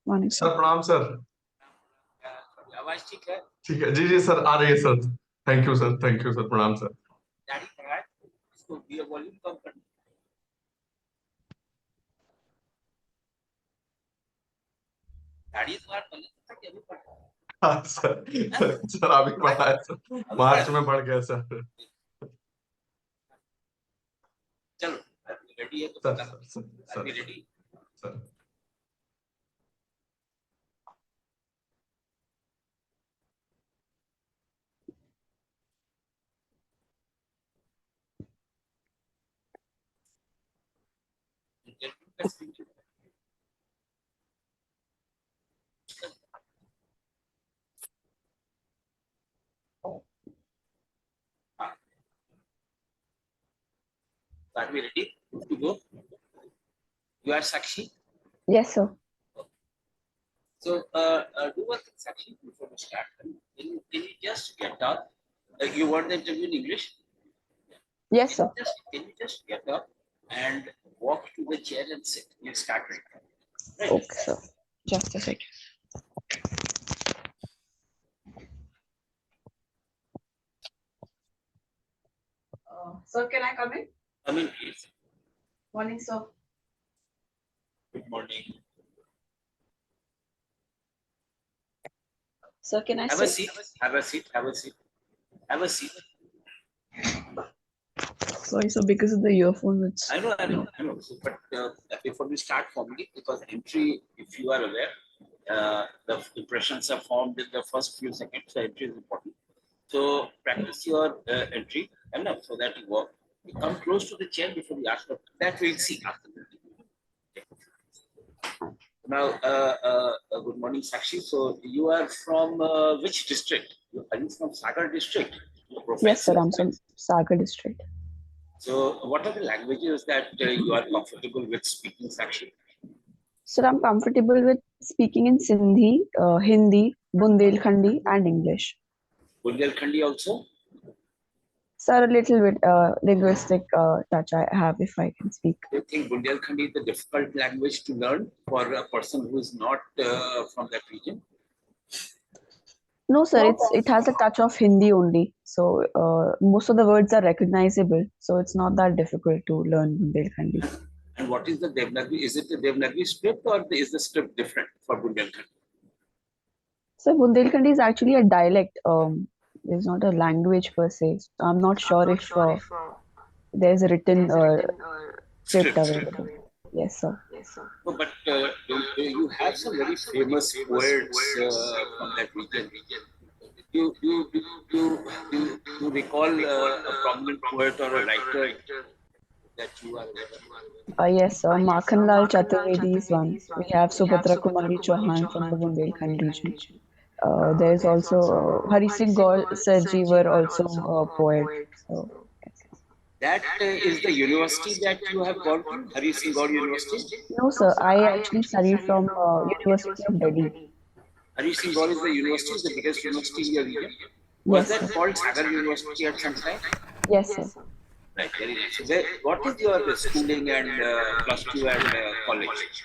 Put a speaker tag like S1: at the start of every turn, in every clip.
S1: Morning
S2: sir प्रणाम sir.
S3: आवाज ठीक है?
S2: ठीक है जी जी सर, आ रही है sir. Thank you sir, thank you sir, प्रणाम सर।
S3: गाड़ी खड़ा है, इसको वॉल्यूम कम कर। गाड़ी तुम्हारा पहले था कि अभी पड़ा?
S2: हाँ सर, सर अभी बढ़ा है सर, मार्च में बढ़ गया सर।
S3: चलो रेडी है तो
S2: सर
S3: बता।
S2: Sir sir
S3: ready
S2: sir
S3: Are we ready to go? You are Sakshi?
S1: Yes, sir.
S3: So, do one thing, Sakshi, before we start. Can you just get up? You want the interview in English?
S1: Yes, sir.
S3: Can you just get up and walk to the chair and sit? You start right now. Right?
S1: Okay, sir. Just a second. Sir, can I come in?
S3: Come in, please.
S1: Morning, sir.
S3: Good morning.
S1: Sir, can I
S3: Have a
S1: sit?
S3: seat. Have a seat. Have a seat. Have a seat.
S1: Sorry, sir, because of the earphone, it's...
S3: I know. So, but before we start formally, because entry, if you are aware, the impressions are formed in the first few seconds. So entry is important. So practice your entry enough so that you walk. You come close to the chair before you ask for that. We'll see after that. Okay. Now, good morning, Sakshi. So you are from which district? Are you from Sagar district?
S1: Yes, sir, I'm from Sagar district.
S3: So what are the languages that you are comfortable with speaking, Sakshi?
S1: Sir, I'm comfortable with speaking in Sindhi, Hindi, Bundelkhandi, and English.
S3: Bundelkhandi also?
S1: Sir, a little bit linguistic touch I have, if I can speak.
S3: Do you think Bundelkhandi is a difficult language to learn for a person who is not from that region?
S1: No, sir, it has a touch of Hindi only. So most of the words are recognizable. So it's not that difficult to learn Bundelkhandi.
S3: And what is the Devanagari? Is it the Devanagari script or is the script different for Bundelkhandi?
S1: So Bundelkhandi is actually a dialect. It's not a language per se. So I'm not sure if there's a written script available. Yes, sir.
S3: No, but you have some very famous poets from that region. You recall a prominent poet or a writer that you are aware of?
S1: Yes, sir. Makhanlal Chaturvedi is one. We have Subhadra Kumari Chauhan from the Bundelkhand region. There's also Hari Singh Gaul Sirji were also a poet. So, yes.
S3: That is the university that you have gone to, Hari Singh Gaur University?
S1: No, sir. I actually studied from University of Delhi.
S3: Hari Singh Gaur is the university, is the biggest university in your region. Was
S1: Yes,
S3: that
S1: sir.
S3: called Sagar University at some time?
S1: Yes, sir.
S3: Right, very nice. So what is your schooling and plus two and college?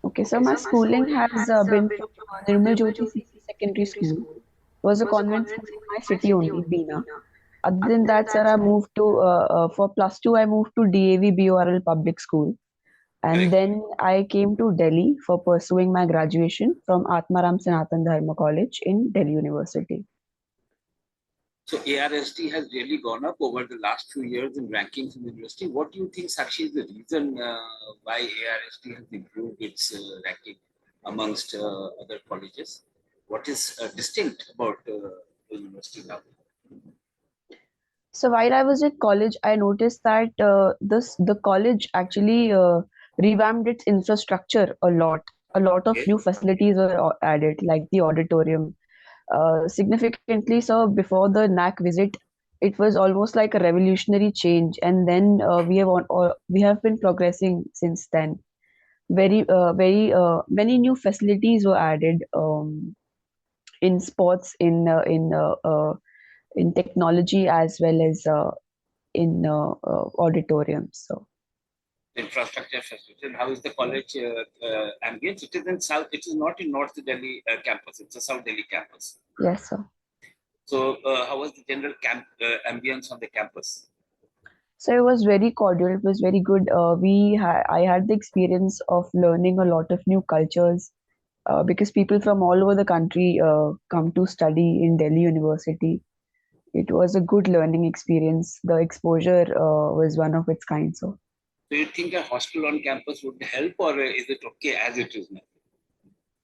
S1: Okay, so my schooling has been from Nirmal Jyoti Secondary School. It was a convent school in my city only, Bina. Other than that, sir, I moved to, for plus two, I moved to DAV BORL Public School. And then I came to Delhi for pursuing my graduation from Atmaram Sanatan Dharma College in Delhi University.
S3: So ARST has really gone up over the last few years in rankings in the university. What do you think, Sakshi, is the reason why ARST has improved its ranking amongst other colleges? What is distinct about the university now?
S1: So while I was at college, I noticed that the college actually revamped its infrastructure a lot. A lot of new facilities were added, like the auditorium. Significantly, so before the NAC visit, it was almost like a revolutionary change, and then we have been progressing since then. Very many new facilities were added in sports, in technology, as well as in auditoriums. So
S3: infrastructure facilities. How is the college ambience? It is in South. It is not in North Delhi campus. It's a South Delhi campus.
S1: Yes, sir.
S3: So, how was the general ambience on the campus?
S1: So it was very cordial. It was very good. I had the experience of learning a lot of new cultures because people from all over the country come to study in Delhi University. It was a good learning experience. The exposure was one of its kind. So
S3: Do you think a hostel on campus would help, or is it okay as it is now?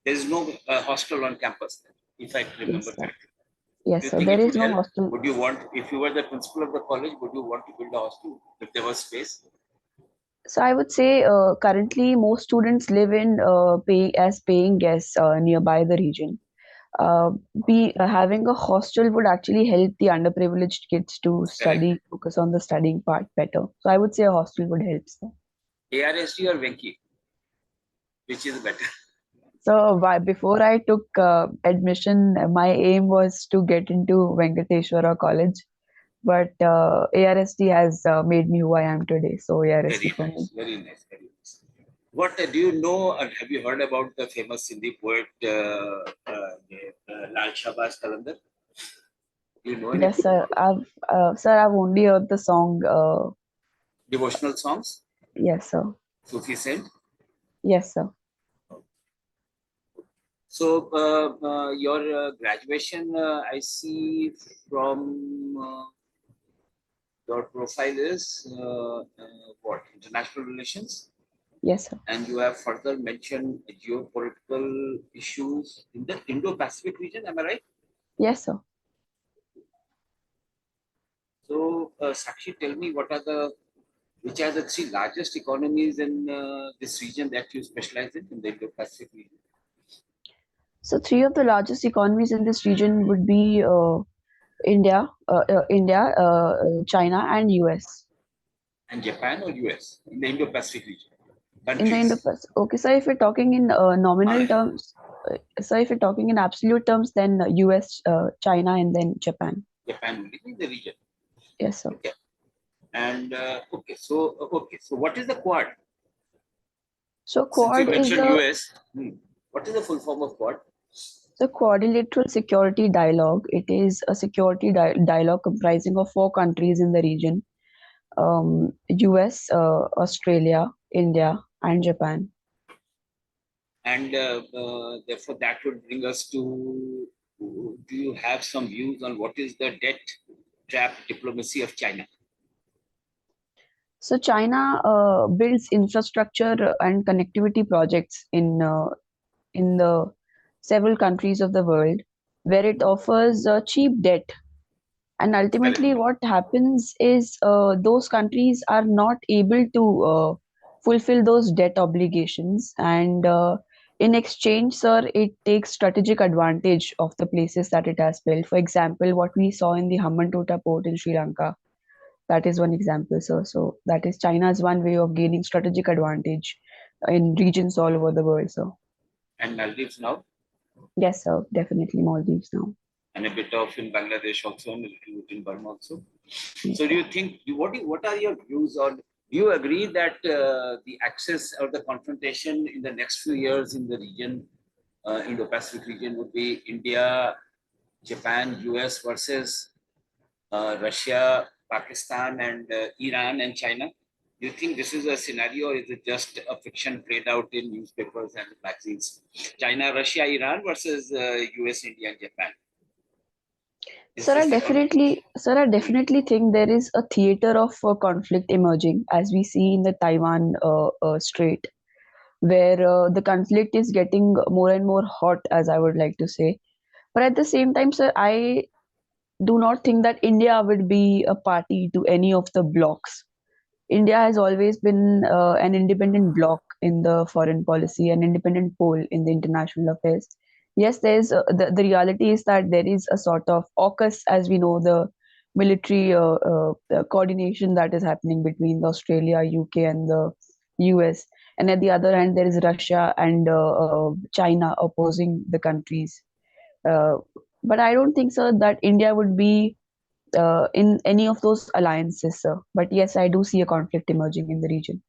S3: There is no hostel on campus, if I remember
S1: yes, sir.
S3: correctly. Do
S1: Yes,
S3: you
S1: sir.
S3: think
S1: There
S3: it
S1: is
S3: would
S1: no
S3: help?
S1: hostel.
S3: Would you want, if you were the principal of the college, would you want to build a hostel if there was space?
S1: So I would say currently most students live in paying guests nearby the region. Uh, be Having a hostel would actually help the underprivileged kids to
S3: Correct.
S1: focus on the studying part better. So I would say a hostel would help, sir.
S3: ARSD or Venki, which is better?
S1: Before I took admission, my aim was to get into Venkateshwara College, but ARST has made me who I am today. So ARST
S3: Very
S1: for me.
S3: nice, very nice, very nice. What do you know, or have you heard about the famous Sindhi poet Lal Shahbaz Qalandar? Do you know
S1: Yes,
S3: anything?
S1: sir. I've only heard the song.
S3: Devotional songs,
S1: Yes, sir.
S3: Sufi saint.
S1: Yes, sir.
S3: So, your graduation, I see from your profile is what? International relations,
S1: Yes, sir.
S3: and you have further mentioned geopolitical issues in the Indo-Pacific region. Am I right?
S1: Yes, sir.
S3: So, Sakshi, tell me which are the three largest economies in this region that you specialize in the Indo-Pacific region?
S1: So three of the largest economies in this region would be China, and US.
S3: And Japan or US in the Indo-Pacific region?
S1: In the
S3: Countries.
S1: Indo-Pacific. Okay, so if we're talking in nominal terms, so if we're talking in absolute terms, then US, China, and then Japan.
S3: Japan only in the region.
S1: Yes, sir.
S3: Okay. And so what is the Quad?
S1: So
S3: Since you
S1: Quad is
S3: mentioned
S1: the
S3: US, what is the full form of Quad?
S1: Quadrilateral Security Dialogue. It is a security dialogue comprising of four countries in the region: US, Australia, India, and Japan.
S3: And therefore, that would bring us to, do you have some views on what is the debt trap diplomacy of China?
S1: So China builds infrastructure and connectivity projects in the several countries of the world, where it offers cheap debt. And
S3: Correct.
S1: ultimately, what happens is those countries are not able to fulfill those debt obligations, and in exchange, sir, it takes strategic advantage of the places that it has built. For example, what we saw in the Hambantota port in Sri Lanka, that is one example, sir. So that is China's one way of gaining strategic advantage in regions all over the world, sir.
S3: And Maldives now,
S1: Yes, sir, definitely Maldives now.
S3: and a bit of in Bangladesh also, and a little bit in Burma also.
S1: Yes,
S3: So, do
S1: sir.
S3: you think, what are your views on? Do you agree that the access or the confrontation in the next few years in the region, Indo-Pacific region, would be India, Japan, US versus Russia, Pakistan, and Iran and China? Do you think this is a scenario, or is it just a fiction played out in newspapers and magazines? China, Russia, Iran versus US, India, and Japan. Is this the
S1: Sir, I definitely think there is a theater of conflict emerging as we see in the Taiwan Strait, where the conflict is getting more and more hot, as I would like to say. But at the same time, sir, I do not think that India would be a party to any of the blocs. India has always been an independent bloc in the foreign policy, an independent pole in the international affairs. Yes, the reality is that there is a sort of AUKUS, as we know, the military coordination that is happening between the Australia, UK, and the US. And at the other hand, there is Russia and China opposing the countries. Uh, but I don't think, sir, that India would be in any of those alliances, sir. But yes, I do see a conflict emerging in the region.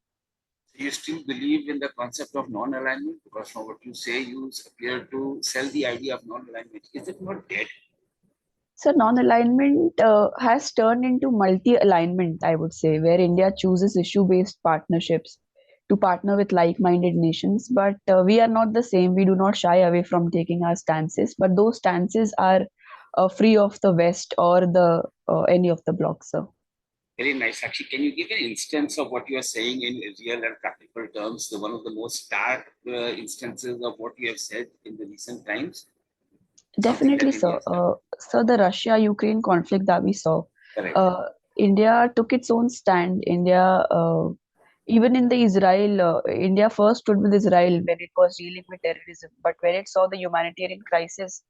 S3: Do you still believe in the concept of non-alignment? Because from what you say, you appear to sell the idea of non-alignment. Is it not dead?
S1: So non-alignment has turned into multi-alignment, I would say, where India chooses issue-based partnerships to partner with like-minded nations. But we are not the same. We do not shy away from taking our stances, but those stances are free of the West or the any of the blocs. So
S3: Very nice. Actually, can you give an instance of what you are saying in real and practical terms? One of the most stark instances of what you have said in the recent times? Something
S1: definitely,
S3: that India
S1: sir.
S3: has done.
S1: So the Russia-Ukraine conflict that we saw,
S3: Correct.
S1: India took its own stand. Even in the Israel, India first stood with Israel when it was dealing with terrorism. But when it saw the humanitarian crisis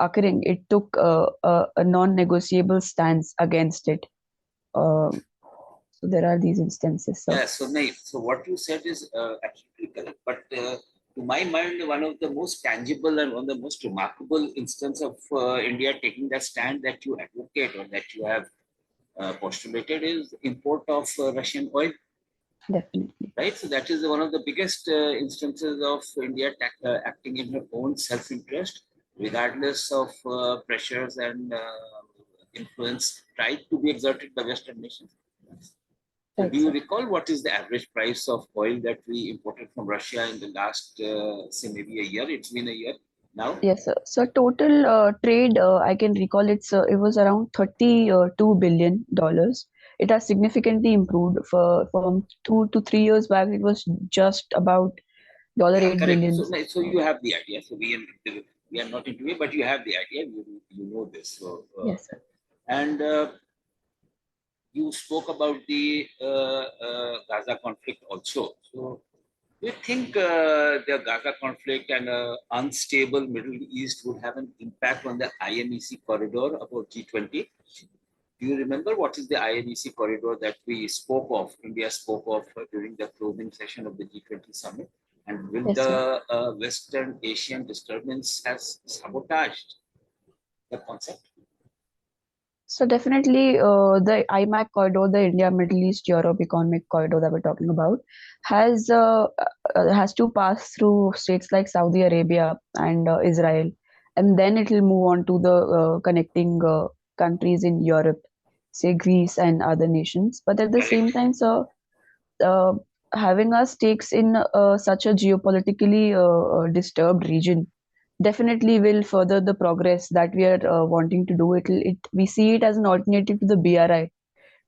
S1: occurring, it took a non-negotiable stance against it. Um so there are these instances. So
S3: Yeah, so nice. So what you said is absolutely correct. But to my mind, one of the most tangible and one of the most remarkable instance of India taking that stand that you advocate or that you have postulated is import of Russian oil,
S1: definitely,
S3: right? So that is one of the biggest instances of India acting in her own self-interest, regardless of pressures and influence tried to be exerted by Western nations. So
S1: right,
S3: do you
S1: sir.
S3: recall what is the average price of oil that we imported from Russia in the last, say, maybe a year? It's been a year now.
S1: Yes, sir. So total trade, I can recall it was around $32 billion. It has significantly improved from 2 to 3 years back. It was just about dollar
S3: Yeah,
S1: eight
S3: correct.
S1: billion.
S3: So you have the idea. So we are not into it, but you have the idea. You know this. So
S1: Yes, sir.
S3: and you spoke about the Gaza conflict also. So do you think the Gaza conflict and unstable Middle East would have an impact on the IMEC corridor about G20? Do you remember what is the IMEC corridor that we spoke of, India spoke of during the closing session of the G20 summit? And will
S1: Yes, sir.
S3: the Western Asian disturbance has sabotaged the concept?
S1: So definitely, the IMAC corridor, the India, Middle East, Europe economic corridor that we're talking about, has has to pass through states like Saudi Arabia and Israel, and then it will move on to the connecting countries in Europe, say Greece and other nations. But at the same
S3: Correct.
S1: time, so uh, having our stakes in such a geopolitically disturbed region definitely will further the progress that we are wanting to do. We see it as an alternative to the BRI to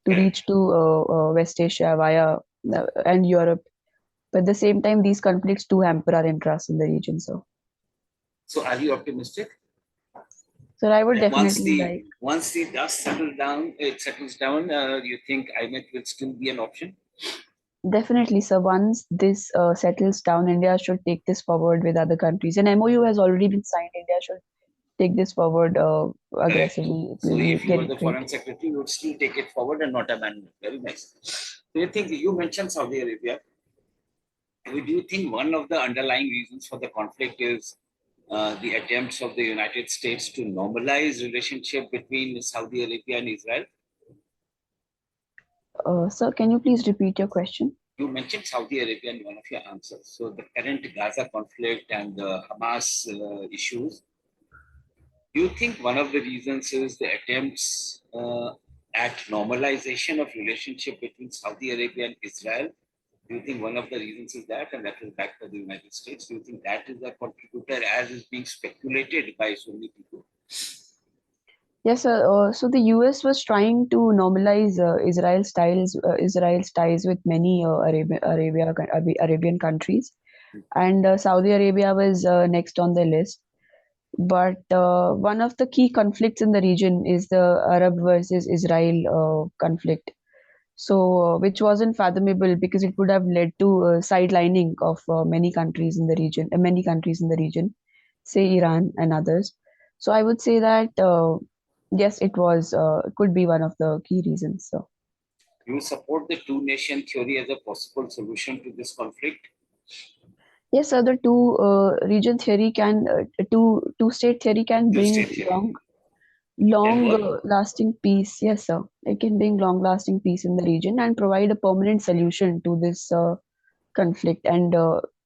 S3: Correct.
S1: reach to West Asia via and Europe. But at the same time, these conflicts do hamper our interests in the region.
S3: So are you optimistic
S1: So I would
S3: that
S1: definitely like.
S3: once the dust settles down, you think IMEC will still be an option?
S1: Definitely, so once this settles down, India should take this forward with other countries. An MOU has already been signed. India should take this forward
S3: Correct.
S1: aggressively. It
S3: So
S1: will
S3: if you were
S1: get
S3: the
S1: great.
S3: foreign secretary, you would still take it forward and not abandon it. Very nice. Do you think you mentioned Saudi Arabia? Do you think one of the underlying reasons for the conflict is the attempts of the United States to normalize relationship between Saudi Arabia and Israel?
S1: Sir, can you please repeat your question?
S3: You mentioned Saudi Arabia in one of your answers. So the current Gaza conflict and the Hamas issues, do you think one of the reasons is the attempts at normalization of relationship between Saudi Arabia and Israel? Do you think one of the reasons is that, and that is backed by the United States? Do you think that is a contributor as is being speculated by so many people?
S1: Yes, sir. So the US was trying to normalize Israel's ties with many Arabian countries, and Saudi Arabia was next on the list. But one of the key conflicts in the region is the Arab versus Israel conflict. So, which wasn't fathomable because it would have led to sidelining of many countries in the region, say Iran and others. So, I would say that yes, it could be one of the key reasons. So,
S3: Do you support the two nation theory as a possible solution to this conflict?
S1: yes, other two region theory can two state theory can
S3: Two
S1: bring
S3: state theory. Can
S1: long
S3: work.
S1: lasting peace. Yes, sir. It can bring long lasting peace in the region and provide a permanent solution to this conflict, and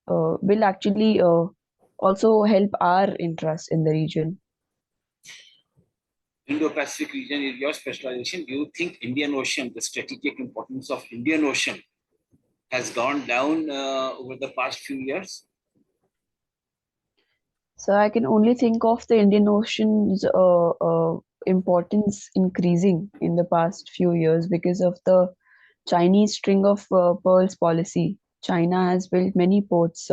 S1: will actually also help our interests in the region.
S3: Indo-Pacific region is your specialization. Do you think Indian Ocean, the strategic importance of Indian Ocean, has gone down over the past few years?
S1: So I can only think of the Indian Ocean's importance increasing in the past few years because of the Chinese string of pearls policy. China has built many ports.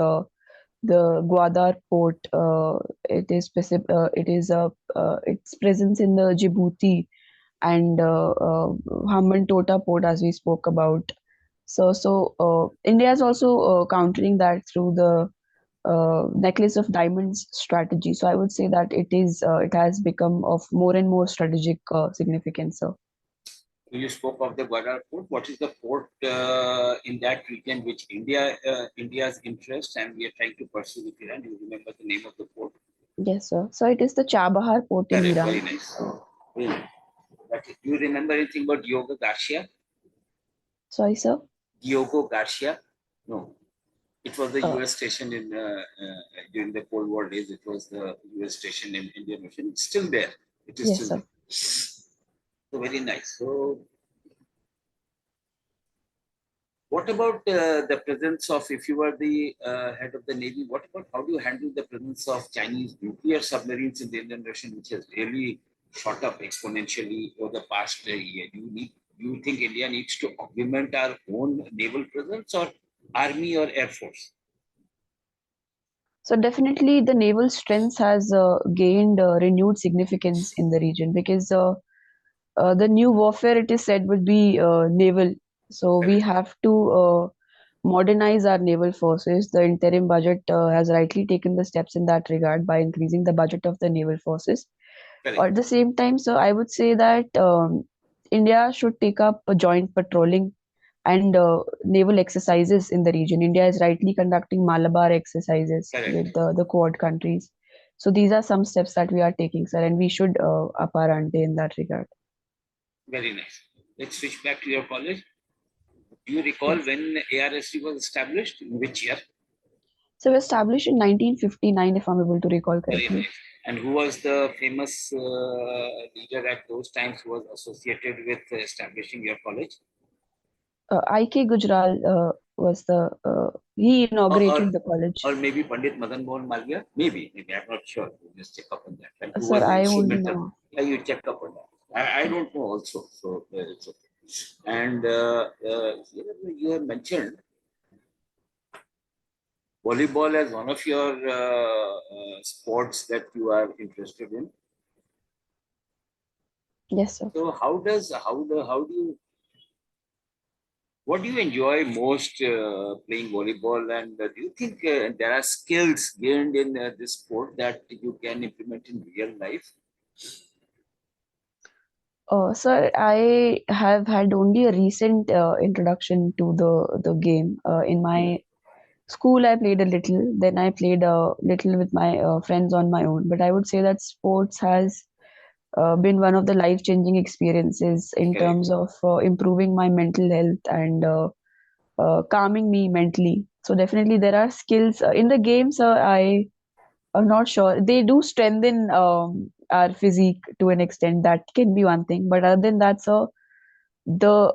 S1: The Gwadar port, it is specific. It is its presence in the Djibouti and Hambantota port, as we spoke about. So India is also countering that through the necklace of diamonds strategy. So I would say that it has become of more and more strategic significance. So
S3: You spoke of the Gwadar port. What is the port in that region which India's interest and we are trying to pursue with Iran? Do you remember the name of the port?
S1: yes, sir. So it is the Chabahar port in
S3: Correct. Very
S1: Iran.
S3: nice. Very nice. Do you remember anything about Diogo Garcia?
S1: Sorry, sir.
S3: Diogo Garcia? No. It was the
S1: Uh,
S3: U.S. station in during the Cold War days. It was the U.S. station in Indian Ocean. It's still there. It is
S1: yes,
S3: still
S1: sir.
S3: there. So very nice. So what about the presence of, if you were the head of the Navy, what about how do you handle the presence of Chinese nuclear submarines in the Indian Ocean, which has really shot up exponentially over the past year? Do you think India needs to augment our own naval presence or army or air force?
S1: So definitely the naval strength has gained renewed significance in the region because the new warfare, it is said, would be naval. So we
S3: Correct.
S1: have to modernize our naval forces. The interim budget has rightly taken the steps in that regard by increasing the budget of the naval forces.
S3: Correct.
S1: At the same time, so I would say that India should take up a joint patrolling and naval exercises in the region. India is rightly conducting Malabar exercises
S3: Correct.
S1: with the Quad countries. So these are some steps that we are taking, sir, and we should up our ante in that regard.
S3: Very nice. Let's switch back to your college. Do you recall
S1: Yes.
S3: when ARSC was established? In which year?
S1: So established in 1959, if I'm able to recall
S3: Very
S1: correctly.
S3: nice. And who was the famous leader at those times who was associated with establishing your college?
S1: I.K. Gujral was he
S3: Or,
S1: inaugurated
S3: or,
S1: the college.
S3: or maybe Pandit Madan Mohan Malviya? Maybe, I'm not sure. You just check up on that. And who
S1: Sir,
S3: was
S1: I only
S3: instrumental?
S1: know.
S3: Yeah, you check up on that. I don't know also, so it's okay. And you have mentioned volleyball as one of your sports that you are interested in.
S1: Yes, sir.
S3: So how do you what do you enjoy most playing volleyball, and do you think there are skills gained in this sport that you can implement in real life?
S1: Sir, I have had only a recent introduction to the game. In my school, I played a little. Then I played a little with my friends on my own. But I would say that sports has been one of the life-changing experiences in
S3: Correct.
S1: terms of improving my mental health and calming me mentally. So definitely there are skills in the game, sir. I'm not sure. They do strengthen our physique to an extent. That can be one thing. But other than that, so the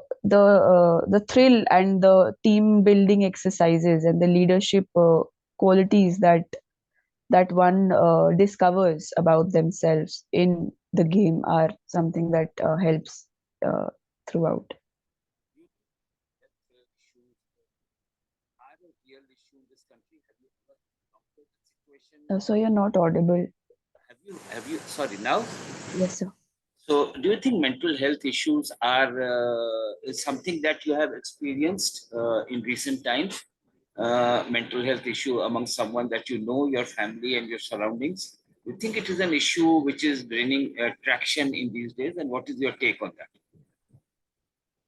S1: thrill and the team building exercises and the leadership qualities that one discovers about themselves in the game are something that helps uh, throughout.
S3: Are a real issue in this country? Have you ever encountered a situation?
S1: So you're not audible.
S3: Have you? Sorry, now.
S1: Yes, sir.
S3: So, do you think mental health issues are is something that you have experienced in recent times? Mental health issue among someone that you know, your family and your surroundings. Do you think it is an issue which is gaining traction in these days, and what is your take on that?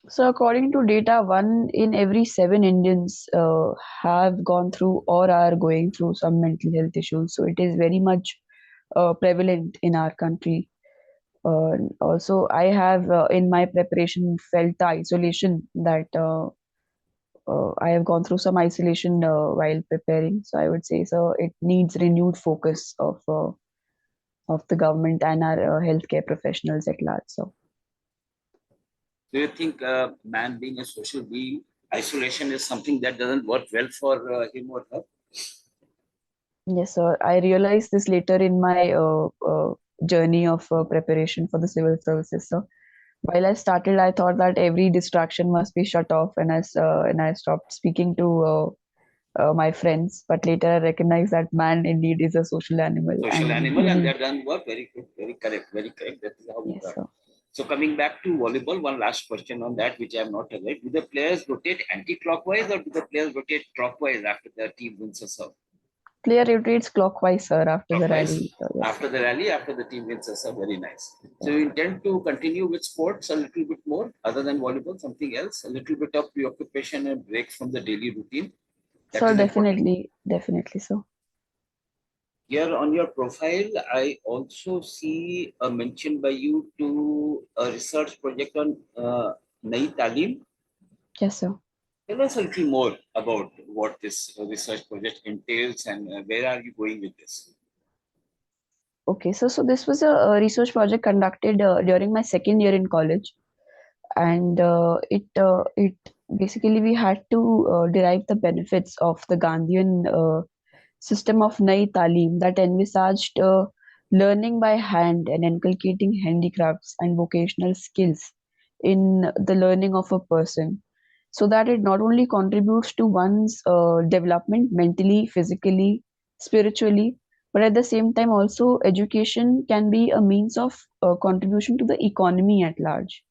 S1: So according to data, 1 in every 7 Indians have gone through or are going through some mental health issues. So it is very much prevalent in our country. Also, I have in my preparation felt the isolation that I have gone through some isolation while preparing. So I would say so it needs renewed focus of the government and our healthcare professionals at large. So
S3: Do you think man being a social being, isolation is something that doesn't work well for him or her?
S1: yes, sir. I realized this later in my journey of preparation for the civil services. So while I started, I thought that every distraction must be shut off, and I stopped speaking to my friends. But later, I recognized that man indeed is a social animal,
S3: Social
S1: and
S3: animal,
S1: we
S3: and
S1: need
S3: that doesn't work. Very good, very correct, very correct. That is how we
S1: yes,
S3: work.
S1: sir.
S3: So coming back to volleyball, one last question on that, which I have not aware. Do the players rotate anti-clockwise or do the players rotate clockwise after the team wins a serve?
S1: Player rotates clockwise, sir, after the
S3: Clockwise
S1: rally. So yes,
S3: after
S1: sir.
S3: the rally, after the team wins a serve. Very nice. So
S1: Yes.
S3: you intend to continue with sports a little bit more, other than volleyball, something else, a little bit of preoccupation and break from the daily routine. That
S1: So
S3: is important.
S1: definitely so.
S3: Here on your profile, I also see a mention by you to a research project on Nai Talim.
S1: Yes, sir.
S3: Tell us a little more about what this research project entails and where are you going with this?
S1: Okay, so this was a research project conducted during my second year in college, and it basically we had to derive the benefits of the Gandhian system of Nai Talim that envisaged learning by hand and inculcating handicrafts and vocational skills in the learning of a person, so that it not only contributes to one's development mentally, physically, spiritually, but at the same time also education can be a means of contribution to the economy at large.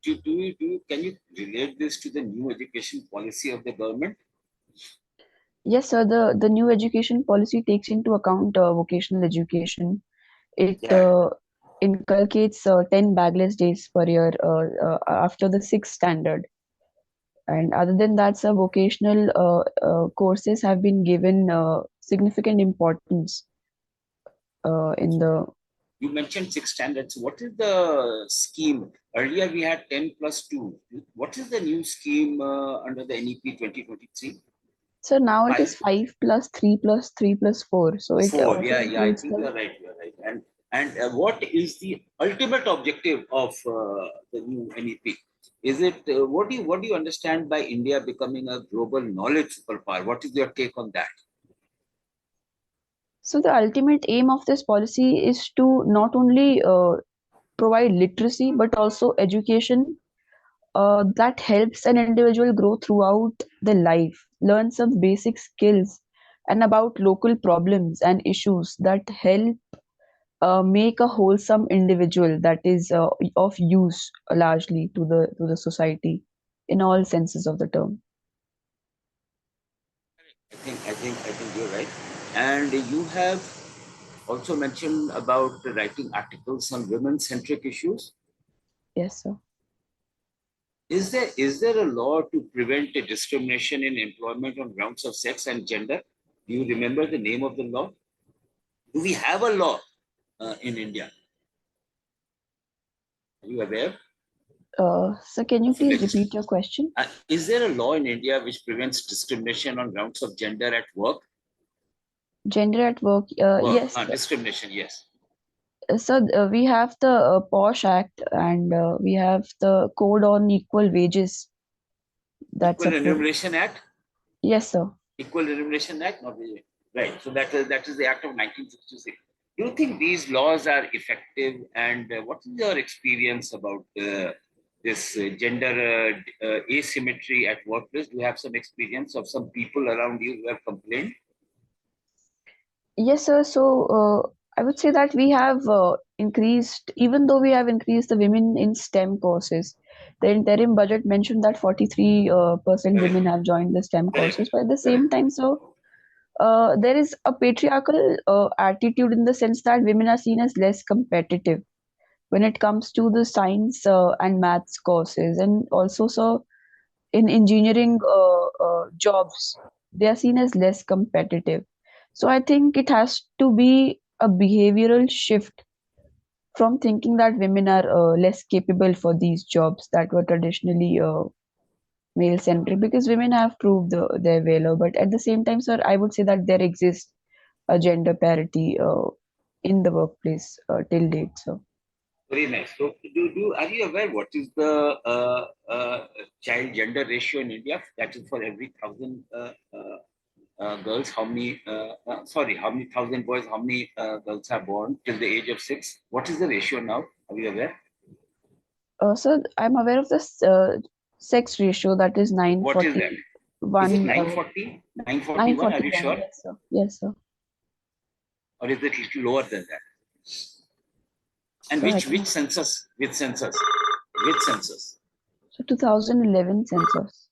S3: Can you relate this to the new education policy of the government?
S1: Yes, sir. The new education policy takes into account vocational education. It
S3: Yeah.
S1: inculcates 10 bagless days per year after the sixth standard. And other than that, sir, vocational courses have been given significant importance in the.
S3: You mentioned six standards. What is the scheme? Earlier we had 10 plus 2. What is the new scheme under the NEP 2023?
S1: So now it is
S3: Five.
S1: 5 plus 3 plus 3 plus 4. So it
S3: Four.
S1: also
S3: Yeah. I
S1: includes
S3: think
S1: the.
S3: you're right. You're right. And what is the ultimate objective of the new NEP? Is it what do you understand by India becoming a global knowledge superpower? What is your take on that?
S1: So the ultimate aim of this policy is to not only provide literacy but also education that helps an individual grow throughout the life, learn some basic skills and about local problems and issues that help make a wholesome individual that is of use largely to the society in all senses of the term.
S3: I think you're right. And you have also mentioned about writing articles on women-centric issues.
S1: Yes, sir.
S3: Is there a law to prevent a discrimination in employment on grounds of sex and gender? Do you remember the name of the law? Do we have a law in India? Are you aware
S1: So can you
S3: of a
S1: please repeat your question?
S3: Is there a law in India which prevents discrimination on grounds of gender at work?
S1: Gender at work, yes.
S3: Discrimination, yes.
S1: So we have the POSH Act and we have the Code on Equal Wages. That's
S3: Equal
S1: a pro.
S3: Remuneration Act?
S1: Yes, sir.
S3: Equal Remuneration Act? Not really. Right. So that is the Act of 1966. Do you think these laws are effective? And what is your experience about this gender asymmetry at workplace? Do you have some experience of some people around you who have complained?
S1: Yes, sir. So I would say that we have increased, even though we have increased the women in STEM courses, the interim budget mentioned that 43%
S3: Correct.
S1: women have joined the STEM courses.
S3: Correct.
S1: But at the same
S3: Correct.
S1: time, so there is a patriarchal attitude in the sense that women are seen as less competitive when it comes to the science and maths courses, and also so in engineering jobs they are seen as less competitive. So I think it has to be a behavioral shift from thinking that women are less capable for these jobs that were traditionally male-centric because women have proved their valor. But at the same time, sir, I would say that there exists a gender parity in the workplace till date. So
S3: Very nice. So, are you aware what is the child gender ratio in India? That is for every 1,000 girls, how many? How many thousand boys? How many girls are born till the age of 6? What is the ratio now? Are you aware?
S1: so I'm aware of this sex ratio that is
S3: What is that?
S1: 941.
S3: Is it 940? 941? Are you
S1: 941.
S3: sure?
S1: Yes, sir. Yes, sir.
S3: Or is it a little lower than that? And
S1: So I
S3: which
S1: think
S3: census? Which census? Which census?
S1: so 2011 census.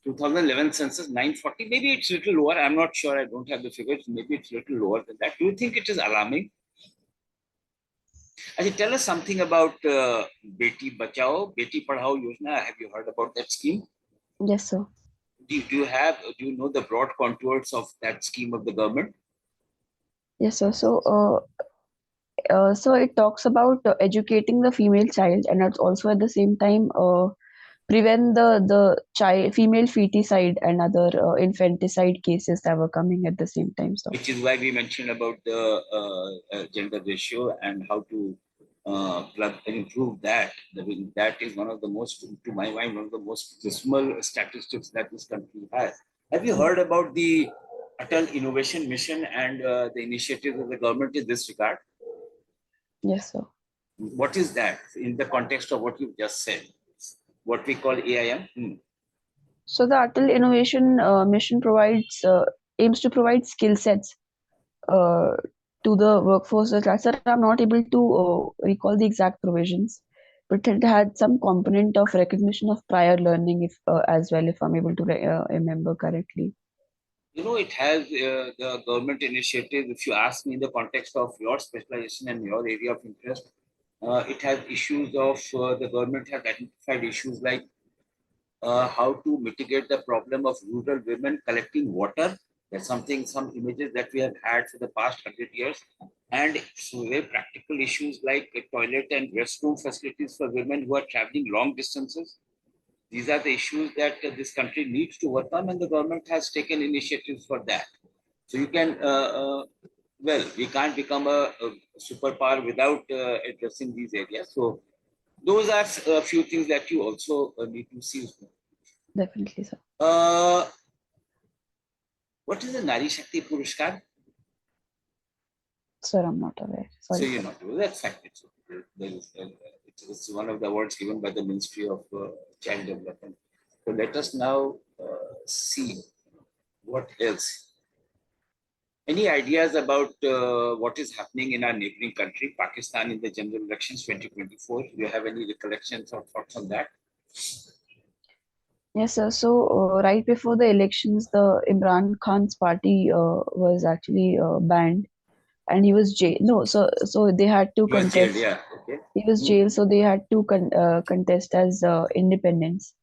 S3: 2011 census 940. Maybe it's a little lower. I'm not sure. I don't have the figures. Maybe it's a little lower than that. Do you think it is alarming? Ajay, tell us something about Beti Bachao, Beti Padhao Yojana. Have you heard about that scheme?
S1: Yes, sir.
S3: Do you know the broad contours of that scheme of the government?
S1: Yes, sir. So it talks about educating the female child, and it's also at the same time prevent the child female feticide and other infanticide cases that were coming at the same time. So
S3: Which is why we mentioned about the gender ratio and how to plug and improve that. That is one of the most, to my mind, one of the most dismal statistics that this country has. Have you heard about the Atal Innovation Mission and the initiatives of the government in this regard?
S1: yes, sir.
S3: What is that in the context of what you just said? What we call AIM?
S1: So the Atal Innovation Mission provides aims to provide skill sets uh, to the workforce. Sir, I'm not able to recall the exact provisions, but it had some component of recognition of prior learning, if as well, if I'm able to remember correctly.
S3: You know, it has the government initiative. If you ask me in the context of your specialization and your area of interest, it has issues of the government has identified issues like how to mitigate the problem of rural women collecting water. That's something, some images that we have had for the past 100 years. And so very practical issues like toilet and restroom facilities for women who are traveling long distances. These are the issues that this country needs to work on, and the government has taken initiatives for that. So you can, we can't become a superpower without addressing these areas. So those are a few things that you also need to see.
S1: Definitely, sir.
S3: What is the Nari Shakti Purushkar?
S1: Sir, I'm not aware.
S3: So
S1: Sorry,
S3: you're
S1: sir.
S3: not aware. That's fact. It's one of the awards given by the Ministry of Child Development. So let us now see what else. Any ideas about what is happening in our neighboring country, Pakistan, in the general elections 2024? Do you have any recollections or thoughts on that?
S1: Yes, sir. So right before the elections, the Imran Khan's party was actually banned, and he was jailed. No, so they had to
S3: He was jailed,
S1: contest.
S3: yeah. Okay.
S1: He was jailed, so they had to contest as independents.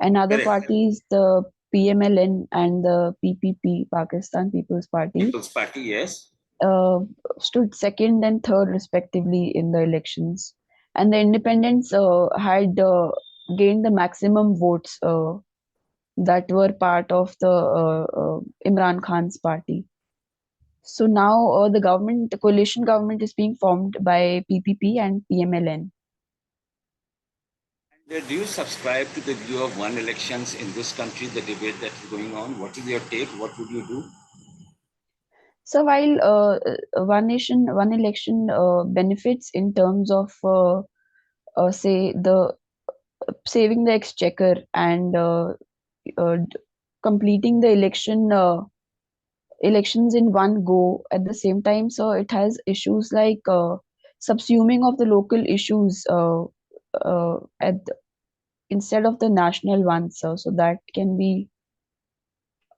S1: And other
S3: Correct.
S1: parties, the PMLN and the PPP, Pakistan People's Party,
S3: People's Party, yes.
S1: uh, stood second and third respectively in the elections. And the independents had gained the maximum votes that were part of the Imran Khan's party. So now the coalition government is being formed by PPP and PMLN.
S3: And do you subscribe to the view of one elections in this country, the debate that is going on? What is your take? What would you do?
S1: So while one nation, one election benefits in terms of say the saving the exchequer and uh, completing the elections in one go at the same time, so it has issues like subsuming of the local issues instead of the national ones, so that can be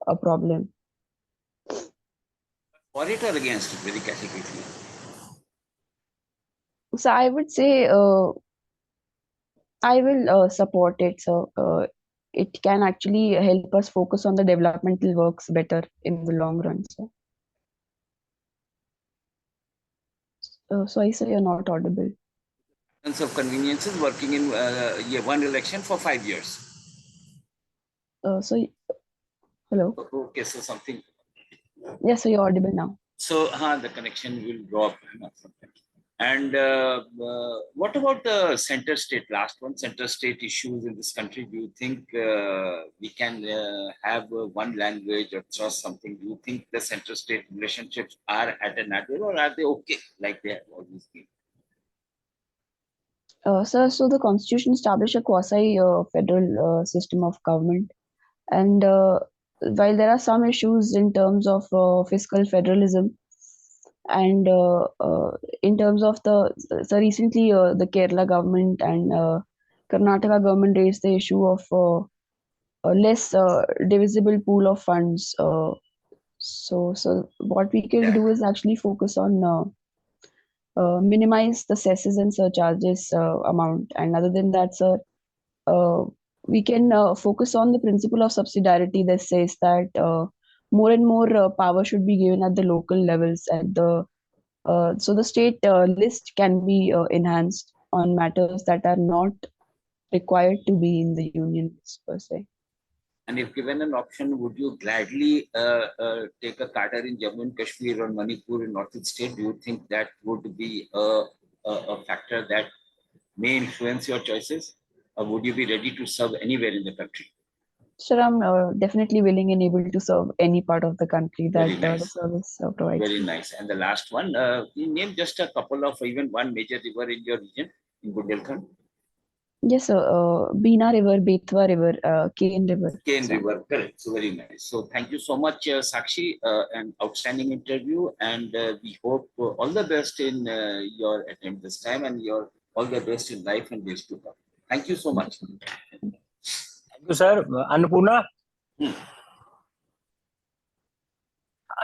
S1: a problem.
S3: For it or against it, very categorically?
S1: So I would say I will support it. So it can actually help us focus on the developmental works better in the long run. So I say you're not audible.
S3: of conveniences working in one election for 5 years.
S1: So, hello.
S3: Okay, so something.
S1: Yes, so you're audible now.
S3: So the connection will drop sometimes. And what about the center state, last one, center state issues in this country? Do you think we can have one language or trust something? Do you think the center state relationships are at an adult, or are they okay like they have always been?
S1: Sir, so the constitution established a quasi federal system of government, and while there are some issues in terms of fiscal federalism, and in terms of so recently the Kerala government and Karnataka government raised the issue of a less divisible pool of funds. So what we can do is actually focus on minimize the cesses and surcharges amount, and other than that, sir, uh, we can focus on the principle of subsidiarity that says that more and more power should be given at the local levels. So the state list can be enhanced on matters that are not required to be in the union list per se.
S3: And if given an option, would you gladly take a cadre in Jammu and Kashmir or Manipur in Northeast state? Do you think that would be a factor that may influence your choices? Or would you be ready to serve anywhere in the country?
S1: Sure, I'm definitely willing and able to serve any part of the country that
S3: nice.
S1: the service provides.
S3: Very nice. And the last one, you name just a couple of, even one major river in your region, in Bundelkhand?
S1: Yes, sir. Bina River, Betwa River, Kane River.
S3: Kane River, correct. So very nice. So thank you so much, Sakshi, an outstanding interview, and we hope all the best in your attempt this time, and your all the best in life and days to come. Thank you so much.
S4: Thank you, sir. Annapurna?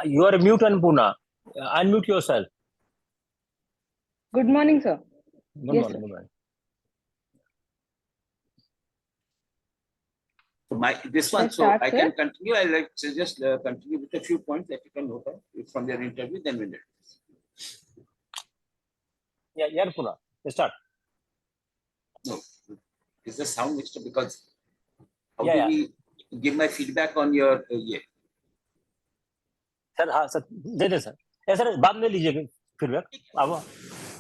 S4: You are mute, Annapurna. Unmute yourself.
S5: Good morning, sir.
S4: Good morning. Good morning.
S3: This one,
S5: Let's
S3: so
S5: start,
S3: I
S5: sir.
S3: can continue. I like to just continue with a few points that you can note from their interview, then we'll do this.
S4: Yeah, Annapurna, let's start.
S3: No, is the sound mixed up? Because how
S4: Yeah,
S3: do we give my feedback on your
S4: sir हाँ sir दे दे sir या sir बाद में लीजिए feedback अब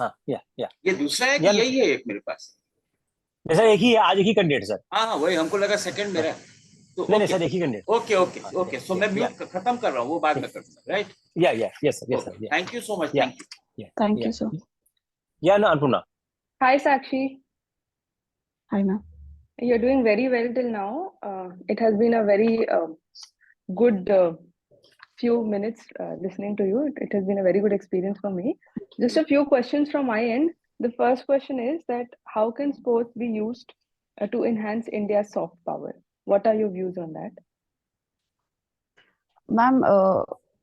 S4: हाँ या
S3: ये दूसरा है कि यही है एक मेरे पास
S4: सर एक ही है आज एक ही कैंडिडेट सर
S3: हाँ वही हमको लगा सेकंड मेरा तो
S4: नहीं सर एक ही candidate
S3: okay okay okay so मैं म्यूट खत्म कर रहा हूँ वो बाद में करूँगा right
S4: yes sir
S3: thank you so much
S1: Thank you, sir.
S4: Yeah, no, Annapurna.
S5: Hi, Sakshi.
S1: Hi, ma'am.
S5: You're doing very well till now. It has been a very good few minutes listening to you. It has been a very good experience for me. Just a few questions from my end. The first question is that how can sports be used to enhance India's soft power? What are your views on that?
S1: Ma'am,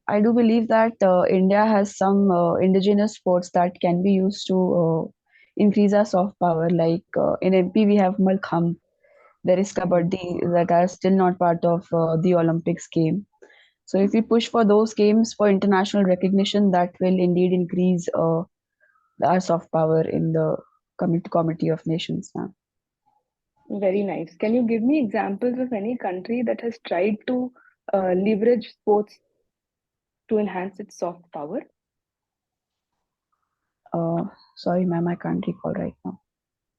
S1: I do believe that India has some indigenous sports that can be used to increase our soft power. Like in MP, we have Malkham. There is Kabaddi that are still not part of the Olympics game. So if we push for those games for international recognition, that will indeed increase our soft power in the Committee of Nations now.
S5: Very nice. Can you give me examples of any country that has tried to leverage sports to enhance its soft power?
S1: Sorry, ma'am, I can't recall right now.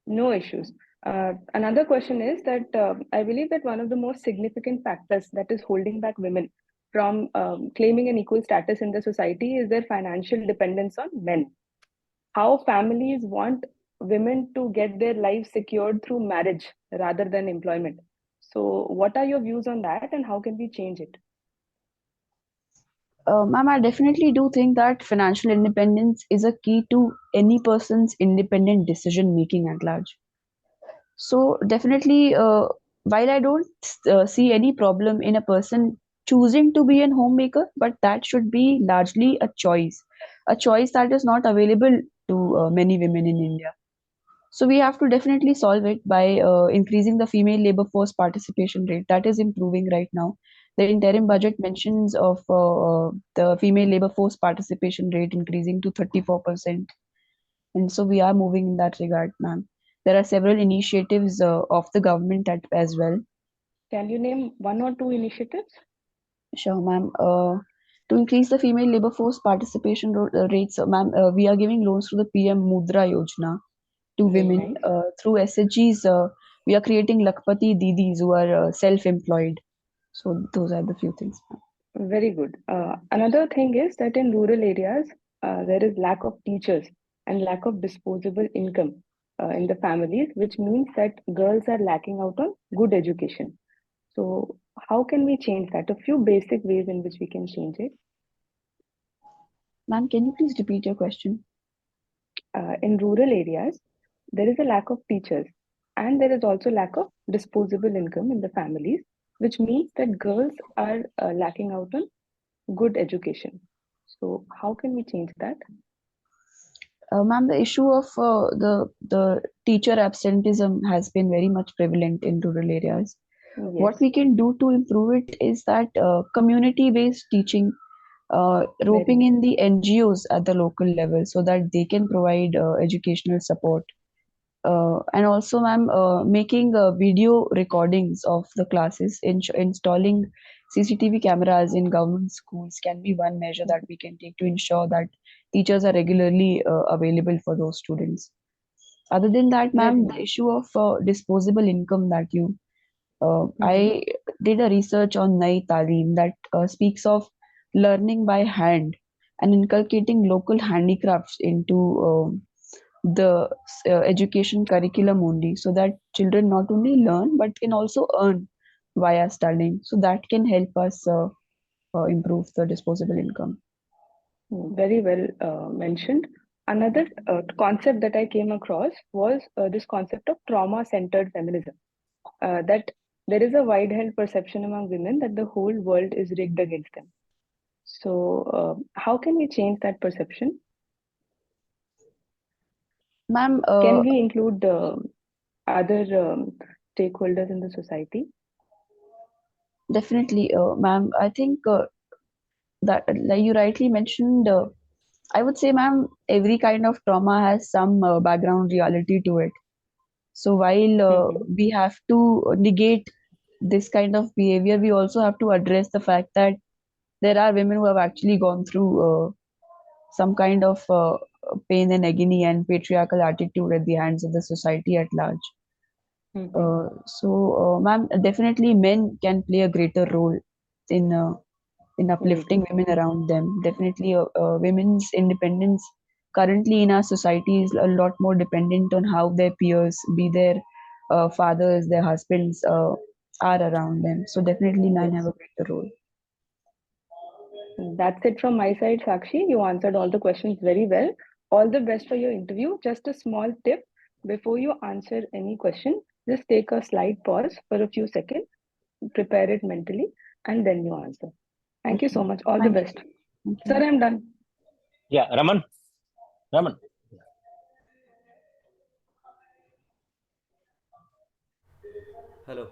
S5: No issues. Another question is that I believe that one of the most significant factors that is holding back women from claiming an equal status in the society is their financial dependence on men. How families want women to get their lives secured through marriage rather than employment. So what are your views on that and how can we change it?
S1: Ma'am, I definitely do think that financial independence is a key to any person's independent decision making at large. So definitely, while I don't see any problem in a person choosing to be an homemaker, but that should be largely a choice that is not available to many women in India. So we have to definitely solve it by increasing the female labor force participation rate. That is improving right now. The interim budget mentions of the female labor force participation rate increasing to 34%. And so we are moving in that regard, ma'am. There are several initiatives of the government as well.
S5: Can you name one or two initiatives?
S1: Sure, ma'am. To increase the female labor force participation rates, ma'am, we are giving loans through the PM Mudra Yojana to
S5: Very
S1: women.
S5: nice.
S1: Through SHGs, we are creating Lakpati Didis who are self-employed. So those are the few things, ma'am.
S5: Very good. Another thing is that in rural areas, there is lack of teachers and lack of disposable income in the families, which means that girls are lacking out on good education. So, how can we change that? A few basic ways in which we can change it.
S1: Ma'am, can you please repeat your question?
S5: In rural areas, there is a lack of teachers and there is also lack of disposable income in the families, which means that girls are lacking out on good education. So, how can we change that?
S1: Ma'am, the issue of the teacher absenteeism has been very much prevalent in rural areas. What
S5: Yes,
S1: we can do to improve it is that community-based teaching,
S5: very
S1: roping
S5: nice.
S1: in the NGOs at the local level so that they can provide educational support. And also, ma'am, making video recordings of the classes, installing CCTV cameras in government schools can be one measure that we can take to ensure that teachers are regularly available for those students. Other than that,
S5: Very
S1: ma'am, the
S5: nice.
S1: issue of disposable income that you
S5: Mm-hmm.
S1: I did a research on Nai Talim that speaks of learning by hand and inculcating local handicrafts into the education curriculum only, so that children not only learn but can also earn via studying. So that can help us improve the disposable income.
S5: Very well mentioned. Another concept that I came across was this concept of trauma centered feminism. That there is a wide held perception among women that the whole world is rigged against them. So, how can we change that perception?
S1: Ma'am,
S5: Can we include other stakeholders in the society?
S1: definitely, ma'am. I think that, like you rightly mentioned, I would say, ma'am, every kind of trauma has some background reality to it. So while
S5: Mm-hmm.
S1: we have to negate this kind of behavior, we also have to address the fact that there are women who have actually gone through some kind of pain and agony and patriarchal attitude at the hands of the society at large.
S5: Mm-hmm.
S1: Ma'am, definitely men can play a greater role in
S5: Very
S1: uplifting
S5: good.
S1: women around them. Definitely, women's independence currently in our society is a lot more dependent on how their peers, be their fathers, their husbands, are around them. So definitely, men have
S5: Yes.
S1: a greater role.
S5: That's it from my side, Sakshi. You answered all the questions very well. All the best for your interview. Just a small tip before you answer any question, just take a slight pause for a few seconds, prepare it mentally, and then you answer. Thank you
S1: Okay.
S5: so much. All the
S1: Thank
S5: best.
S1: you. Thank
S5: Sir,
S1: you.
S5: I'm done.
S4: Yeah, Raman.
S6: Hello.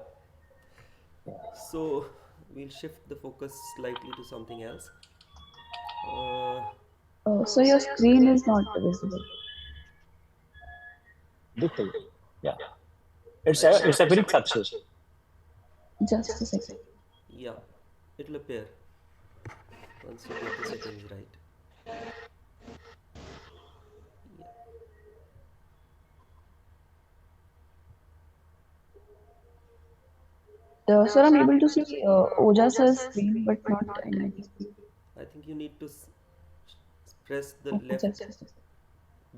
S6: So we'll shift the focus slightly to something else. Uh,
S1: So your screen is not visible.
S4: This thing. Yeah,
S6: I think,
S4: it's a very Sakshi.
S1: Just a second.
S6: yeah, it'll appear once you get the settings right. Yeah.
S1: Sir, I'm able to see Ojas's screen, but not anybody's screen.
S6: I think you need to press the
S1: Okay,
S6: left
S1: just a second.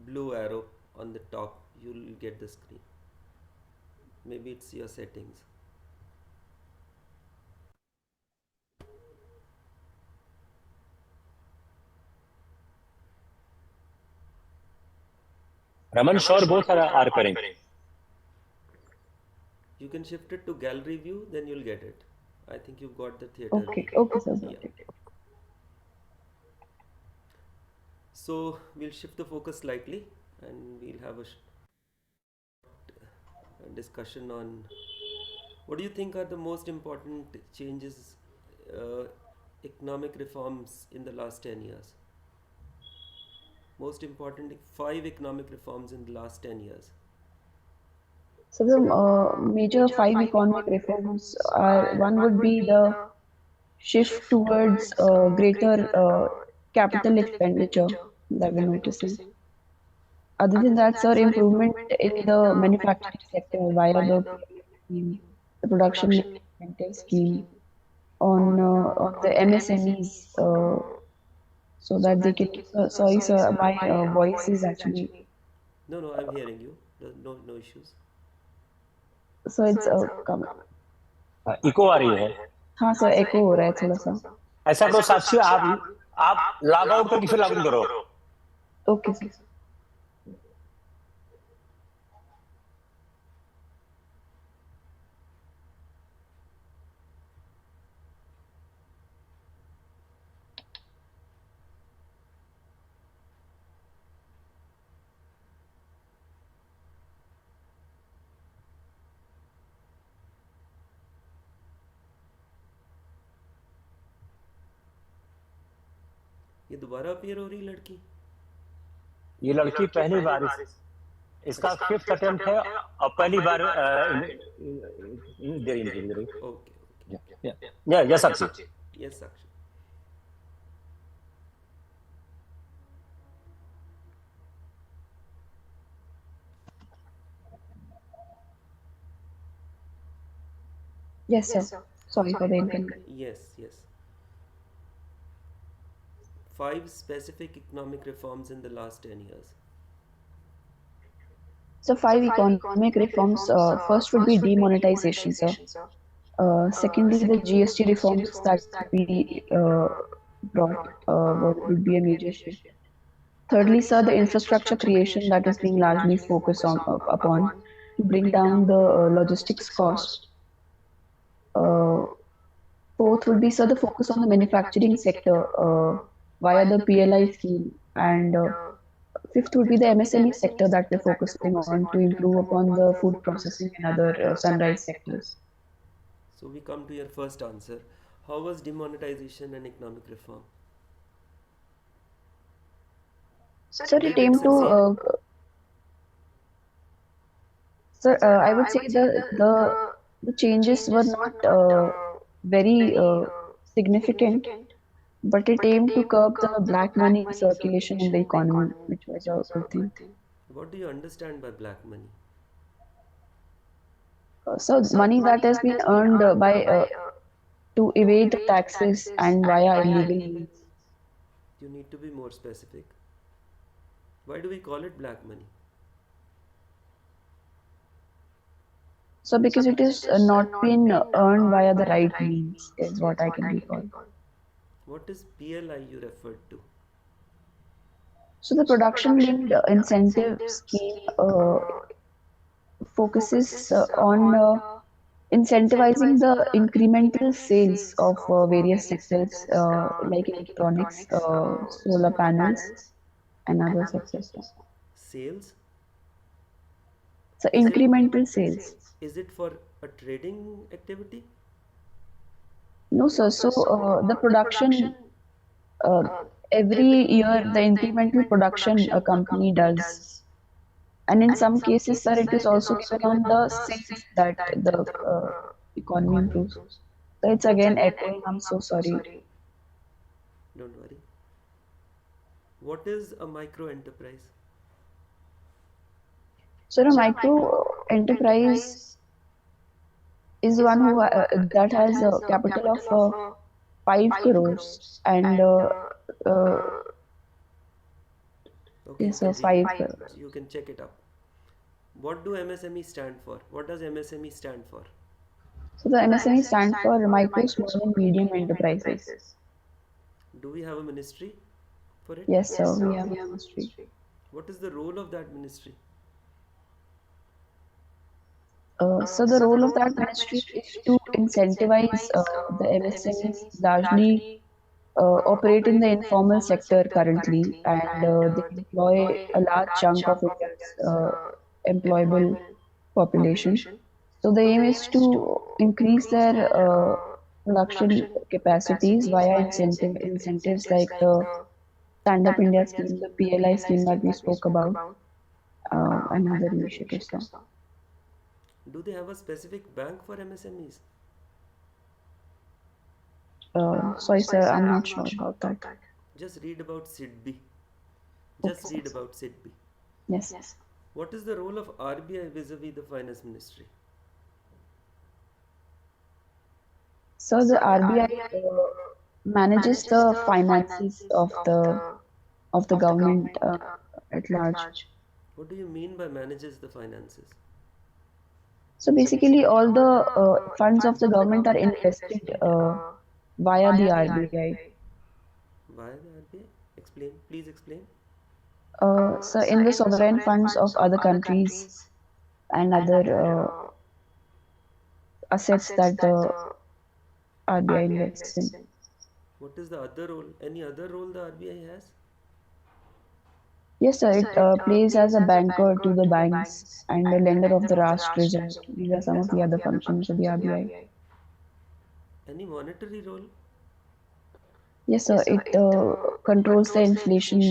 S6: blue arrow on the top. You'll get the screen. Maybe it's your settings.
S4: Raman, sure, both are appearing.
S6: You can shift it to gallery view, then you'll get it. I think you've got the theater
S1: Okay,
S6: view.
S1: okay, sir, got
S6: Yeah.
S1: it.
S6: So we'll shift the focus slightly and we'll have a discussion on what do you think are the most important changes, uh, economic reforms in the last 10 years? Most important, five economic reforms in the last 10 years.
S1: So the major five economic reforms are, one would be the shift towards greater capital expenditure that we're noticing. Other than that, sir, improvement in the manufacturing sector via the PLI scheme, the production linked incentive scheme, on the MSMEs, so that they can. Sorry, sir, my voice is actually,
S6: No, no, I'm hearing you. No, no issues.
S1: so it's come.
S4: Echo आ रही है।
S1: हाँ sir, एको हो रहा है थोड़ा सा।
S4: ऐसा करो साक्षी, आप लॉग आउट करके फिर लॉग इन करो।
S1: Okay sir.
S6: ये दोबारा अपीयर हो रही लड़की?
S4: ये लड़की पहली बार इसका फिफ्थ अटेम्प्ट है और पहली बार दे रही।
S6: ओके,
S4: या साक्षी।
S6: Yes Sakshi.
S1: Yes, sir. Sorry for the inconvenience.
S6: Yes. Five specific economic reforms in the last 10 years.
S1: So five economic reforms. First would be demonetization, sir. Secondly, the GST reforms that we brought would be a major shift. Thirdly, sir, the infrastructure creation that is being largely focused on upon to bring down the logistics cost. Uh, Fourth would be, sir, the focus on the manufacturing sector via the PLI scheme, and fifth would be the MSME sector that we're focusing on to improve upon the food processing and other sunrise sectors.
S6: So we come to your first answer. How was demonetization and economic reform?
S1: Sir, it
S6: Did it
S1: aimed to,
S6: succeed?
S1: sir, I would say the changes were not very significant, but it aimed to curb the black money circulation in the economy, which was a good thing.
S6: What do you understand by black money?
S1: So money that has been earned by to evade the taxes and via illegal means.
S6: You need to be more specific. Why do we call it black money?
S1: So because it is not been earned via the right means is what I can recall.
S6: What is PLI you referred to?
S1: So the production linked incentive scheme focuses on incentivizing the incremental sales of various sectors like electronics, solar panels, and other sectors.
S6: Sales?
S1: So incremental sales.
S6: Is it for a trading activity?
S1: No, sir. So the production uh, every year the incremental production a company does, and in some cases, sir, it is also given on the sales that the economy improves. So it's again echoing. I'm so sorry.
S6: Don't worry. What is a micro enterprise?
S1: So a micro enterprise is one who that has a capital of 5 crores and uh,
S6: Okay,
S1: yes, 5 crores.
S6: you can check it up. What do MSME stand for? What does MSME stand for?
S1: So the MSME stand for micro, small, and medium enterprises.
S6: Do we have a ministry for it?
S1: Yes, sir. We have a ministry.
S6: What is the role of that ministry?
S1: So the role of that ministry is to incentivize the MSMEs largely operate in the informal sector currently, and they employ a large chunk of India's employable population. So the aim is to increase their production capacities via incentives like the Stand Up India scheme, the PLI scheme that we spoke about, and other initiatives. So,
S6: Do they have a specific bank for MSMEs?
S1: sorry, sir, I'm not sure about that.
S6: Just read about SIDBI.
S1: Okay,
S6: Just
S1: sir.
S6: read about SIDBI.
S1: Yes.
S6: What is the role of RBI vis-a-vis the finance ministry?
S1: So the RBI manages the finances of the government at large.
S6: What do you mean by manages the finances?
S1: So basically, all the funds of the government are invested via the RBI.
S6: Why the RBI? Explain. Please explain.
S1: So in the sovereign funds of other countries and other assets that the RBI invests in.
S6: What is the other role? Any other role the RBI has?
S1: Yes, sir, it plays as a banker to the banks and a lender of the last resort. These are some of the other functions of the RBI.
S6: Any monetary role?
S1: Yes, sir, it controls the inflation.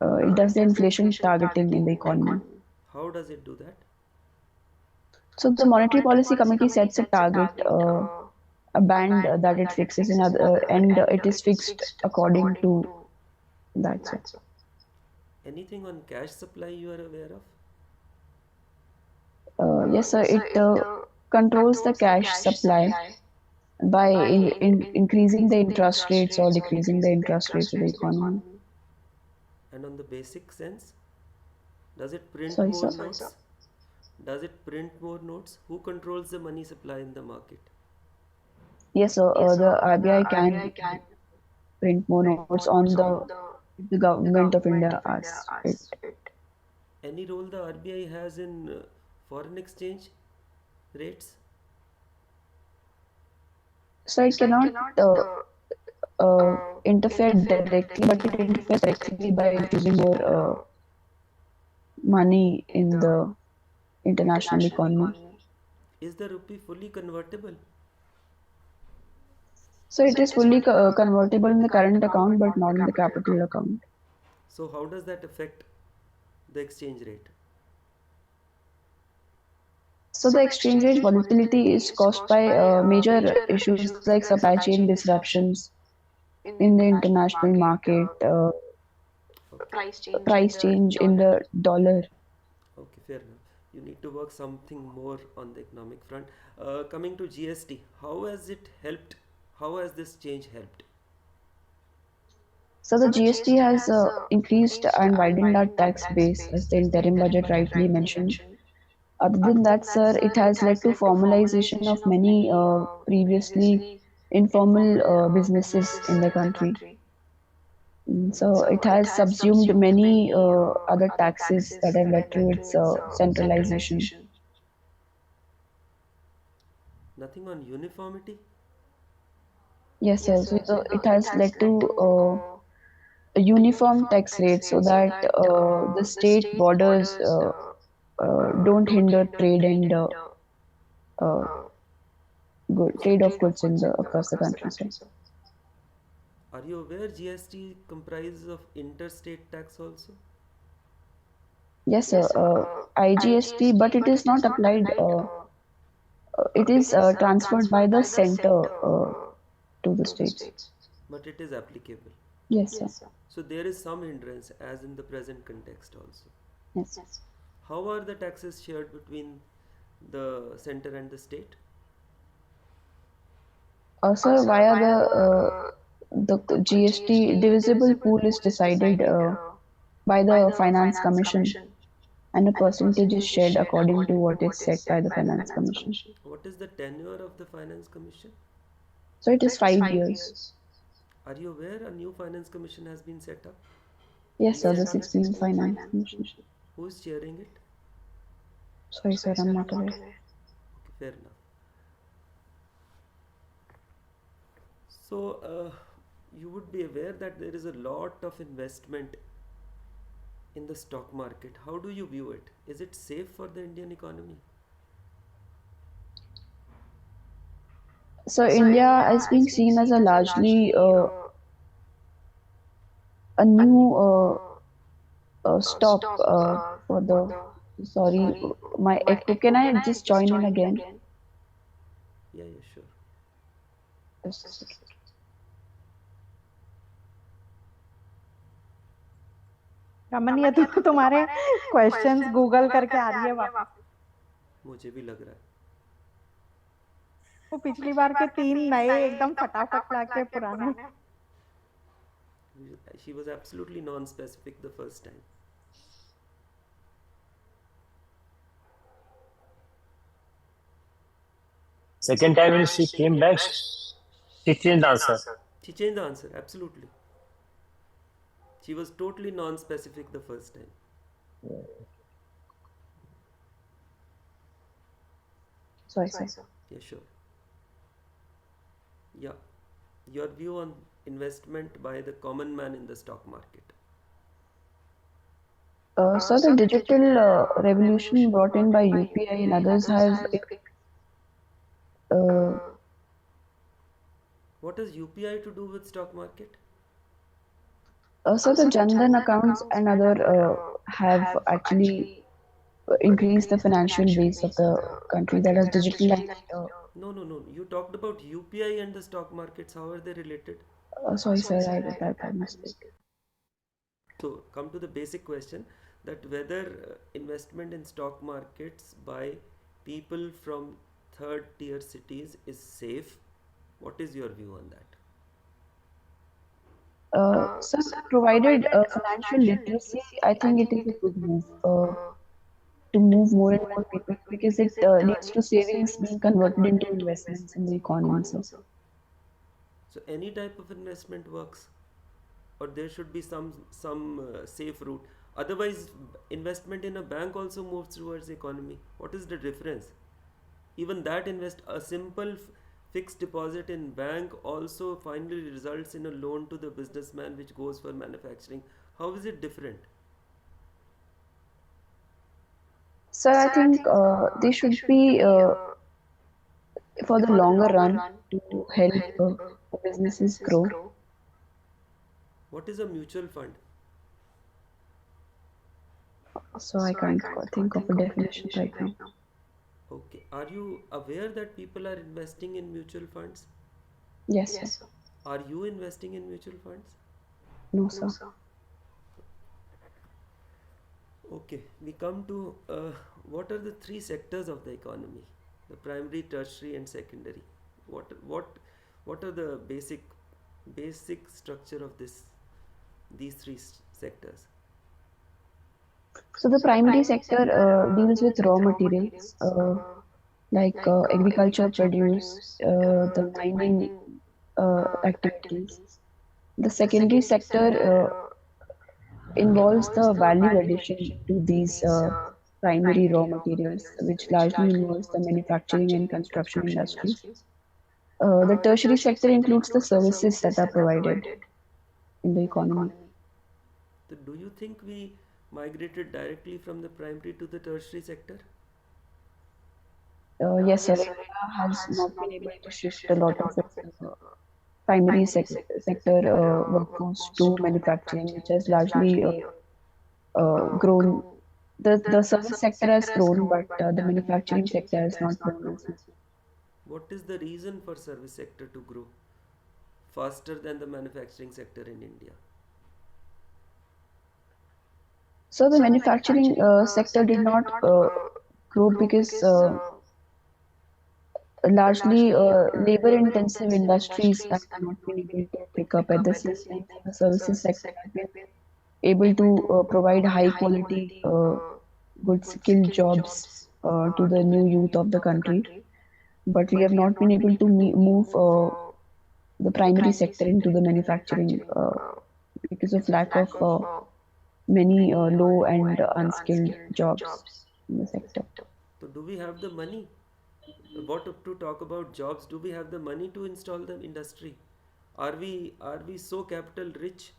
S1: It does the inflation targeting in the economy.
S6: How does it do that?
S1: So the Monetary Policy Committee sets a target, a band that it fixes in other, and it is fixed according to that, sir.
S6: Anything on cash supply you are aware of?
S1: Yes, sir, it controls the cash supply by increasing the interest rates or decreasing the interest rates of the economy.
S6: And on the basic sense, does it print
S1: Sorry,
S6: more
S1: sir.
S6: notes? Does it print more notes? Who controls the money supply in the market?
S1: Yes, sir, the RBI can print more notes on the government of India asks it.
S6: Any role the RBI has in foreign exchange rates?
S1: So it cannot interfere directly, but it interferes directly by infusing more money in the international economy.
S6: Is the rupee fully convertible?
S1: So it is fully convertible in the current account, but not in the capital account.
S6: So how does that affect the exchange rate?
S1: So the exchange rate volatility is caused by major issues like supply chain disruptions in the international market,
S6: Okay.
S1: price change in the dollar.
S6: Okay, fair enough. You need to work something more on the economic front. Coming to GST, how has it helped? How has this change helped?
S1: So the GST has increased and widened our tax base, as the interim budget rightly mentioned. Other than that, sir, it has led to formalization of many previously informal businesses in the country. So it has subsumed many other taxes that have led to its centralization.
S6: Nothing on uniformity?
S1: Yes, sir. So it has led to a uniform tax rate so that the state borders don't hinder trade and uh, trade of goods in the across the country, sir.
S6: Are you aware GST comprises of interstate tax also?
S1: Yes, sir. IGST, but it is not applied. It is transferred by the center to the states.
S6: But it is applicable.
S1: Yes, sir.
S6: So there is some hindrance as in the present context also.
S1: Yes.
S6: How are the taxes shared between the center and the state?
S1: Sir, via the GST divisible pool is decided by the Finance Commission, and a percentage is shared according to what is set by the Finance Commission.
S6: What is the tenure of the finance commission?
S1: So it is 5 years.
S6: Are you aware a new finance commission has been set up
S1: Yes, sir, the
S6: recently?
S1: 16th Finance Commission.
S6: Who is chairing it?
S1: Sorry, sir, I'm not aware.
S6: Okay, fair enough. So you would be aware that there is a lot of investment in the stock market. How do you view it? Is it safe for the Indian economy?
S1: So India is being seen as a a new stop for the. Sorry, my echo. Can I just join in again?
S6: Yeah, yeah, sure.
S1: Just a second.
S7: Raman, ये तो तुम्हारे questions Google करके आ रही है वापस।
S6: मुझे भी लग रहा है।
S7: वो पिछली बार के 3 नए एकदम फटाफट लाके पुराने।
S6: She was absolutely non-specific the first time.
S4: Second time when she came back, she changed the answer.
S6: She changed the answer, absolutely. She was totally non-specific the first time.
S1: Sorry, sir.
S6: Yeah, sure. Yeah. Your view on investment by the common man in the stock market.
S1: So the digital revolution brought in by UPI and others have
S6: What does UPI to do with stock market?
S1: so the Jan Dhan accounts and other have actually increased the financial base of the country that has digitalized.
S6: No. You talked about UPI and the stock markets. How are they related?
S1: Sorry, sir, I got that by mistake.
S6: So come to the basic question that whether investment in stock markets by people from third tier cities is safe. What is your view on that?
S1: So provided financial literacy, I think it is a good move to move more and more people because it leads to savings being converted into investments in the economy. So
S6: Any type of investment works, or there should be some safe route. Otherwise, investment in a bank also moves towards the economy. What is the difference? Even that a simple fixed deposit in bank also finally results in a loan to the businessman which goes for manufacturing. How is it different?
S1: sir, I think they should be for the longer run to help businesses grow.
S6: What is a mutual fund?
S1: So I can't think of a definition right now.
S6: Okay. Are you aware that people are investing in mutual funds?
S1: Yes, sir.
S6: Are you investing in mutual funds?
S1: No, sir.
S6: Okay, we come to what are the three sectors of the economy? The primary, tertiary, and secondary. What are the basic structure of these three sectors?
S1: So the primary sector deals with raw materials like agriculture produce, the mining activities. The secondary sector involves the value addition to these primary raw materials, which largely involves the manufacturing and construction industries. The tertiary sector includes the services that are provided in the economy.
S6: So do you think we migrated directly from the primary to the tertiary sector?
S1: Yes, sir. India has not been able to shift a lot of its primary sector workforce to manufacturing, which has largely grown. The service sector has grown, but the manufacturing sector has not grown as much.
S6: What is the reason for service sector to grow faster than the manufacturing sector in India?
S1: So the manufacturing sector did not grow because largely labor-intensive industries have not been able to pick up. At the same time, the services sector has been able to provide high-quality, good skilled jobs to the new youth of the country. But we have not been able to move the primary sector into the manufacturing because of lack of many low and unskilled jobs in the sector.
S6: So do we have the money? What to talk about jobs? Do we have the money to install the industry? Are we so capital rich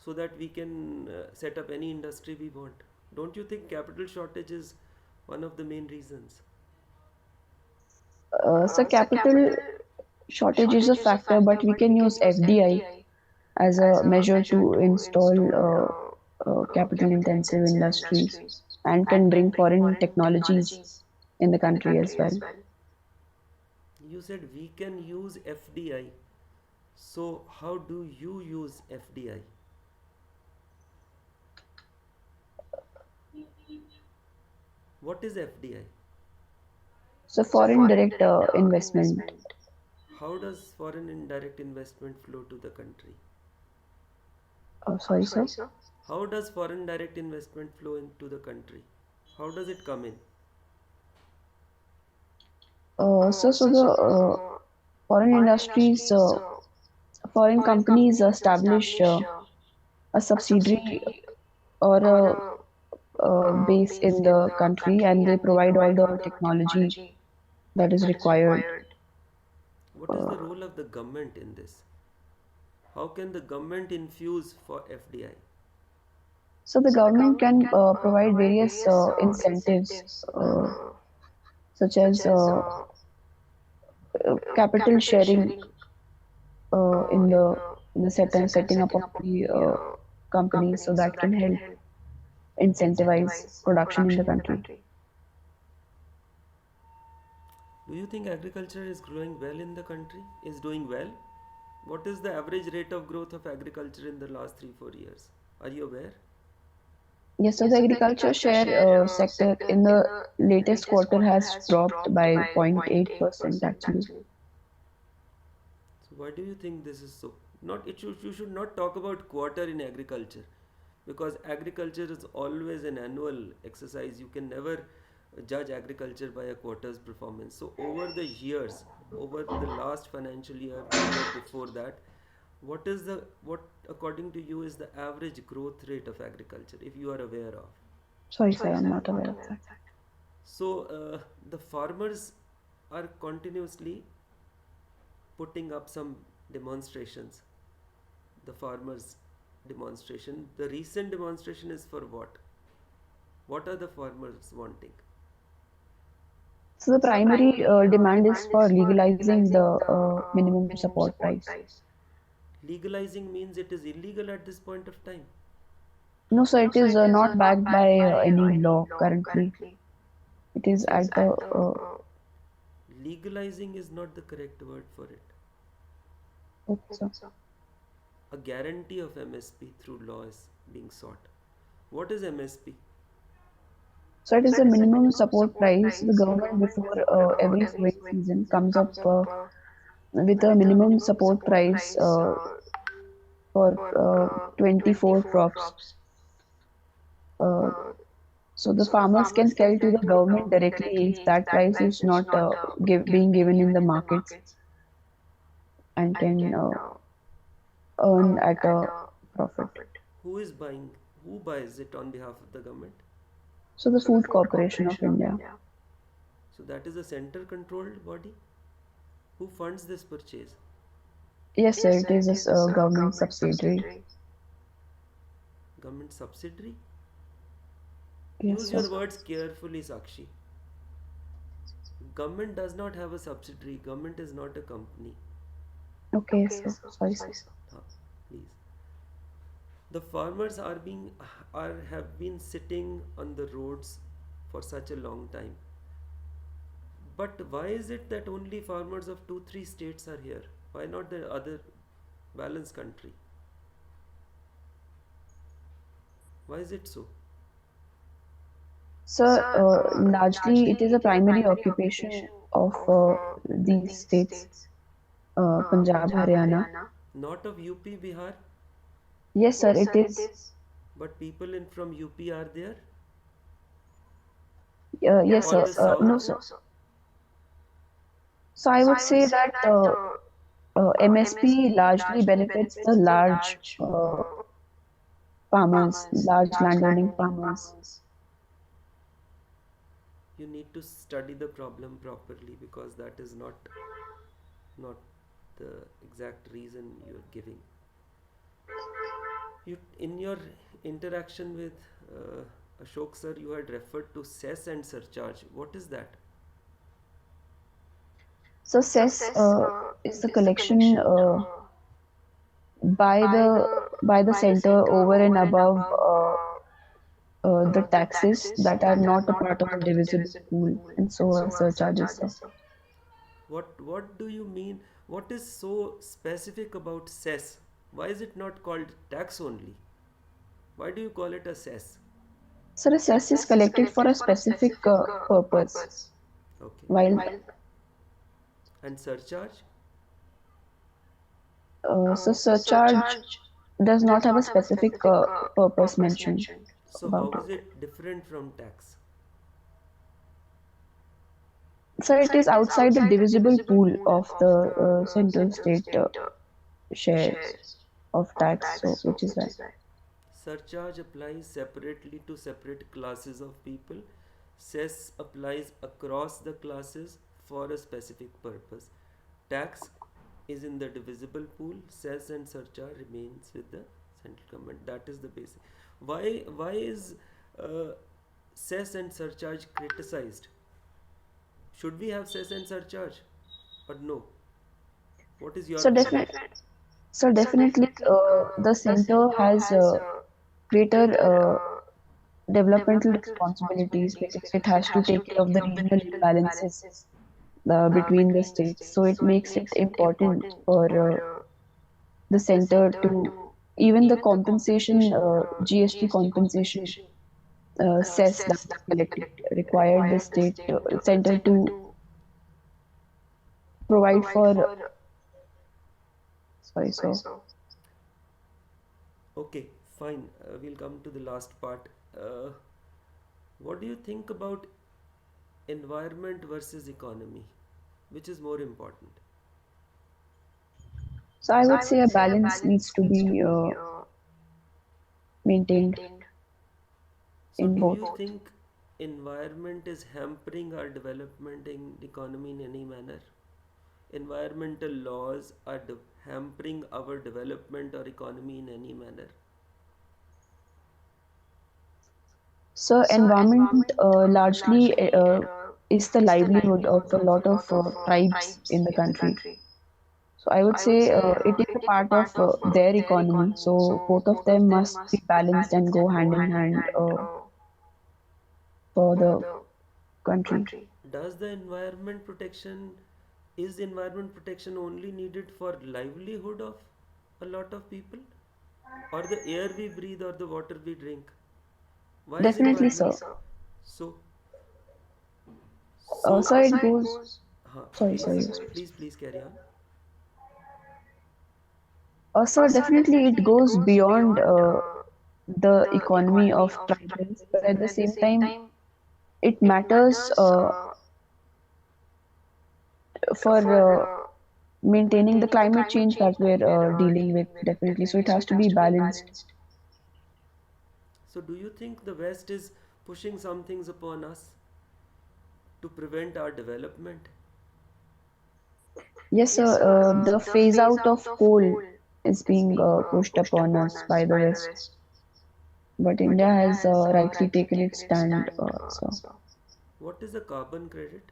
S6: so that we can set up any industry we want? Don't you think capital shortage is one of the main reasons?
S1: So capital shortage is a factor, but we can use FDI as a measure to install capital intensive industries and can bring foreign technologies in the country as well.
S6: You said we can use FDI. So, how do you use FDI? What is FDI?
S1: So foreign direct investment.
S6: How does foreign indirect investment flow to the country?
S1: Sorry, sir.
S6: How does foreign direct investment flow into the country? How does it come in?
S1: So the foreign industries, foreign companies establish a subsidiary or a base in the country, and they provide all the technology that is required.
S6: What is the role of the government in this? How can the government infuse for FDI?
S1: So the government can provide various incentives, such as capital sharing in the setting up of the companies, so that can help incentivize production in the country.
S6: Do you think agriculture is growing well in the country? Is doing well? What is the average rate of growth of agriculture in the last 3 4 years? Are you aware?
S1: Yes, so the agriculture share sector in the latest quarter has dropped by 0.8% actually.
S6: So why do you think this is so? Not it should you should not talk about quarter in agriculture, because agriculture is always an annual exercise. You can never judge agriculture by a quarter's performance. So over the years, over the last financial year, the year before that, what according to you is the average growth rate of agriculture, if you are aware of?
S1: Sorry, sir, I'm not aware of that.
S6: So the farmers are continuously putting up some demonstrations. The farmers demonstration. The recent demonstration is for what? What are the farmers wanting?
S1: So the primary demand is for legalizing the minimum support price.
S6: Legalizing means it is illegal at this point of time.
S1: No, so it is not backed by any law currently. It is at the
S6: Legalizing is not the correct word for it.
S1: okay, sir.
S6: A guarantee of MSP through law is being sought. What is MSP?
S1: So it is a minimum support price. The government before every sowing season comes up with a minimum support price for 24 crops. Uh, so the farmers can sell to the government directly if that price is not being given in the markets, and can earn at a profit.
S6: Who is buying? Who buys it on behalf of the government?
S1: So the Food Corporation of India.
S6: So that is a center controlled body. Who funds this purchase?
S1: Yes, sir, it is a government subsidiary.
S6: Government subsidiary?
S1: Yes,
S6: Use
S1: sir.
S6: your words carefully, Sakshi. Government does not have a subsidiary. Government is not a company.
S1: Okay, so sorry, sir.
S6: Please. The farmers have been sitting on the roads for such a long time. But why is it that only farmers of 2 3 states are here? Why not the other balanced country? Why is it so?
S1: So largely it is a primary occupation of these states, Punjab, Haryana.
S6: Not of UP, Bihar,
S1: Yes, sir, it is.
S6: but people from UP are there.
S1: Yes,
S6: Or
S1: sir.
S6: the south.
S1: No, sir. So I would say that MSP largely benefits the large farmers, large landowning farmers.
S6: You need to study the problem properly, because that is not the exact reason you're giving. You in your interaction with Ashok sir, you had referred to cess and surcharge. What is that?
S1: So cess is the collection by the center over and above the taxes that are not a part of the divisible pool, and so a surcharge is there.
S6: What do you mean? What is so specific about cess? Why is it not called tax only? Why do you call it a cess?
S1: So the cess is collected for a specific purpose,
S6: Okay.
S1: while
S6: And surcharge?
S1: so surcharge does not have a specific purpose mentioned
S6: So
S1: about
S6: how
S1: it.
S6: is it different from tax?
S1: So it is outside the divisible pool of the central state shares of tax, so which is why.
S6: Surcharge applies separately to separate classes of people. Cess applies across the classes for a specific purpose. Tax is in the divisible pool. Cess and surcharge remains with the central government. That is the basic. Why is uh, cess and surcharge criticized? Should we have cess and surcharge or no? What is your
S1: So
S6: view?
S1: definitely, the center has greater developmental responsibilities because it has to take care of the regional imbalances between the states. So it makes it important for the center to even the compensation, GST compensation cess that is collected required the state center to provide for. Sorry, so
S6: Okay, fine. We'll come to the last part. Uh, what do you think about environment versus economy? Which is more important?
S1: so I would say a balance needs to be maintained
S6: So,
S1: in
S6: do
S1: both.
S6: you think environment is hampering our development in economy in any manner? Environmental laws are hampering our development or economy in any manner?
S1: So environment largely is the livelihood of a lot of tribes in the country. So I would say it is a part of their economy. So both of them must be balanced and go hand in hand for the country.
S6: Does the environment protection is environment protection only needed for livelihood of a lot of people, or the air we breathe or the water we drink? Why is
S1: Definitely,
S6: environment
S1: sir.
S6: so so?
S1: So it goes. Sorry.
S6: Please carry on.
S1: So definitely it goes beyond the economy of tribals, but at the same time, it matters for maintaining the climate change that we're dealing with, definitely. So it has to be balanced.
S6: So, do you think the West is pushing some things upon us to prevent our development?
S1: Yes, sir, the phase out of coal is being pushed upon us by the West, but India has rightly taken its stand.
S6: What is a carbon credit?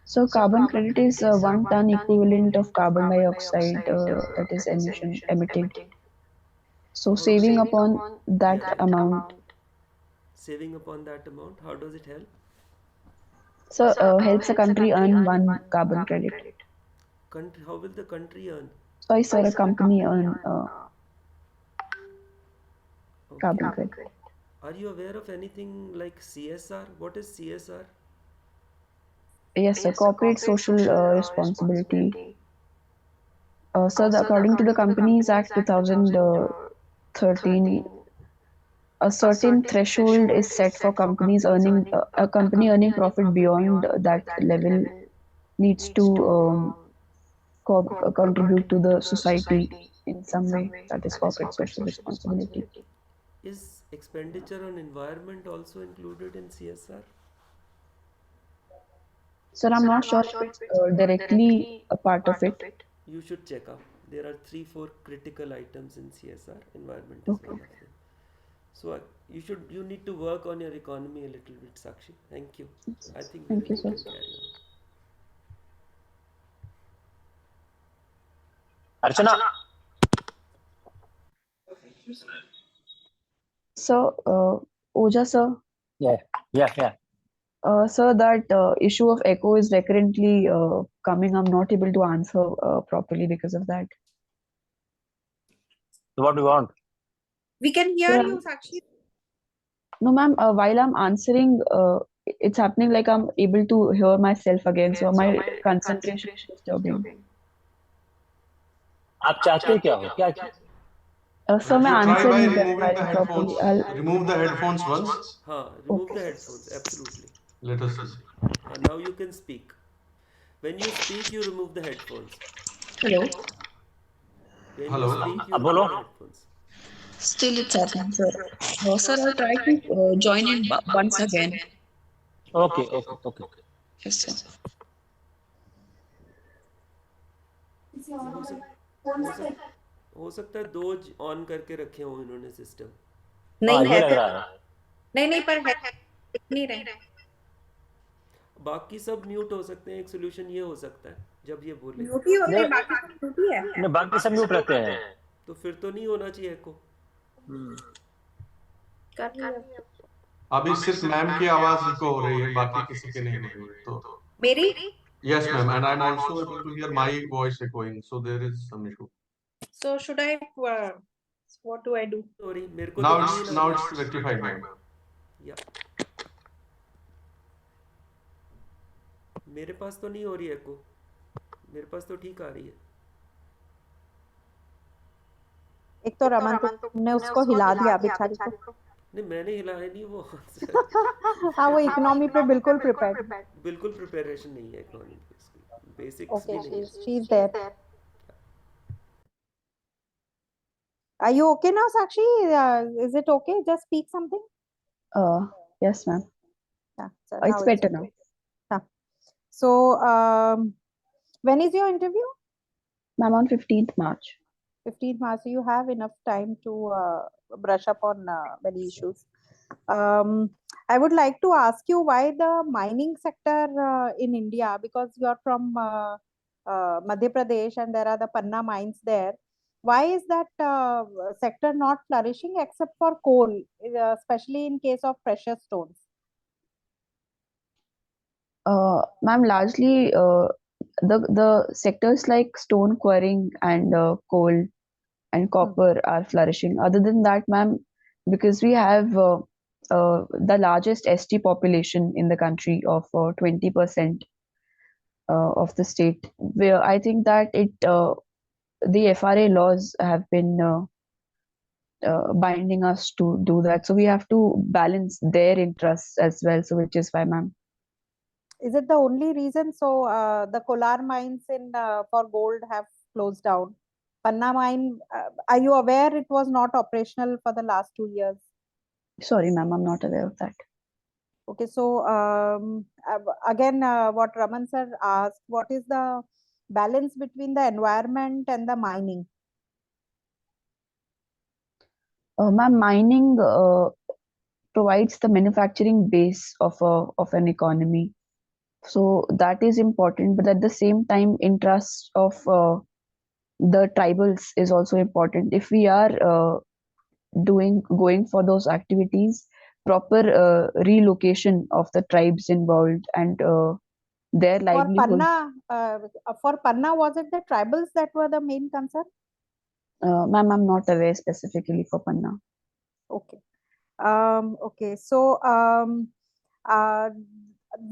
S1: So carbon credit is 1 ton equivalent of carbon dioxide that is emitted. So saving upon that
S6: Yeah.
S1: amount,
S6: Saving upon that amount, how does it help?
S1: so helps a country earn 1 carbon credit.
S6: Country, how will the country earn?
S1: Sorry, sir, a company earn
S6: Okay.
S1: carbon credit.
S6: Are you aware of anything like CSR? What is CSR?
S1: Yes, sir, corporate social responsibility. So according to the Companies Act 2013, a certain threshold is set for companies earning a company earning profit beyond that level needs to contribute to the society in some way. That is corporate social responsibility.
S6: Is expenditure on environment also included in CSR?
S1: Sir, I'm not sure if it's directly a part of it.
S6: You should check up. There are 3 4 critical items in CSR. Environment is
S1: Okay.
S6: one of them. So you need to work on your economy a little bit, Sakshi. Thank you. I think
S1: Thank you,
S6: Viren, you
S1: sir.
S6: can carry on.
S4: Archana.
S1: So, Oja sir,
S4: Yeah.
S1: sir, that issue of echo is recurrently coming. I'm not able to answer properly because of that.
S4: So what do you want?
S8: We can hear
S1: Sir,
S8: you, Sakshi.
S1: no, ma'am. While I'm answering, it's happening like I'm able to hear myself again. So my concentration is disturbing.
S4: आप चाहते क्या हो? क्या?
S1: Sir, मैं
S2: You try
S1: answer
S2: by
S1: नहीं कर पा
S2: removing the
S1: रही properly.
S2: headphones. Remove the headphones once.
S6: हाँ, remove
S1: Okay.
S6: the headphones, absolutely.
S2: Let us see.
S6: Now you can speak. When you speak, you remove the headphones.
S1: Hello.
S6: When
S2: Hello.
S6: you speak, you
S4: अब
S6: remove
S4: बोलो.
S6: the headphones.
S1: Still, it's happening, sir. Sir, I'll try to join in once again.
S4: Okay.
S1: Yes, sir.
S6: हो सक हो सकता है दो on करके रखे हो इन्होंने सिस्टम.
S4: हाँ,
S8: नहीं
S4: ये
S8: है
S4: लग रहा है.
S8: नहीं पर है दिख नहीं रहे.
S6: बाकी सब म्यूट हो सकते हैं. एक सोल्यूशन ये हो सकता है जब ये बोले
S8: म्यूट ही होते हैं, बाकी सब म्यूट ही है.
S4: नहीं, बाकी सब म्यूट रहते हैं.
S6: तो फिर तो नहीं होना चाहिए एको.
S8: कर लिया.
S2: अभी सिर्फ मैम की आवाज इको हो रही है, बाकी किसी की नहीं हो रही है. तो
S8: मेरी
S2: yes ma'am, and I'm also able to hear my voice echoing, so there is some issue.
S8: so should I what do I do?
S6: हो रही मेरे को
S2: Now
S6: तो
S2: it's now it's rectified ma'am.
S6: या मेरे पास तो नहीं हो रही एको. मेरे पास तो ठीक आ रही है.
S7: एक तो रमन तुमने उसको हिला दिया बेचारी को.
S6: नहीं, मैंने हिलाया नहीं वो.
S7: हाँ, वो इकोनॉमी पे बिल्कुल प्रिपेयर्ड.
S6: बिल्कुल प्रिपरेशन नहीं है इकोनॉमी की. बेसिक्स
S7: Okay,
S6: भी नहीं है.
S7: she's there. Are you okay now, Sakshi? Is it okay? Just speak something.
S1: Yes, ma'am.
S7: Yeah, so
S1: It's
S7: now
S1: better now.
S7: Yeah. So, when is your interview?
S1: Ma'am, on 15th March.
S7: 15th March. So you have enough time to brush up on many issues. I would like to ask you why the mining sector in India, because you are from Madhya Pradesh and there are the Panna mines there. Why is that sector not flourishing except for coal, especially in case of precious stones?
S1: Ma'am, largely the sectors like stone quarrying and coal and copper are flourishing. Other than that, ma'am, because we have the largest ST population in the country of 20% of the state, where I think that the FRA laws have been binding us to do that. So we have to balance their interests as well. So which is why, ma'am.
S7: Is it the only reason? So the Kolar mines in for gold have closed down. Panna mine, are you aware it was not operational for the last 2 years?
S1: Sorry, ma'am, I'm not aware of that.
S7: Okay, so again, what Raman sir asked, what is the balance between the environment and the mining?
S1: Ma'am, mining provides the manufacturing base of an economy. So that is important, but at the same time, interest of the tribals is also important. If we are going for those activities, proper relocation of the tribes involved and their livelihood.
S7: For Panna, was it the tribals that were the main concern?
S1: Ma'am, I'm not aware specifically for Panna.
S7: Okay. Okay. So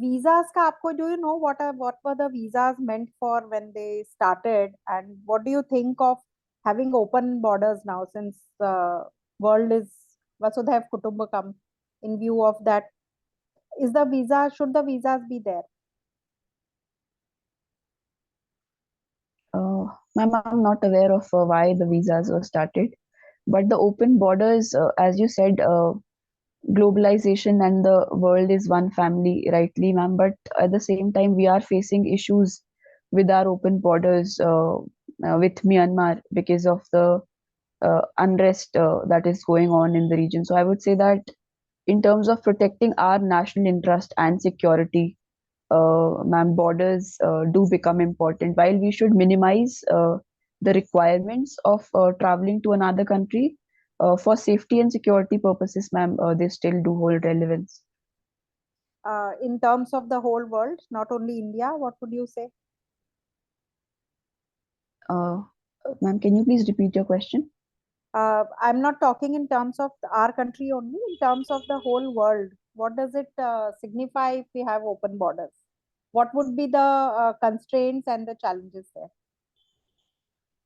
S7: visas ka aapko, do you know what were the visas meant for when they started, and what do you think of having open borders now, since world is Vasudhaiv Kutumbakam? In view of that, should the visas be there?
S1: Ma'am, I'm not aware of why the visas were started, but the open borders, as you said, globalization and the world is one family, rightly, ma'am. But at the same time, we are facing issues with our open borders with Myanmar because of the unrest that is going on in the region. So I would say that in terms of protecting our national interest and security, ma'am, borders do become important. While we should minimize the requirements of traveling to another country for safety and security purposes, ma'am, they still do hold relevance.
S7: In terms of the whole world, not only India, what would you say?
S1: Uh, Ma'am, can you please repeat your question?
S7: I'm not talking in terms of our country only, in terms of the whole world. What does it signify if we have open borders? What would be the constraints and the challenges there?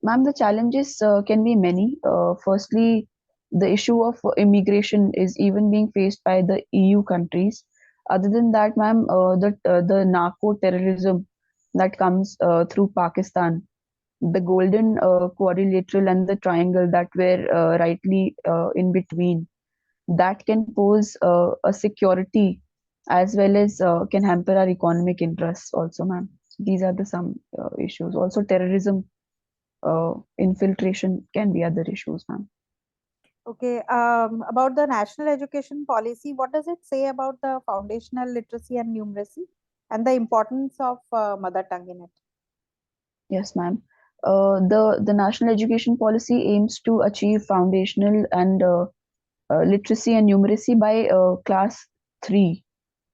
S1: Ma'am, the challenges can be many. Firstly, the issue of immigration is even being faced by the EU countries. Other than that, ma'am, the narco terrorism that comes through Pakistan, the golden quadrilateral and the triangle that were rightly in between, that can pose a security as well as can hamper our economic interests also, ma'am. These are the some issues. Also, terrorism infiltration can be other issues, ma'am.
S7: Okay, about the national education policy, what does it say about the foundational literacy and numeracy and the importance of mother tongue in it?
S1: Yes, ma'am. The national education policy aims to achieve foundational and literacy and numeracy by class 3,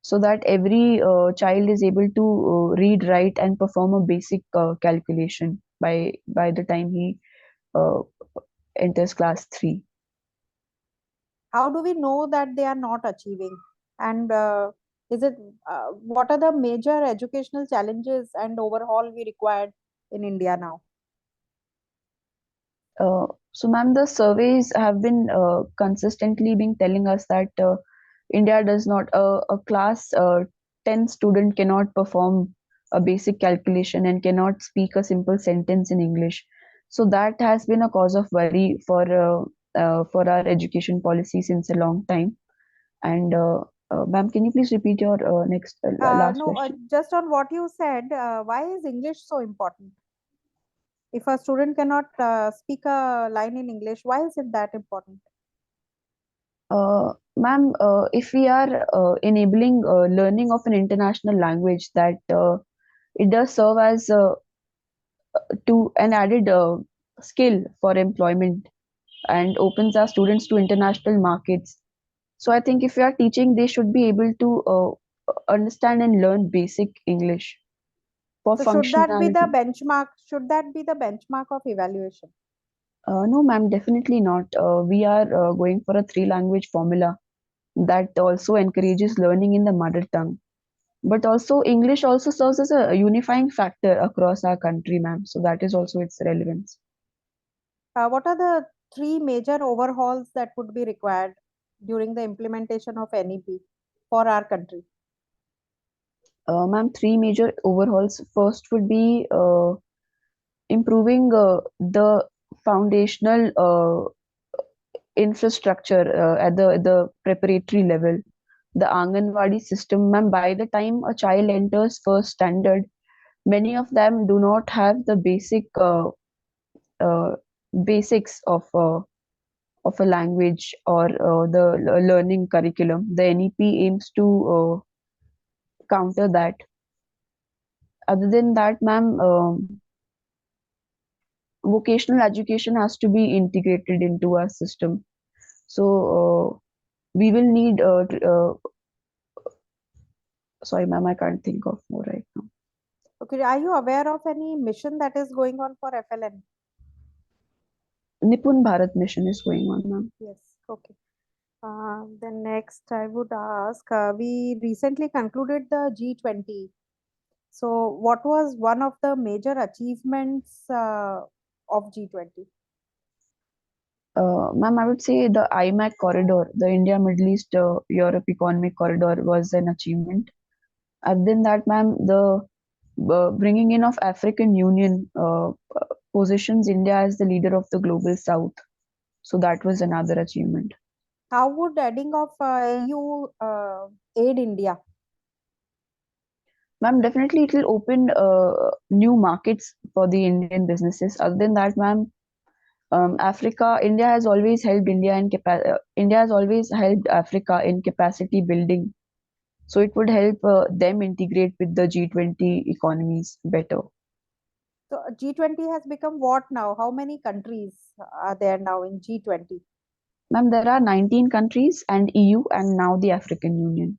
S1: so that every child is able to read, write, and perform a basic calculation by the time he uh, enters class 3.
S7: How do we know that they are not achieving? And is it what are the major educational challenges and overhaul we required in India now?
S1: So, ma'am, the surveys have been consistently been telling us that India does not, a class 10 student cannot perform a basic calculation and cannot speak a simple sentence in English. So that has been a cause of worry for our education policy since a long time. And ma'am, can you please repeat your next last
S7: No,
S1: question?
S7: just on what you said, why is English so important? If a student cannot speak a line in English, why is it that important?
S1: Ma'am, if we are enabling learning of an international language, that it does serve as to an added skill for employment and opens our students to international markets. So I think if we are teaching, they should be able to understand and learn basic English for
S7: So should that be the
S1: functionality.
S7: benchmark? Should that be the benchmark of evaluation?
S1: No, ma'am, definitely not. We are going for a three language formula that also encourages learning in the mother tongue. But also, English also serves as a unifying factor across our country, ma'am. So that is also its relevance.
S7: What are the three major overhauls that would be required during the implementation of NEP for our country?
S1: Ma'am, three major overhauls. First would be improving the foundational infrastructure at the preparatory level. The Anganwadi system, ma'am, by the time a child enters first standard, many of them do not have the uh, basics of a language or the learning curriculum. The NEP aims to counter that. Other than that, ma'am, vocational education has to be integrated into our system. So we will need. Sorry, ma'am, I can't think of more right now.
S7: Okay, are you aware of any mission that is going on for FLN?
S1: Nipun Bharat mission is going on, ma'am.
S7: Yes, okay. Then next, I would ask, we recently concluded the G20. So, what was one of the major achievements of G20?
S1: Ma'am, I would say the IMAC corridor, the India Middle East Europe Economic Corridor, was an achievement. Other than that, ma'am, the bringing in of African Union positions India as the leader of the global South. So that was another achievement.
S7: How would adding of EU aid India?
S1: Ma'am, definitely it will open new markets for the Indian businesses. Other than that, ma'am, Africa, India has always helped India has always helped Africa in capacity building. So it would help them integrate with the G20 economies better.
S7: So G20 has become what now? How many countries are there now in G20?
S1: Ma'am, there are 19 countries and EU and now the African Union.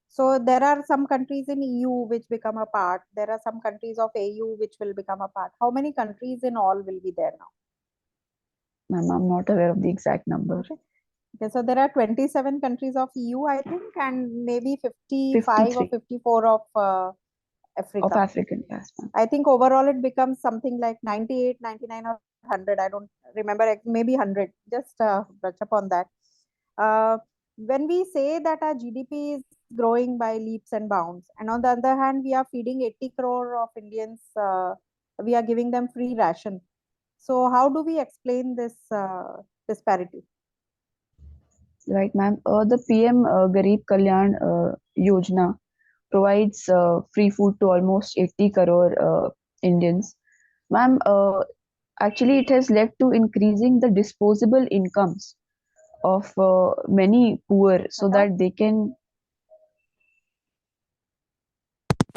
S7: So there are some countries in EU which become a part. There are some countries of AU which will become a part. How many countries in all will be there now?
S1: Ma'am, I'm not aware of the exact number.
S7: Okay, so there are 27 countries of EU, I think, and maybe 55 or
S1: 53
S7: 54 of Africa.
S1: of African, yes, ma'am.
S7: I think overall it becomes something like 98, 99 or 100. I don't remember, maybe 100. Just touch upon that. When we say that our GDP is growing by leaps and bounds, and on the other hand, we are feeding 80 crore of Indians, we are giving them free ration. So how do we explain this disparity?
S1: Right, ma'am. The PM Garib Kalyan Yojana provides free food to almost 80 crore Indians. Ma'am, actually, it has led to increasing the disposable incomes of many poor so that they can,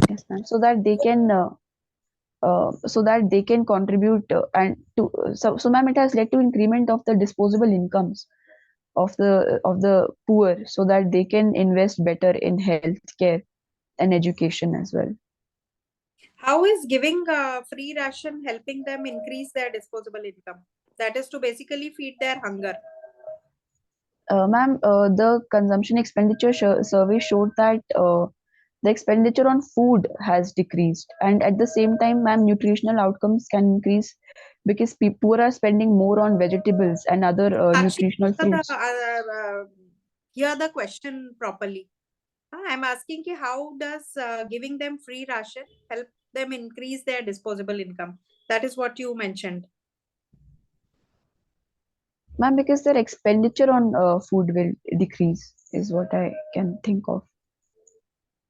S1: yes, ma'am, so that they can contribute and to so ma'am, it has led to increment of the disposable incomes of the poor so that they can invest better in healthcare and education as well.
S8: How is giving free ration helping them increase their disposable income? That is to basically feed their hunger.
S1: Ma'am, the consumption expenditure survey showed that the expenditure on food has decreased, and at the same time, ma'am, nutritional outcomes can increase because poor are spending more on vegetables and other
S8: Sakshi,
S1: nutritional fruits.
S8: hear the question properly. I'm asking you, how does giving them free ration help them increase their disposable income? That is what you mentioned.
S1: Ma'am, because their expenditure on food will decrease, is what I can think of.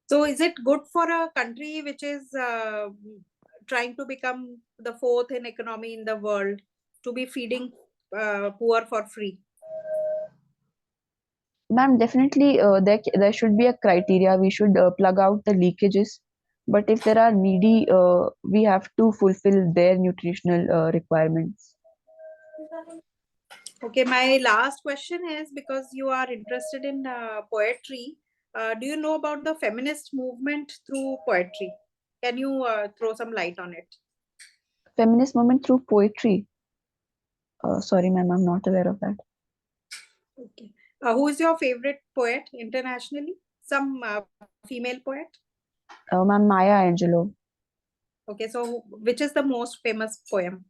S8: So is it good for a country which is trying to become the fourth in economy in the world to be feeding poor for free?
S1: Ma'am, definitely there should be a criteria. We should plug out the leakages. But if there are needy, we have to fulfill their nutritional requirements.
S8: Okay, my last question is, because you are interested in poetry, do you know about the feminist movement through poetry? Can you throw some light on it?
S1: Feminist movement through poetry. Sorry, ma'am, I'm not aware of that.
S8: Okay. Who is your favorite poet internationally? Some female poet?
S1: Ma'am, Maya Angelou.
S8: Okay, so which is the most famous poem?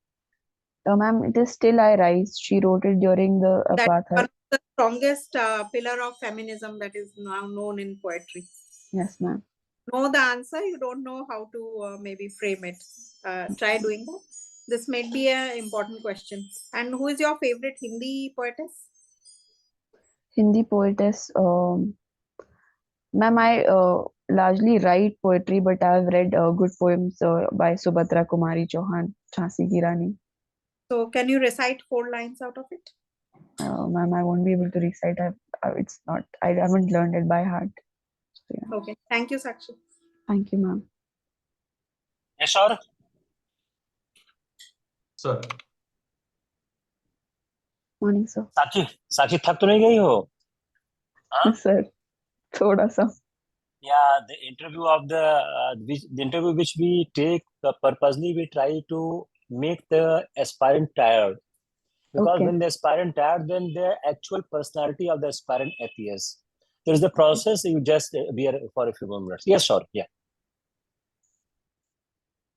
S1: Ma'am, it is Still I Rise. She wrote it during the
S8: That one
S1: apartheid.
S8: of the strongest pillar of feminism that is now known in poetry.
S1: Yes, ma'am.
S8: Know the answer, you don't know how to maybe frame it. Try doing that. This may be an important question. And who is your favorite Hindi poetess?
S1: Hindi poetess. Ma'am, I largely write poetry, but I've read good poems by Subhadra Kumari Chauhan, Jhansi Ki Rani.
S8: So can you recite 4 lines out of it?
S1: Ma'am, I won't be able to recite. It's not. I haven't learned it by heart. So, yeah.
S8: Okay. Thank you, Sakshi.
S1: Thank you, ma'am.
S4: Yes, sir.
S2: Sir,
S1: Morning, sir.
S4: साक्षी थक तो नहीं गई हो? हाँ?
S1: Sir, thoda sa.
S4: Yeah, the interview of the interview which we take purposely, we try to make the aspirant tired, because
S1: Okay.
S4: when the aspirant tired, then the actual personality of the aspirant appears. There is the process. You just be here for a few more minutes. Yes, sir. Yeah.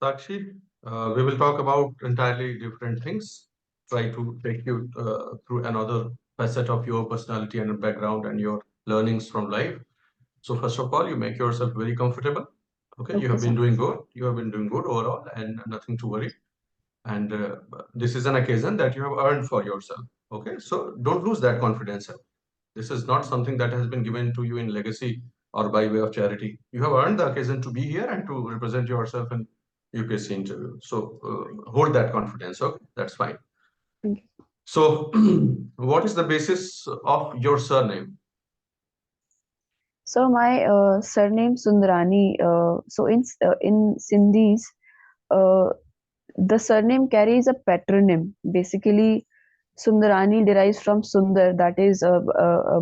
S2: Sakshi, we will talk about entirely different things. Try to take you through another facet of your personality and background and your learnings from life. So first of all, you make yourself very comfortable. Okay, you have been doing good. You have been doing good overall, and nothing to worry. And this is an occasion that you have earned for yourself. Okay, so don't lose that confidence. This is not something that has been given to you in legacy or by way of charity. You have earned the occasion to be here and to represent yourself in UPSC interview. So hold that confidence. Okay, that's fine.
S1: Thank you.
S2: So what is the basis of your surname?
S1: So my surname Sundarani. So in Sindhis, uh, The surname carries a patronym. Basically, Sundarani derives from Sundar, that is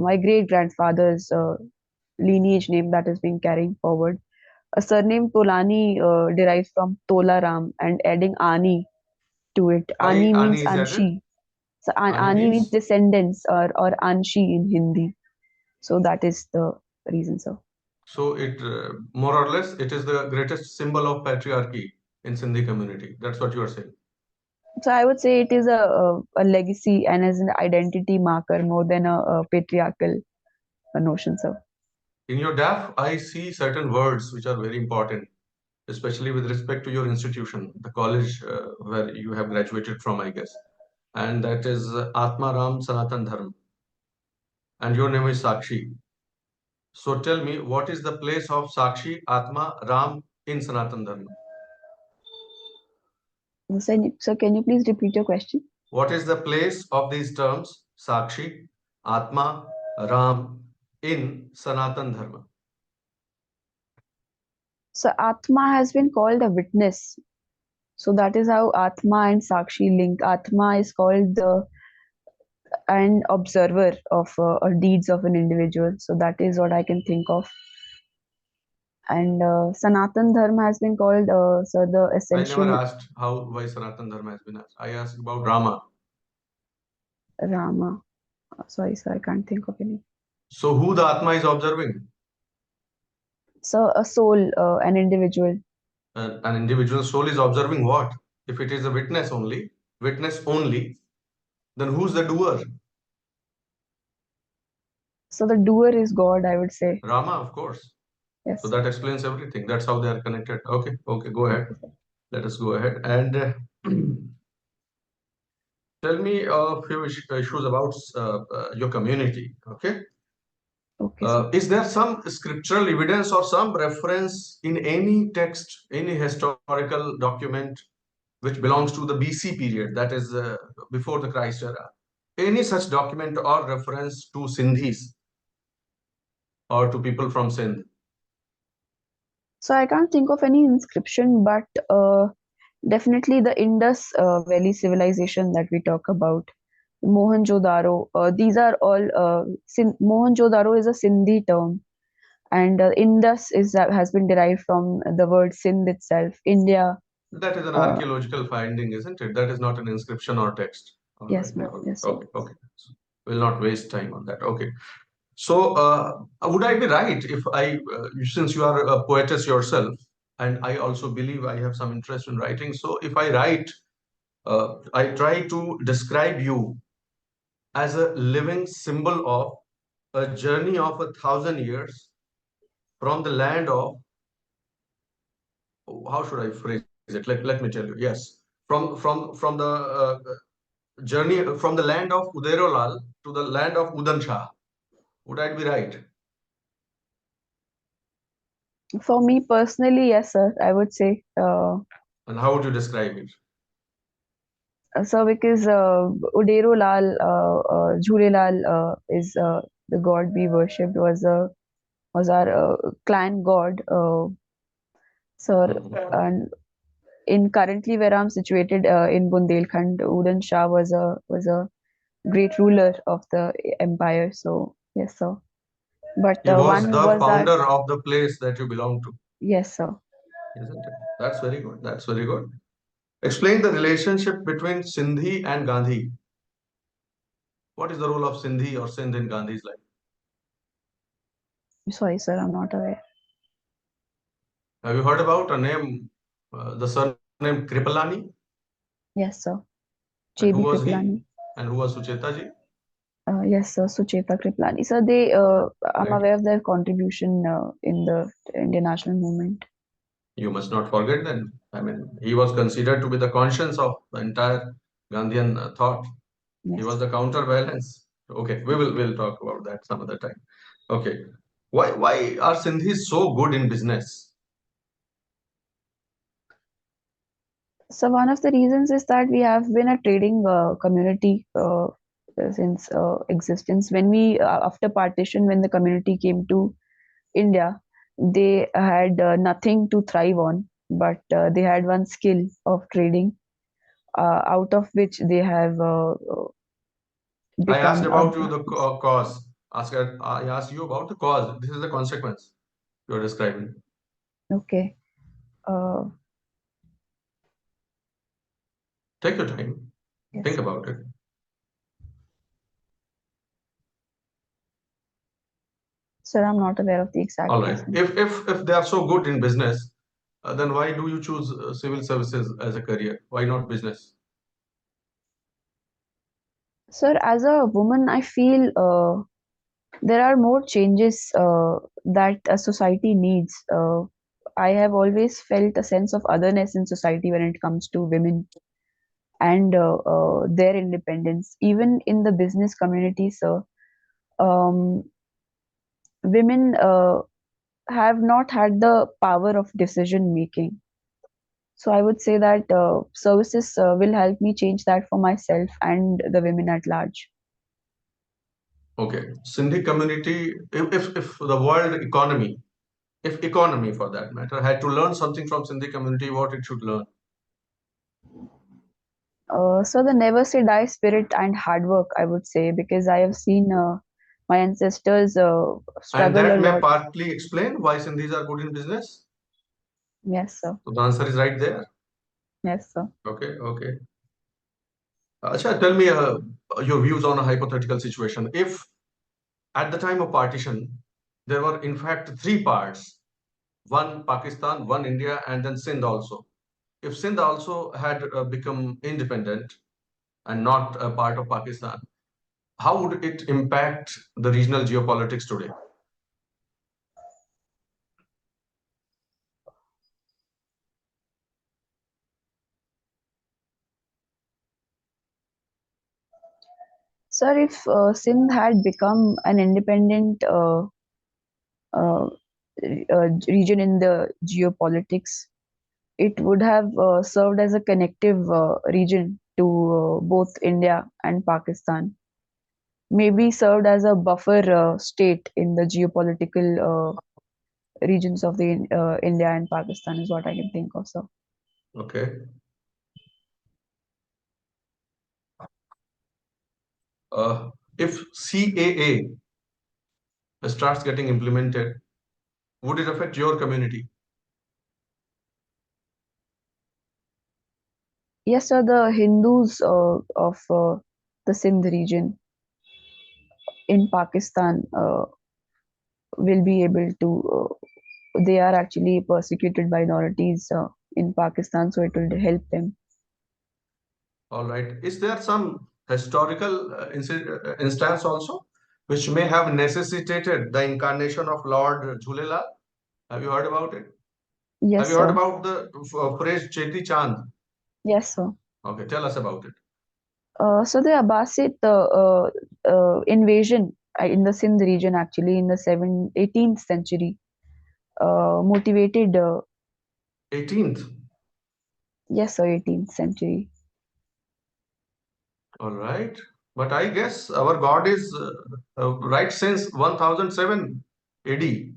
S1: my great grandfather's lineage name that is being carried forward. A surname Tolani derives from Tolaram, and adding Ani to it.
S2: Why
S1: Ani
S2: Ani
S1: means
S2: is added?
S1: Anshi. So
S2: Ani
S1: Ani means
S2: means?
S1: descendants, or Anshi in Hindi. So that is the reason, sir.
S2: So it more or less it is the greatest symbol of patriarchy in Sindhi community. That's what you are saying.
S1: So I would say it is a legacy and as an identity marker more than a patriarchal notion, sir.
S2: In your DAF, I see certain words which are very important, especially with respect to your institution, the college where you have graduated from, I guess. And that is Atma Ram Sanatan Dharma. And your name is Sakshi. So tell me, what is the place of Sakshi, Atma, Ram in Sanatan Dharma?
S1: So can you please repeat your question?
S2: What is the place of these terms, Sakshi, Atma, Ram, in Sanatan Dharma?
S1: So Atma has been called a witness. So that is how Atma and Sakshi link. Atma is called an observer of deeds of an individual. So that is what I can think of. And Sanatan Dharma has been called so the
S2: I never
S1: essential
S2: asked why Sanatan Dharma has been asked. I asked about Rama.
S1: Rama. Sorry, sir, I can't think of any.
S2: So who the Atma is observing?
S1: So a soul, an individual.
S2: An individual soul is observing what? If it is a witness only, then who's the doer?
S1: So the doer is God, I would say.
S2: Rama, of course.
S1: Yes.
S2: So that explains everything. That's how they are connected. Okay, go ahead.
S1: Okay, sir.
S2: Let us go ahead and tell me a few issues about your community. Okay.
S1: Okay, sir.
S2: Is there some scriptural evidence or some reference in any text, any historical document which belongs to the BC period, that is before the Christ era? Any such document or reference to Sindhis or to people from Sindh?
S1: So I can't think of any inscription, but definitely the Indus Valley civilization that we talk about, Mohenjo-daro. These are all Mohenjo-daro is a Sindhi term, and Indus has been derived from the word Sindh itself. India.
S2: That is an
S1: Uh,
S2: archaeological finding, isn't it? That is not an inscription or text. All
S1: yes,
S2: right.
S1: ma'am. Yes, sir.
S2: Okay. So we'll not waste time on that. Okay. So, would I be right if since you are a poetess yourself, and I also believe I have some interest in writing, so if I write, I try to describe you as a living symbol of a journey of 1,000 years from the land of, how should I phrase it? Let me tell you. Yes, from the journey from the land of Udairolal to the land of Udan Shah. Would I be right?
S1: For me personally, yes, sir. I would say.
S2: And how would you describe it?
S1: So because Udero Lal, Jhulelal is the god we worshipped, was our clan god, sir.
S2: Mhm.
S1: And in currently where I'm situated in Bundelkhand, Udan Shah was a great ruler of the empire. So yes, sir. But
S2: He was
S1: one
S2: the
S1: was our
S2: founder of the place that you belong to,
S1: yes, sir.
S2: isn't it? That's very good. That's very good. Explain the relationship between Sindhi and Gandhi. What is the role of Sindhi or Sindh in Gandhi's life?
S1: Sorry, sir, I'm not aware.
S2: Have you heard about a name, the surname Kripalani?
S1: Yes, sir.
S2: And who
S1: JB
S2: was he?
S1: Kriplani.
S2: And who was Sucheta ji?
S1: Yes, sir, Sucheta Kriplani. So I'm
S2: Right.
S1: aware of their contribution in the Indian national movement.
S2: You must not forget that. I mean, he was considered to be the conscience of the entire Gandhian thought. He
S1: Yes.
S2: was the counterbalance. Okay, we'll talk about that some other time. Okay. Why are Sindhis so good in business?
S1: So one of the reasons is that we have been a trading community since existence. When we after partition, when the community came to India, they had nothing to thrive on, but they had one skill of trading. out of which they have
S2: I asked
S1: become
S2: about you the cause. I asked you about the cause. This is the consequence you're describing.
S1: okay.
S2: Take your time.
S1: Yes.
S2: Think about it.
S1: Sir, I'm not aware of the exact
S2: All right.
S1: reason.
S2: If they are so good in business, then why do you choose civil services as a career? Why not business?
S1: Sir, as a woman, I feel there are more changes that a society needs. I have always felt a sense of otherness in society when it comes to women and their independence. Even in the business community, sir, um, women have not had the power of decision making. So I would say that services will help me change that for myself and the women at large.
S2: Okay. Sindhi community, if the world economy, if economy for that matter, had to learn something from Sindhi community, what it should learn?
S1: So the never say die spirit and hard work, I would say, because I have seen my ancestors
S2: And
S1: struggle a
S2: that may
S1: lot.
S2: partly explain why Sindhis are good in business.
S1: Yes, sir.
S2: So the answer is right there.
S1: Yes, sir.
S2: Okay, okay. Acha, tell me your views on a hypothetical situation. If at the time of partition, there were in fact three parts, one Pakistan, one India, and then Sindh also. If Sindh also had become independent and not a part of Pakistan, how would it impact the regional geopolitics today?
S1: Sir, if Sindh had become an independent uh, region in the geopolitics, it would have served as a connective region to both India and Pakistan. Maybe served as a buffer state in the geopolitical regions of the India and Pakistan is what I can think of, sir.
S2: Okay. If CAA starts getting implemented, would it affect your community?
S1: Yes, sir. The Hindus of the Sindh region in Pakistan will be able to. They are actually persecuted minorities in Pakistan, so it will help them.
S2: All right. Is there some historical instance also which may have necessitated the incarnation of Lord Jhulelal? Have you heard about it? Have
S1: Yes,
S2: you heard
S1: sir.
S2: about the phrase Cheti Chand?
S1: Yes, sir.
S2: Okay, tell us about it.
S1: So the Abbasid invasion in the Sindh region, actually in the 18th century, motivated.
S2: 18th.
S1: Yes, sir, 18th century.
S2: All right. But I guess our God is right since 1007 AD.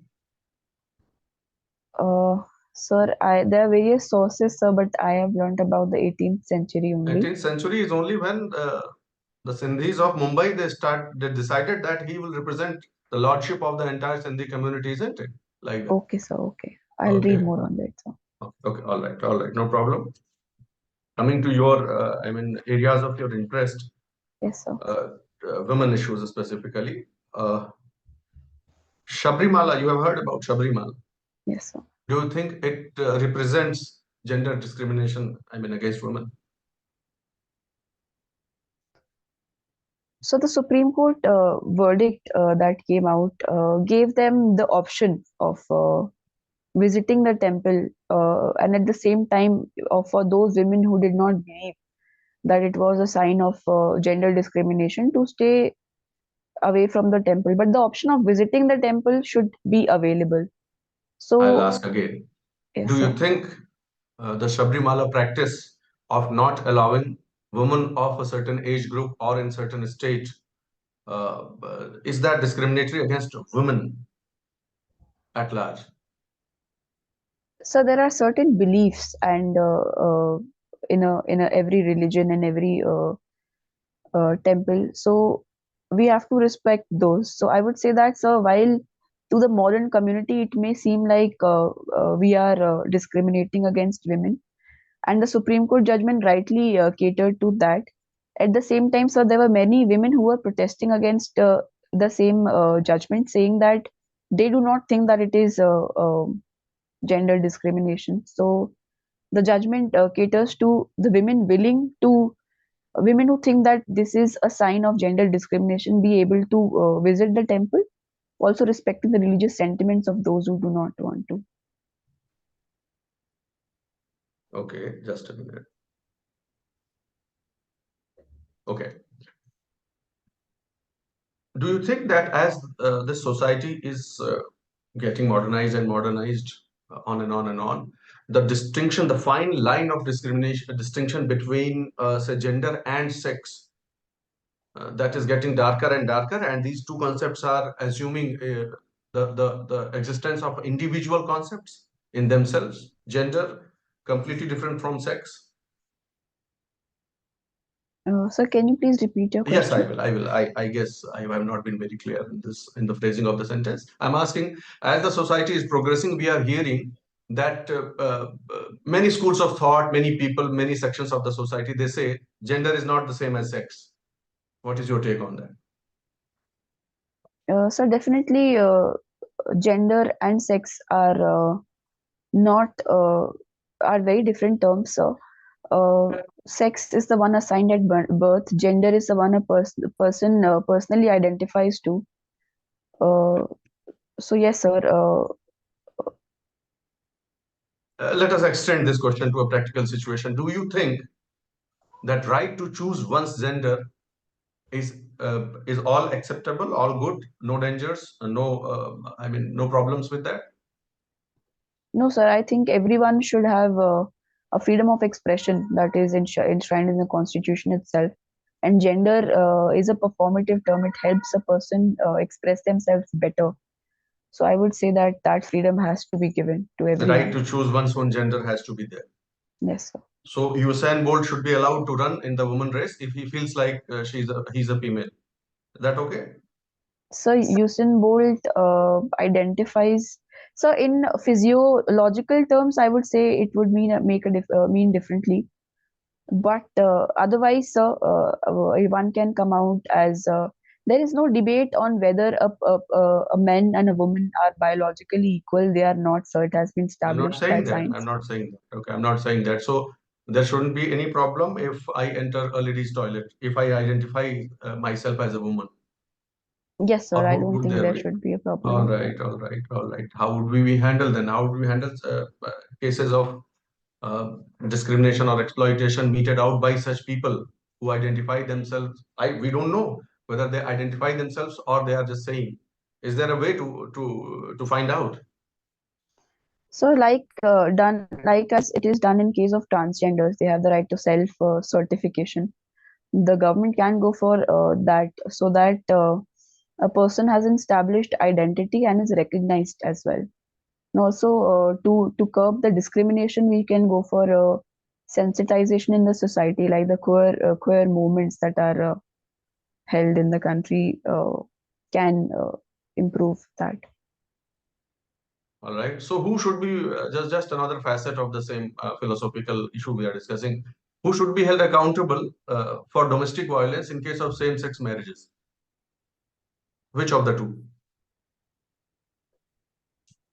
S1: Uh, Sir, there are various sources, sir, but I have learnt about the 18th century only.
S2: 18th century is only when the Sindhis of Mumbai they decided that he will represent the lordship of the entire Sindhi community, isn't it? Like that.
S1: Okay, sir. Okay, I'll read
S2: Okay.
S1: more on that, sir.
S2: Okay. All right. No problem. Coming to your, areas of your interest,
S1: Yes, sir.
S2: women issues specifically. Shabrimala, you have heard about Shabrimala.
S1: Yes, sir.
S2: Do you think it represents gender discrimination, against women?
S1: So the Supreme Court verdict that came out gave them the option of visiting the temple, and at the same time, for those women who did not believe that it was a sign of gender discrimination, to stay away from the temple. But the option of visiting the temple should be available.
S2: I'll
S1: So,
S2: ask again.
S1: yes,
S2: Do you
S1: sir.
S2: think the Shabrimala practice of not allowing women of a certain age group or in certain state, is that discriminatory against women at large?
S1: So there are certain beliefs and in a every religion and every temple. So we have to respect those. So I would say that, so while to the modern community it may seem like we are discriminating against women, and the Supreme Court judgment rightly catered to that. At the same time, so there were many women who were protesting against the same judgment, saying that they do not think that it is gender discrimination. So the judgment caters to the women who think that this is a sign of gender discrimination be able to visit the temple, also respecting the religious sentiments of those who do not want to.
S2: Okay, just a minute. Okay. Do you think that as this society is getting modernized and modernized, on and on and on, the distinction, the fine line of discrimination, distinction between, say, gender and sex, that is getting darker and darker, and these two concepts are assuming the existence of individual concepts in themselves, gender completely different from sex?
S1: So can you please repeat your
S2: Yes, I
S1: question?
S2: will. I will. I guess I have not been very clear in this, in the phrasing of the sentence. I'm asking, as the society is progressing, we are hearing that many schools of thought, many people, many sections of the society, they say gender is not the same as sex. What is your take on that?
S1: So definitely, gender and sex are not are very different terms. So, sex is the one assigned at birth. Gender is the one a person personally identifies to. Uh, so yes, sir.
S2: Let us extend this question to a practical situation. Do you think that right to choose one's gender is all acceptable, all good, no dangers, no, I mean, no problems with that?
S1: No, sir. I think everyone should have a freedom of expression that is enshrined in the Constitution itself. And gender is a performative term. It helps a person express themselves better. So I would say that that freedom has to be given to
S2: The right
S1: everyone.
S2: to choose one's own gender has to be there.
S1: Yes, sir.
S2: So Usain Bolt should be allowed to run in the woman race if he feels like he's a female. Is that okay?
S1: So Usain Bolt identifies. So in physiological terms, I would say it would mean differently. But otherwise, one can come out as there is no debate on whether a man and a woman are biologically equal. They are not. So it has been
S2: I'm not
S1: established by
S2: saying that. I'm
S1: science.
S2: not saying that. Okay, I'm not saying that. So there shouldn't be any problem if I enter a ladies' toilet, if I identify myself as a woman.
S1: Yes, sir.
S2: Or
S1: I don't
S2: would
S1: think
S2: there
S1: there
S2: be?
S1: should be a problem
S2: All
S1: of that.
S2: right, all right, all right. How would we handle then? How would we handle cases of discrimination or exploitation meted out by such people who identify themselves? We don't know whether they identify themselves or they are just saying. Is there a way to find out?
S1: So, like as it is done in case of transgenders, they have the right to self certification. The government can go for that, so that a person has an established identity and is recognized as well. And also, to curb the discrimination, we can go for sensitization in the society, like the queer movements that are held in the country can improve that.
S2: All right. So who should be, just another facet of the same philosophical issue we are discussing? Who should be held accountable for domestic violence in case of same-sex marriages? Which of the two?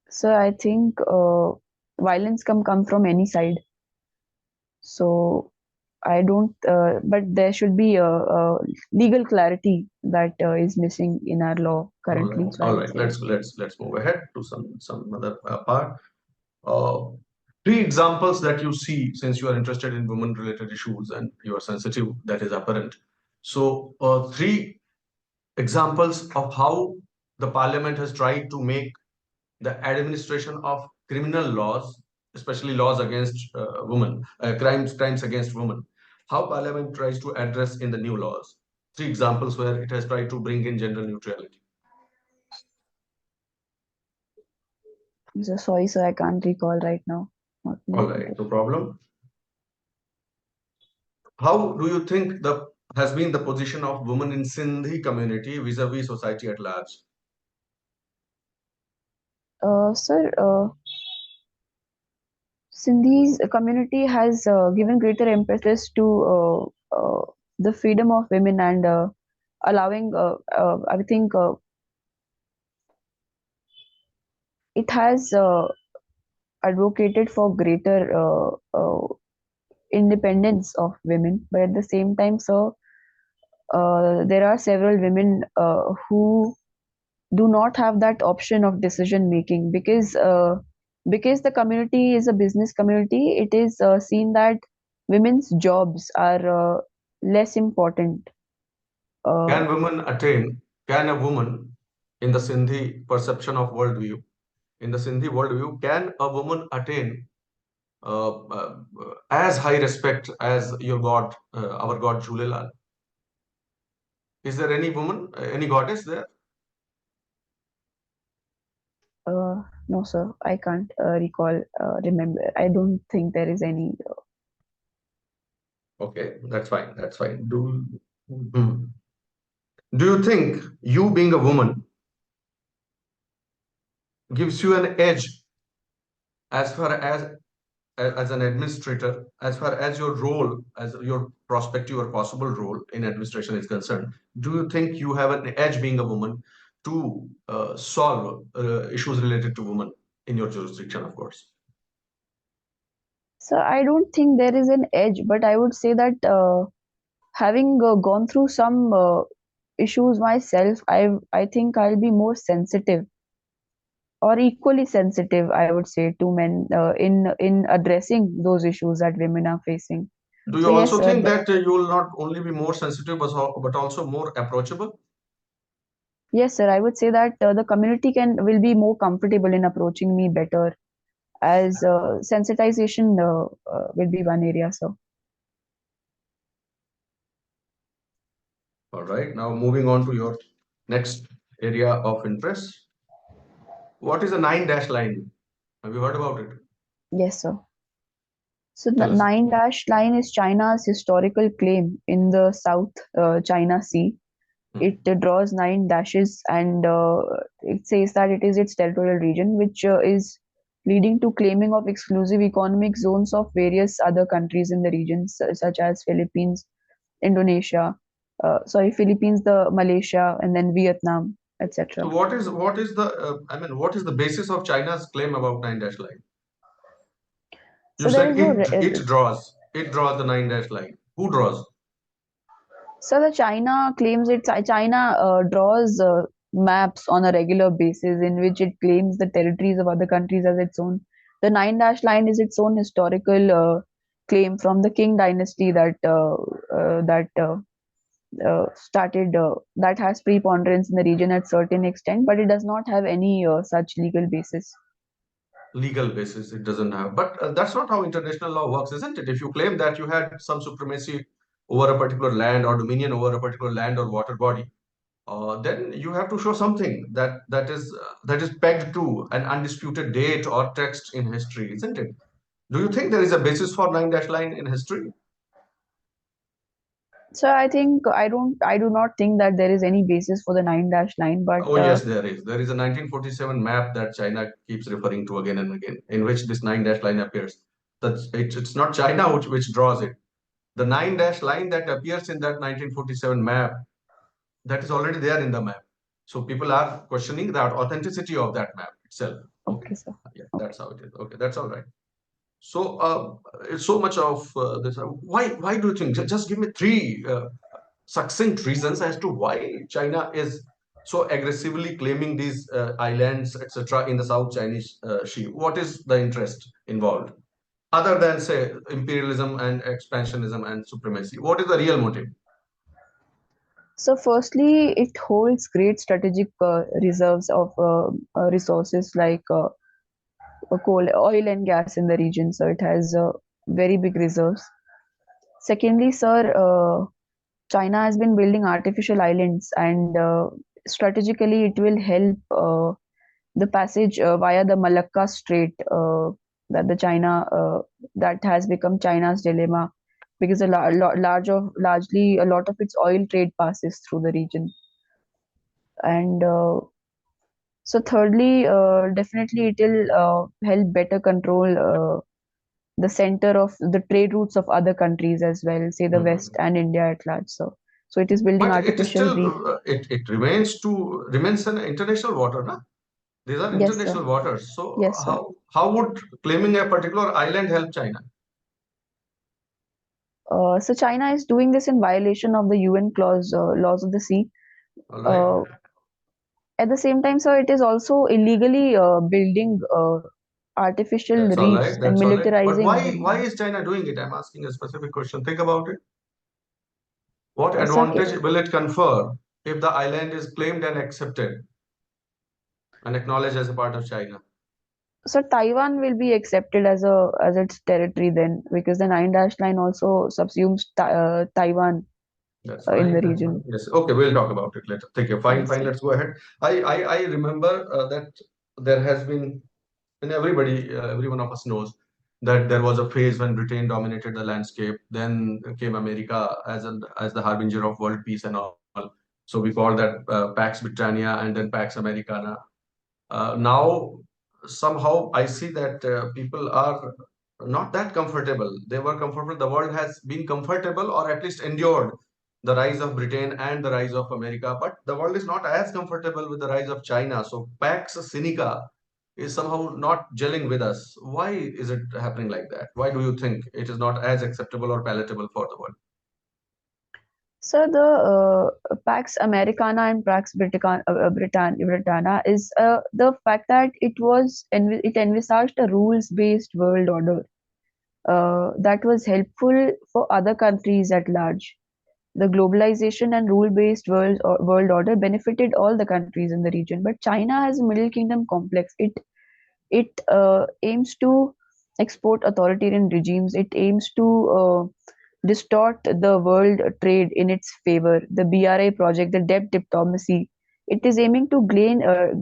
S1: So I think violence can come from any side. So I don't, but there should be a legal clarity that is missing in our law
S2: All
S1: currently.
S2: right.
S1: So I
S2: All
S1: would
S2: right.
S1: say that.
S2: Let's move ahead to some other part. Uh, Three examples that you see, since you are interested in women-related issues and you are sensitive, that is apparent. So, three examples of how the parliament has tried to make the administration of criminal laws, especially laws against women, crimes against women, how parliament tries to address in the new laws. Three examples where it has tried to bring in gender neutrality.
S1: So sorry, sir, I can't recall right now.
S2: All right, no problem. how do you think the has been the position of women in Sindhi community vis-a-vis society at large?
S1: Sir, Sindhi's community has given greater emphasis to the freedom of women and allowing, I think, it has advocated for greater independence of women. But at the same time, so there are several women who do not have that option of decision making because the community is a business community. It is seen that women's jobs are less important. Uh,
S2: Can women attain, can a woman in the Sindhi perception of worldview, in the Sindhi worldview, can a woman attain as high respect as your God, our God Jhulelal? Is there any woman, any goddess there?
S1: no, sir, I can't remember. I don't think there is any.
S2: Okay, that's fine. That's fine. Hmm. Do you think you being a woman gives you an edge as far as an administrator, as far as your role, as your prospective or possible role in administration is concerned? Do you think you have an edge being a woman to solve issues related to women in your jurisdiction, of course?
S1: So I don't think there is an edge, but I would say that having gone through some issues myself, I think I'll be more sensitive or equally sensitive, I would say, to men in addressing those issues that women are facing.
S2: Do you
S1: So yes,
S2: also think that you will not only be more sensitive but also more approachable?
S1: yes, sir. I would say that the community can will be more comfortable in approaching me better, as sensitization will be one area. So
S2: All right. Now moving on to your next area of interest. What is a nine dash line? Have you heard about it?
S1: yes, sir. So the
S2: Tell us.
S1: Nine Dash Line is China's historical claim in the South China Sea. It draws nine dashes, and it says that it is its territorial region, which is leading to claiming of exclusive economic zones of various other countries in the region, such as Philippines, Indonesia, Philippines, the Malaysia, and then Vietnam,
S2: So
S1: etc.
S2: what is the I mean what is the basis of China's claim about nine dash line? You
S1: So there
S2: said
S1: is no
S2: it draws the nine dash line. Who draws?
S1: So the China claims China draws maps on a regular basis in which it claims the territories of other countries as its own. The Nine Dash Line is its own historical claim from the Qing dynasty that started that has preponderance in the region at certain extent, but it does not have any such legal basis.
S2: Legal basis it doesn't have. But that's not how international law works, isn't it? If you claim that you had some supremacy over a particular land or dominion over a particular land or water body, then you have to show something that is pegged to an undisputed date or text in history, isn't it? Do you think there is a basis for nine dash line in history?
S1: So I do not think that there is any basis for the Nine Dash Line, but
S2: Oh, yes, there is. There is a 1947 map that China keeps referring to again and again, in which this nine dash line appears. It's not China which draws it. The nine dash line that appears in that 1947 map, that is already there in the map. So people are questioning the authenticity of that map itself. Okay.
S1: okay, sir.
S2: Yeah,
S1: Okay.
S2: that's how it is. Okay, that's all right. So it's so much of this. Why do you think? Just give me three succinct reasons as to why China is so aggressively claiming these islands, etc., in the South Chinese Sea. What is the interest involved, other than say imperialism and expansionism and supremacy? What is the real motive?
S1: So, firstly, it holds great strategic reserves of resources like coal, oil, and gas in the region. So, it has very big reserves. Secondly, sir, China has been building artificial islands, and strategically, it will help the passage via the Malacca Strait that the China that has become China's dilemma. because largely a lot of its oil trade passes through the region. And so thirdly, definitely it will help better control the center of the trade routes of other countries as well, say the West and India at large. So it is building
S2: But it is
S1: artificial reef.
S2: still it remains an international water, na? These are
S1: Yes, sir.
S2: international waters. So
S1: Yes, sir.
S2: how would claiming a particular island help China?
S1: So China is doing this in violation of the UN clause, laws of the sea.
S2: All right.
S1: Uh, at the same time, sir, it is also illegally building artificial
S2: That's all
S1: reefs
S2: right.
S1: and
S2: That's all right. But
S1: militarizing the
S2: why
S1: region.
S2: is China doing it? I'm asking a specific question. Think about it. What
S1: Sir,
S2: advantage will it confer if the island is claimed and accepted and acknowledged as a part of China?
S1: so Taiwan will be accepted as its territory then, because the nine dash line also subsumes Taiwan
S2: That's
S1: in the
S2: fine. That's fine.
S1: region.
S2: Yes. Okay, we'll talk about it later. Thank you. Fine,
S1: Yes,
S2: fine.
S1: sir.
S2: Let's go ahead. I remember that there has been, and every one of us knows that there was a phase when Britain dominated the landscape. Then came America as the harbinger of world peace and all. So we call that Pax Britannia and then Pax Americana. Now somehow I see that people are not that comfortable. They were comfortable. The world has been comfortable or at least endured the rise of Britain and the rise of America, but the world is not as comfortable with the rise of China. So Pax Sinica is somehow not gelling with us. Why is it happening like that? Why do you think it is not as acceptable or palatable for the world?
S1: So the Pax Americana and Britannia is the fact that it envisaged a rules-based world order that was helpful for other countries at large. The globalization and rule-based world order benefited all the countries in the region, but China has a Middle Kingdom complex. It aims to export authoritarian regimes. It aims to distort the world trade in its favor. The BRI project, the debt diplomacy, it is aiming to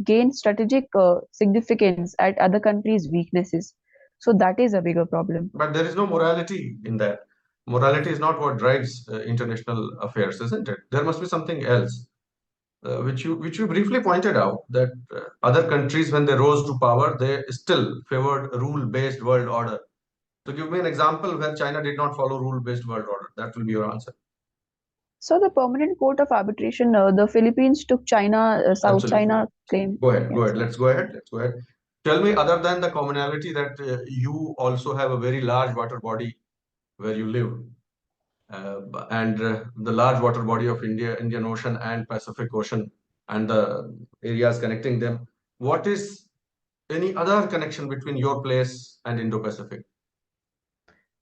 S1: gain strategic significance at other countries' weaknesses. So that is a bigger problem.
S2: But there is no morality in that. Morality is not what drives international affairs, isn't it? There must be something else. Which you briefly pointed out that other countries, when they rose to power, they still favored a rule-based world order. So give me an example where China did not follow rule-based world order. That will be your answer.
S1: So the permanent court of arbitration, the Philippines took South
S2: Absolutely.
S1: China claim.
S2: Go ahead. Go
S1: Yes,
S2: ahead.
S1: sir.
S2: Let's go ahead. Let's go ahead. Tell me, other than the commonality that you also have a very large water body where you live, and the large water body of India, Indian Ocean and Pacific Ocean, and the areas connecting them. What is any other connection between your place and Indo-Pacific?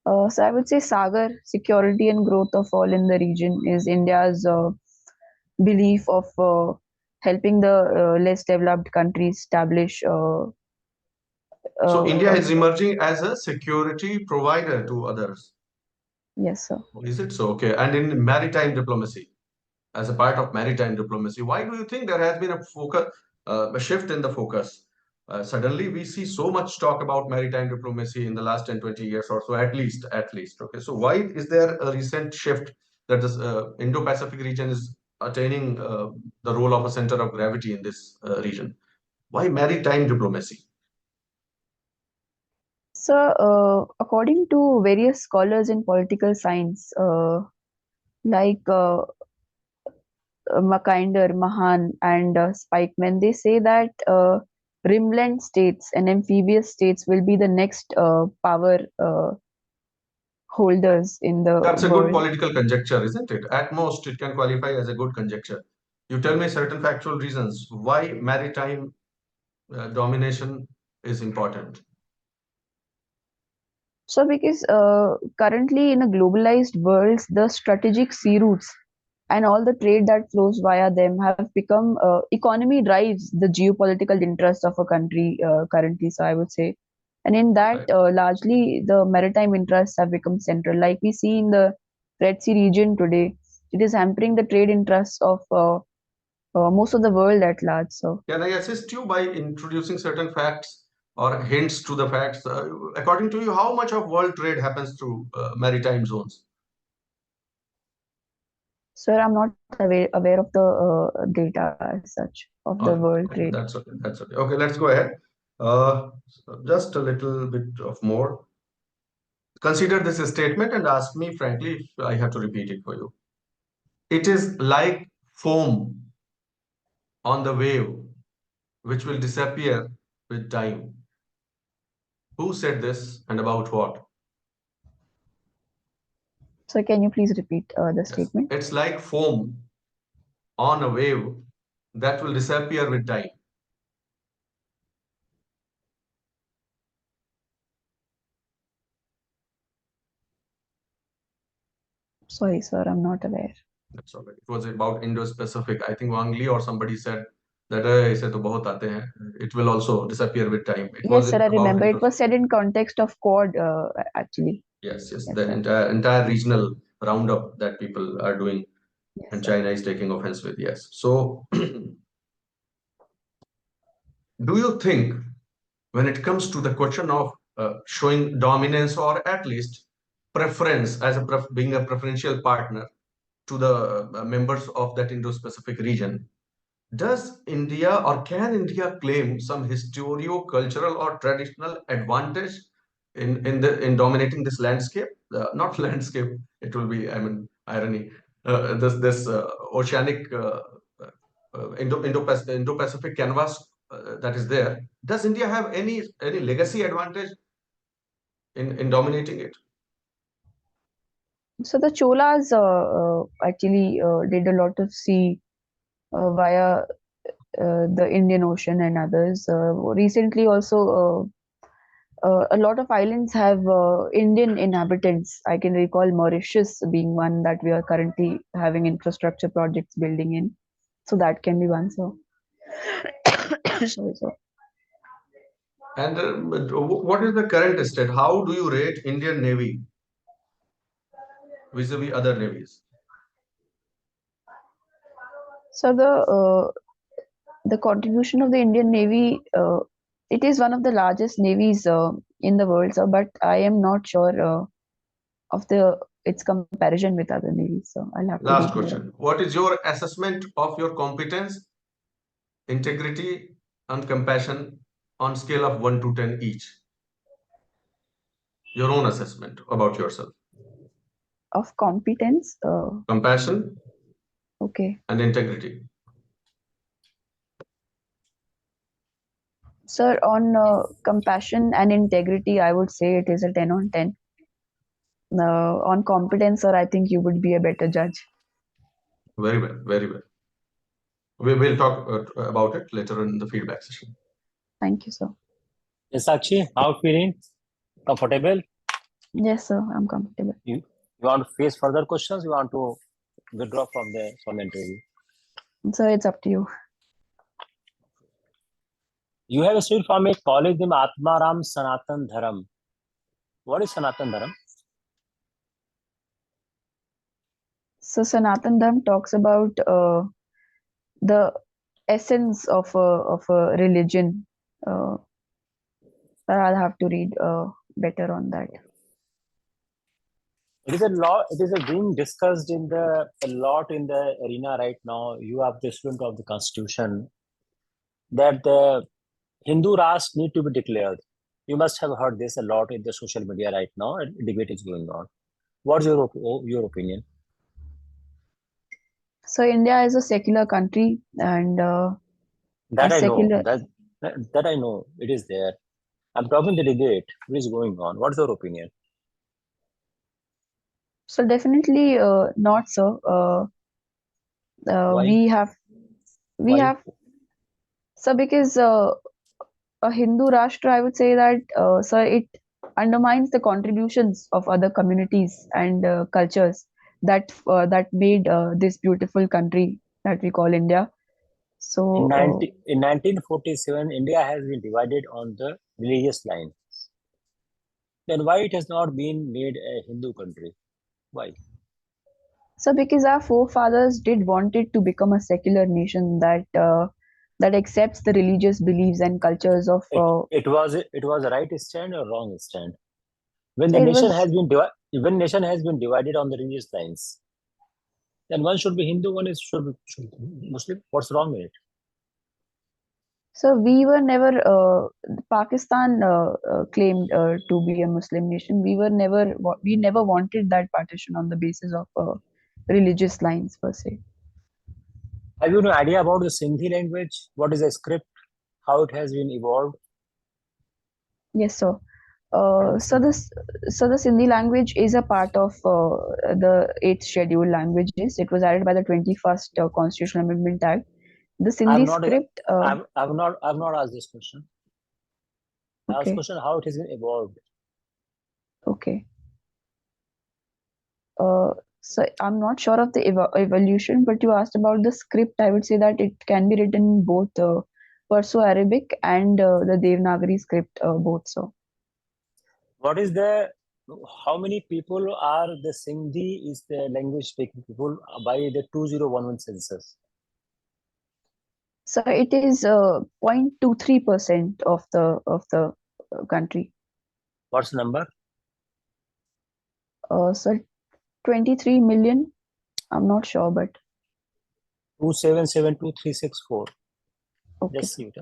S1: So I would say Sagar, security and growth of all in the region is India's belief of helping the less developed countries establish
S2: So India
S1: uh,
S2: is emerging as a security provider to others.
S1: yes, sir.
S2: Is it so? Okay. And in maritime diplomacy, as a part of maritime diplomacy, why do you think there has been a shift in the focus? Suddenly, we see so much talk about maritime diplomacy in the last 10, 20 years or so, at least. Okay. So why is there a recent shift that this Indo-Pacific region is attaining the role of a center of gravity in this region? Why maritime diplomacy?
S1: So, according to various scholars in political science, like Mackinder, Mahan, and Spikeman, they say that rimland states and amphibious states will be the next power holders in the
S2: That's a good
S1: world.
S2: political conjecture, isn't it? At most, it can qualify as a good conjecture. You tell me certain factual reasons why maritime domination is important.
S1: So, because currently in a globalized world, the strategic sea routes and all the trade that flows via them have become economy drives the geopolitical interest of a country currently. So, I would say, and in that,
S2: Right.
S1: largely the maritime interests have become central. Like we see in the Red Sea region today, it is hampering the trade interests of most of the world at large. So.
S2: Can I assist you by introducing certain facts or hints to the facts? According to you, how much of world trade happens through maritime zones?
S1: Sir, I'm not aware of the data as such of the world
S2: Okay,
S1: trade.
S2: that's okay. That's okay. Okay, let's go ahead. Uh, just a little bit of more. Consider this statement and ask me frankly if I have to repeat it for you. It is like foam on the wave, which will disappear with time. Who said this and about what?
S1: So can you please repeat the
S2: Yes.
S1: statement?
S2: It's like foam on a wave that will disappear with time.
S1: Sorry, sir, I'm not aware.
S2: That's all right. It was about Indo-Pacific. I think Wang Li or somebody said that इसे तो बहुत आते हैं. It will also disappear with time. It was
S1: Yes, sir, I
S2: about
S1: remember. It was said
S2: Indo-Pacific.
S1: in context of Quad, actually.
S2: Yes,
S1: Yes,
S2: the
S1: sir.
S2: entire regional roundup that people are doing,
S1: Yes,
S2: and
S1: sir.
S2: China is taking offense with. Yes. So, do you think when it comes to the question of showing dominance or at least preference as being a preferential partner to the members of that Indo-Pacific region, does India or can India claim some historio-cultural or traditional advantage in dominating this landscape? Not landscape, it will be, I mean, irony. This oceanic Indo-Pacific canvas that is there. Does India have any legacy advantage in dominating it?
S1: So the Cholas actually did a lot of sea via the Indian Ocean and others. Recently, also a lot of islands have Indian inhabitants. I can recall Mauritius being one that we are currently having infrastructure projects building in. So that can be one. So sorry, sir.
S2: And what is the current state? How do you rate Indian Navy vis-a-vis other navies?
S1: So the contribution of the Indian Navy, it is one of the largest navies in the world, sir, but I am not sure of its comparison with other navies. So I'll have to
S2: Last
S1: read more.
S2: question. What is your assessment of your competence, integrity, and compassion on scale of 1 to 10 each? Your own assessment about yourself.
S1: Of competence?
S2: Compassion
S1: Okay.
S2: and integrity.
S1: Sir, on compassion and integrity, I would say it is a 10 on 10. On competence, sir, I think you would be a better judge.
S2: Very well, very well. We will talk about it later in the feedback session.
S1: Thank you, sir.
S4: Yes, Sakshi, how feeling? Comfortable?
S1: Yes, sir, I'm comfortable.
S4: You want to face further questions? You want to withdraw from the interview?
S1: So it's up to you.
S4: You have studied from a college named Atmaram Sanatan Dharam. What is Sanatan Dharam?
S1: So Sanatan Dharma talks about the essence of a religion. But I'll have to read better on that.
S4: It is a law. It is being discussed in a lot in the arena right now. You are the student of the Constitution that the Hindu Rashtra need to be declared. You must have heard this a lot in the social media right now. And debate is going on. What's your opinion?
S1: So India is a secular country, and
S4: That
S1: as
S4: I know.
S1: secular,
S4: That I know. It is there. I'm talking the debate. What is going on? What's your opinion?
S1: so definitely not so.
S4: Why?
S1: We have
S4: Why?
S1: so because a Hindu Rashtra, I would say that so it undermines the contributions of other communities and cultures that made this beautiful country that we call India. So
S4: In 1947, India has been divided on the religious line. Then why it has not been made a Hindu country? Why?
S1: so because our forefathers did want it to become a secular nation that accepts the religious beliefs and cultures of
S4: It was a right stand or wrong stand? When
S1: so
S4: the
S1: it
S4: nation
S1: was
S4: has been divided on the religious lines, Then one should be Hindu, one should be Muslim. What's wrong with it?
S1: So we were never, Pakistan claimed to be a Muslim nation. We never wanted that partition on the basis of religious lines per se.
S4: Have you no idea about the Sindhi language? What is the script? How it has been evolved?
S1: Yes, sir. So the Sindhi language is a part of the 8th schedule languages. It was added by the 21st Constitutional Amendment Act. The
S4: I've
S1: Sindhi
S4: not,
S1: script,
S4: I've not asked this question. I asked
S1: okay,
S4: question how it has been evolved.
S1: okay. So I'm not sure of the evolution, but you asked about the script. I would say that it can be written in both Perso-Arabic and the Devanagari script, both. So.
S4: How many people are the Sindhi is the language speaking people by the 2011 census?
S1: So it is 0.23% of the country.
S4: What's the number?
S1: So 23 million. I'm not sure, but
S4: 2772364.
S1: okay.
S4: Just see it.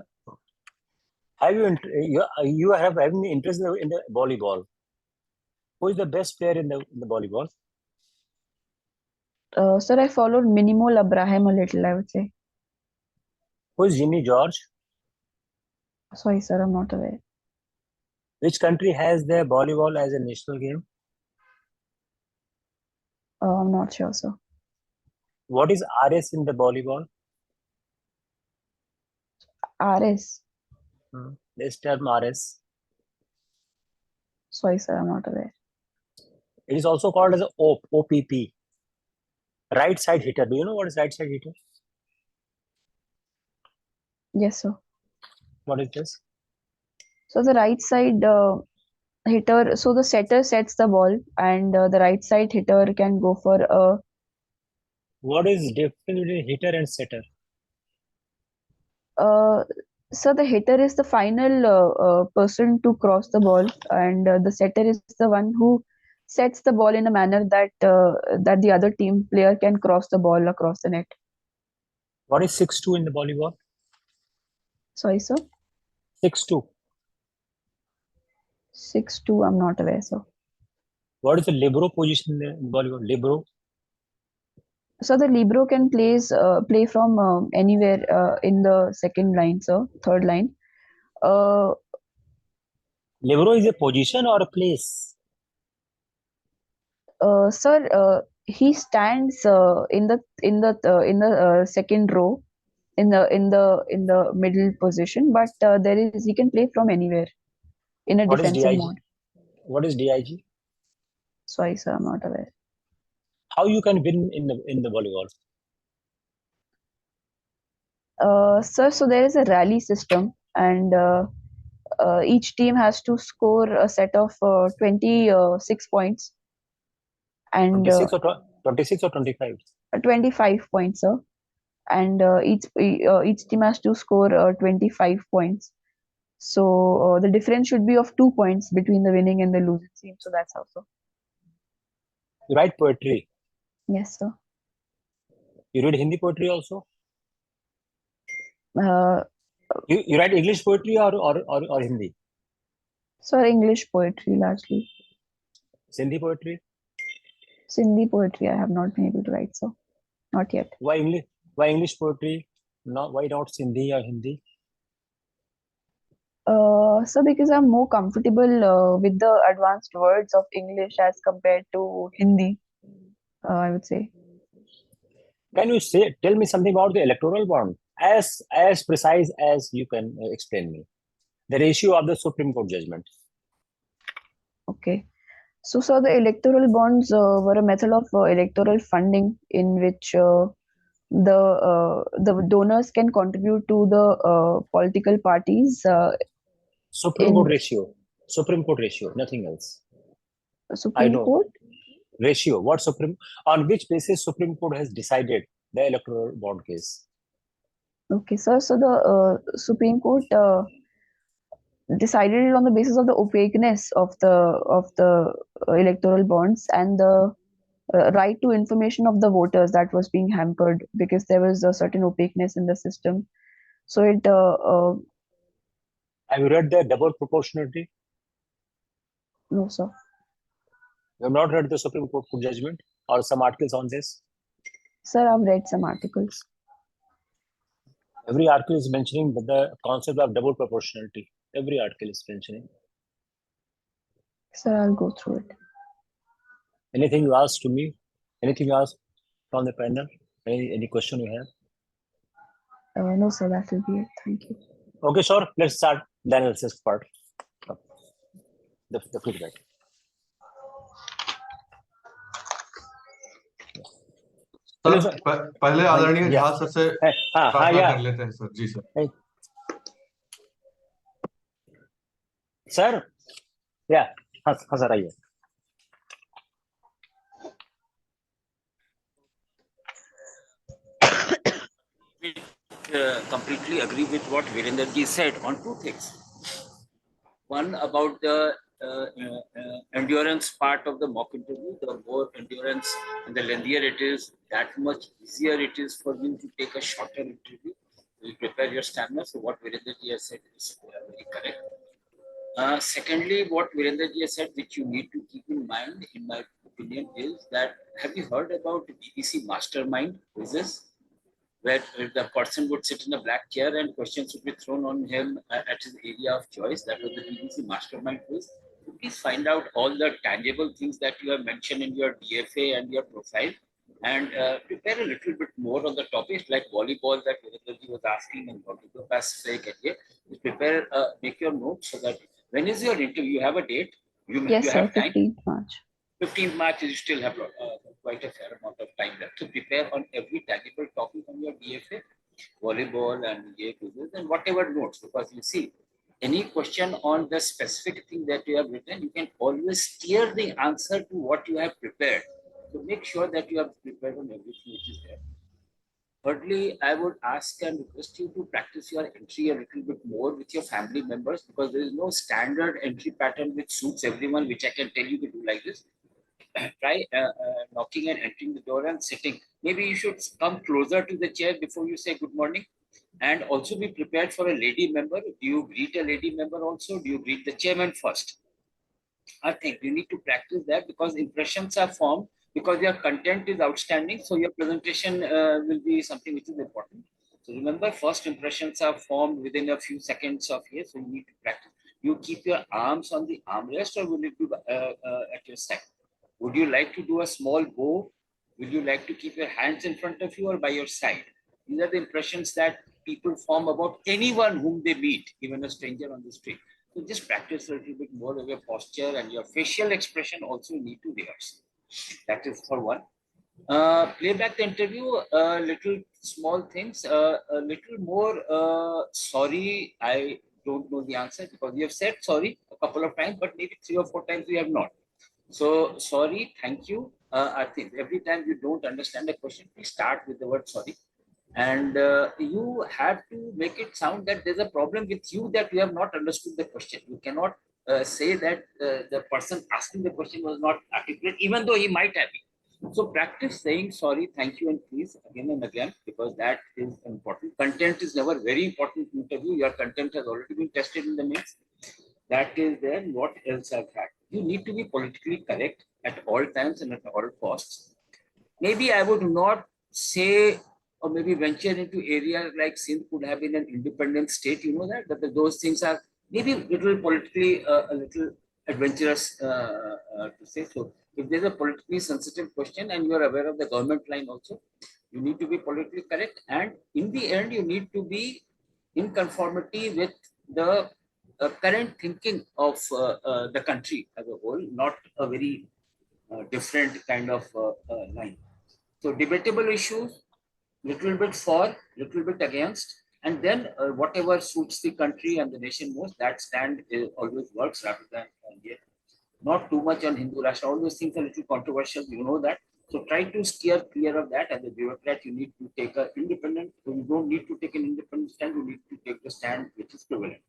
S4: Have you have any interest in the volleyball? Who is the best player in the volleyball?
S1: Sir, I followed Minimol Abraham a little, I would say.
S4: Who is Jimmy George?
S1: Sorry, sir, I'm not aware.
S4: Which country has the volleyball as a national game?
S1: I'm not sure, sir.
S4: What is RS in the volleyball?
S1: RS.
S4: Let's term RS.
S1: Sorry, sir, I'm not aware.
S4: It is also called as a OPP. Right side hitter. Do you know what is right side hitter?
S1: Yes, sir.
S4: What is this?
S1: So the right side hitter, so the setter sets the ball, and the right side hitter can go for a.
S4: What is difference between hitter and setter?
S1: So the hitter is the final person to cross the ball, and the setter is the one who sets the ball in a manner that that the other team player can cross the ball across the net.
S4: What is 6-2 in the volleyball?
S1: Sorry, sir.
S4: 6-2.
S1: 6-2. I'm not aware, sir.
S4: What is the libero position in the volleyball? Libero.
S1: So the libero can play from anywhere in the second line, sir, third line.
S4: Libero is a position or a place?
S1: Sir, he stands in the second row, in the middle position, but he can play from anywhere in a
S4: What is
S1: defensive
S4: DIG?
S1: mode.
S4: What is DIG?
S1: Sorry, sir, I'm not aware.
S4: How you can win in the volleyball?
S1: Sir, so there is a rally system, and each team has to score a set of 26 points, and
S4: 26 or 25?
S1: 25 points, sir. And each team has to score 25 points. So the difference should be of 2 points between the winning and the losing team. So that's how so.
S4: You write poetry.
S1: Yes, sir.
S4: You read Hindi poetry also?
S1: Uh,
S4: You write English poetry or Hindi?
S1: Sir, English poetry largely.
S4: Sindhi poetry?
S1: Sindhi poetry I have not been able to write, so not yet.
S4: Why English? Why English poetry? Why not Sindhi or Hindi?
S1: So because I'm more comfortable with the advanced words of English as compared to Hindi, I would say.
S4: Can you tell me something about the electoral bond? As precise as you can explain me. The ratio of the Supreme Court judgment.
S1: Okay. So, sir, the electoral bonds were a method of electoral funding in which the donors can contribute to the political parties
S4: Supreme Court ratio. Supreme Court ratio, nothing else.
S1: Supreme Court?
S4: Ratio. On which basis Supreme Court has decided the electoral bond case?
S1: Okay, sir. So the Supreme Court decided it on the basis of the opaqueness of the electoral bonds and the right to information of the voters that was being hampered because there was a certain opaqueness in the system. So it
S4: Have you read the double proportionality?
S1: no, sir.
S4: You have not read the Supreme Court judgment or some articles on this?
S1: Sir, I've read some articles.
S4: Every article is mentioning the concept of double proportionality. Every article is mentioning.
S1: Sir, I'll go through it.
S4: Anything you ask to me? Anything you ask from the panel? Any question you have?
S1: No, sir, that will be it. Thank you.
S4: Okay, sure. Let's start the analysis part. The feedback.
S2: Sir पहले आदरणीय Jha sir से प्रार्थना कर लेते हैं sir. जी sir.
S4: Sir हाँ sir आइए।
S3: Completely agree with what Virender ji said on two things. One, about the endurance part of the mock interview. The more endurance and the lengthier it is, that much easier it is for you to take a shorter interview. You prepare your stamina. So what Virender ji has said is very correct. Secondly, what Virender ji has said, which you need to keep in mind, in my opinion, is that have you heard about BBC Mastermind quizzes, where the person would sit in a black chair and questions would be thrown on him at his area of choice? That was the BBC Mastermind quiz. So please find out all the tangible things that you have mentioned in your DFA and your profile, and prepare a little bit more on the topics like volleyball that Virendra was asking, and Volleyball Pacific. And prepare, make your notes so that when is your interview? You have a date?
S1: Yes,
S3: you
S1: sir,
S3: have time?
S1: 15th March.
S3: 15th March, you still have quite a fair amount of time left to prepare on every tangible topic on your DFA, volleyball and EA quizzes and whatever notes, because you see, any question on the specific thing that you have written, you can always steer the answer to what you have prepared. So make sure that you have prepared on everything which is there. Thirdly, I would ask and request you to practice your entry a little bit more with your family members, because there is no standard entry pattern which suits everyone, which I can tell you to do like this. Try knocking and entering the door and sitting. Maybe you should come closer to the chair before you say good morning, and also be prepared for a lady member. Do you greet a lady member also? Do you greet the chairman first? I think you need to practice that, because impressions are formed because your content is outstanding. So your presentation will be something which is important. So remember, first impressions are formed within a few seconds of here. So you need to practice. You keep your arms on the armrest, or will it be at your side? Would you like to do a small bow? Will you like to keep your hands in front of you or by your side? These are the impressions that people form about anyone whom they meet, even a stranger on the street. So just practice a little bit more of your posture, and your facial expression also need to rehearse. That is for one. Playback the interview, little small things, a little more sorry, I don't know the answer, because you have said sorry a couple of times, but maybe 3 or 4 times you have not. So sorry, thank you. I think every time you don't understand a question, please start with the word sorry. And you have to make it sound that there's a problem with you, that you have not understood the question. You cannot say that the person asking the question was not articulate, even though he might have been. So practice saying sorry, thank you, and please again and again, because that is important. Content is never very important in interview. Your content has already been tested in the mix. That is there. What else I've had? You need to be politically correct at all times and at all costs. Maybe I would not say, or maybe venture into areas like Sindh could have been an independent state. You know that those things are maybe a little politically a little adventurous to say. So if there's a politically sensitive question and you are aware of the government line also, you need to be politically correct. And in the end, you need to be in conformity with the current thinking of the country as a whole, not a very different kind of line. So debatable issues, little bit for, little bit against, and then whatever suits the country and the nation most, that stand always works, rather than not too much on Hindu Rashtra. All those things are a little controversial, you know that. So try to steer clear of that. As a bureaucrat, you need to take an independent, you don't need to take an independent stand, you need to take the stand which is prevalent.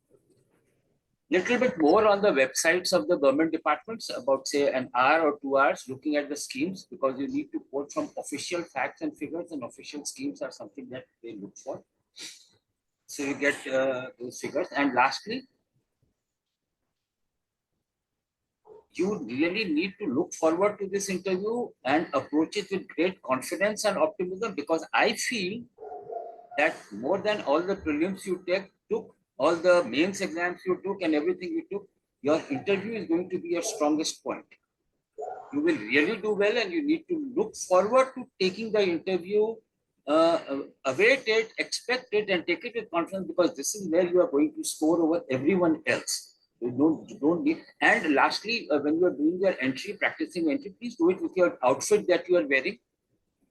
S3: little bit more on the websites of the government departments, about say an hour or 2 hours, looking at the schemes, because you need to quote from official facts and figures, and official schemes are something that they look for. So you get those figures. And lastly, you really need to look forward to this interview and approach it with great confidence and optimism, because I feel that more than all the prelims you took, all the mains exams you took and everything you took, your interview is going to be your strongest point. You will really do well, and you need to look forward to taking the interview, await it, expect it, and take it with confidence, because this is where you are going to score over everyone else. You don't need. And lastly, when you are doing your entry, practicing entry, please do it with your outfit that you are wearing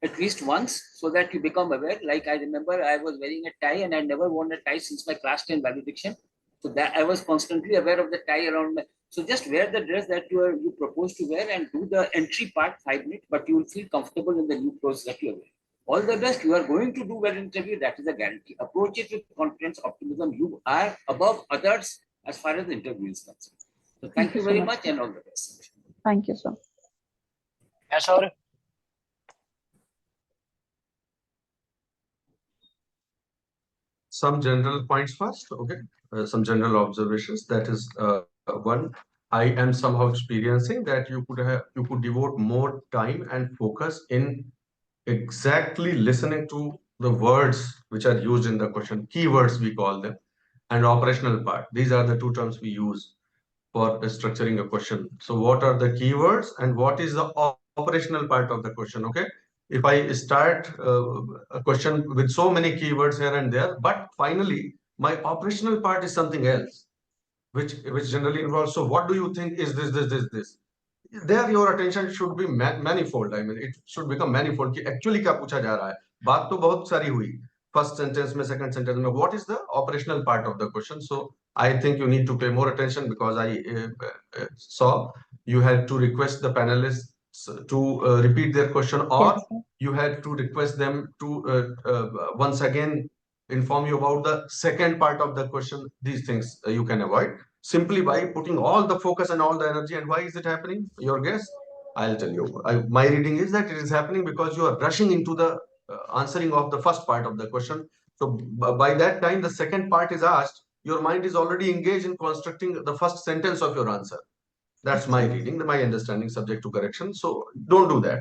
S3: at least once, so that you become aware. Like I remember I was wearing a tie, and I never worn a tie since my class 10 valediction. So that I was constantly aware of the tie around my. So just wear the dress that you propose to wear, and do the entry part 5 minutes, but you will feel comfortable in the new clothes that you are wearing. All the best. You are going to do well in interview. That is a guarantee. Approach it with confidence, optimism. You are above others as far as the interview is concerned. So thank you
S1: so
S3: very
S1: much.
S3: much, and all the best.
S1: Thank you, sir.
S4: Yes, sir.
S2: Some general points first, okay? Some general observations. That is, one, I am somehow experiencing that you could devote more time and focus in exactly listening to the words which are used in the question, keywords we call them, and operational part. These are the two terms we use for structuring a question. So what are the keywords and what is the operational part of the question? Okay. If I start a question with so many keywords here and there, but finally my operational part is something else, which generally involves, so what do you think is this? There your attention should be manifold. I mean, it should become manifold कि actually क्या पूछा जा रहा है. बात तो बहुत सारी हुई. First sentence में, second sentence में, what is the operational part of the question? So I think you need to pay more attention, because I saw you had to request the panelists to repeat their question, or
S1: Yes, sir.
S2: you had to request them to once again inform you about the second part of the question. These things you can avoid simply by putting all the focus and all the energy. And why is it happening? Your guess? I'll tell you. My reading is that it is happening because you are rushing into the answering of the first part of the question. So by that time the second part is asked, your mind is already engaged in constructing the first sentence of your answer. That's my reading, my understanding, subject to correction. So don't do that.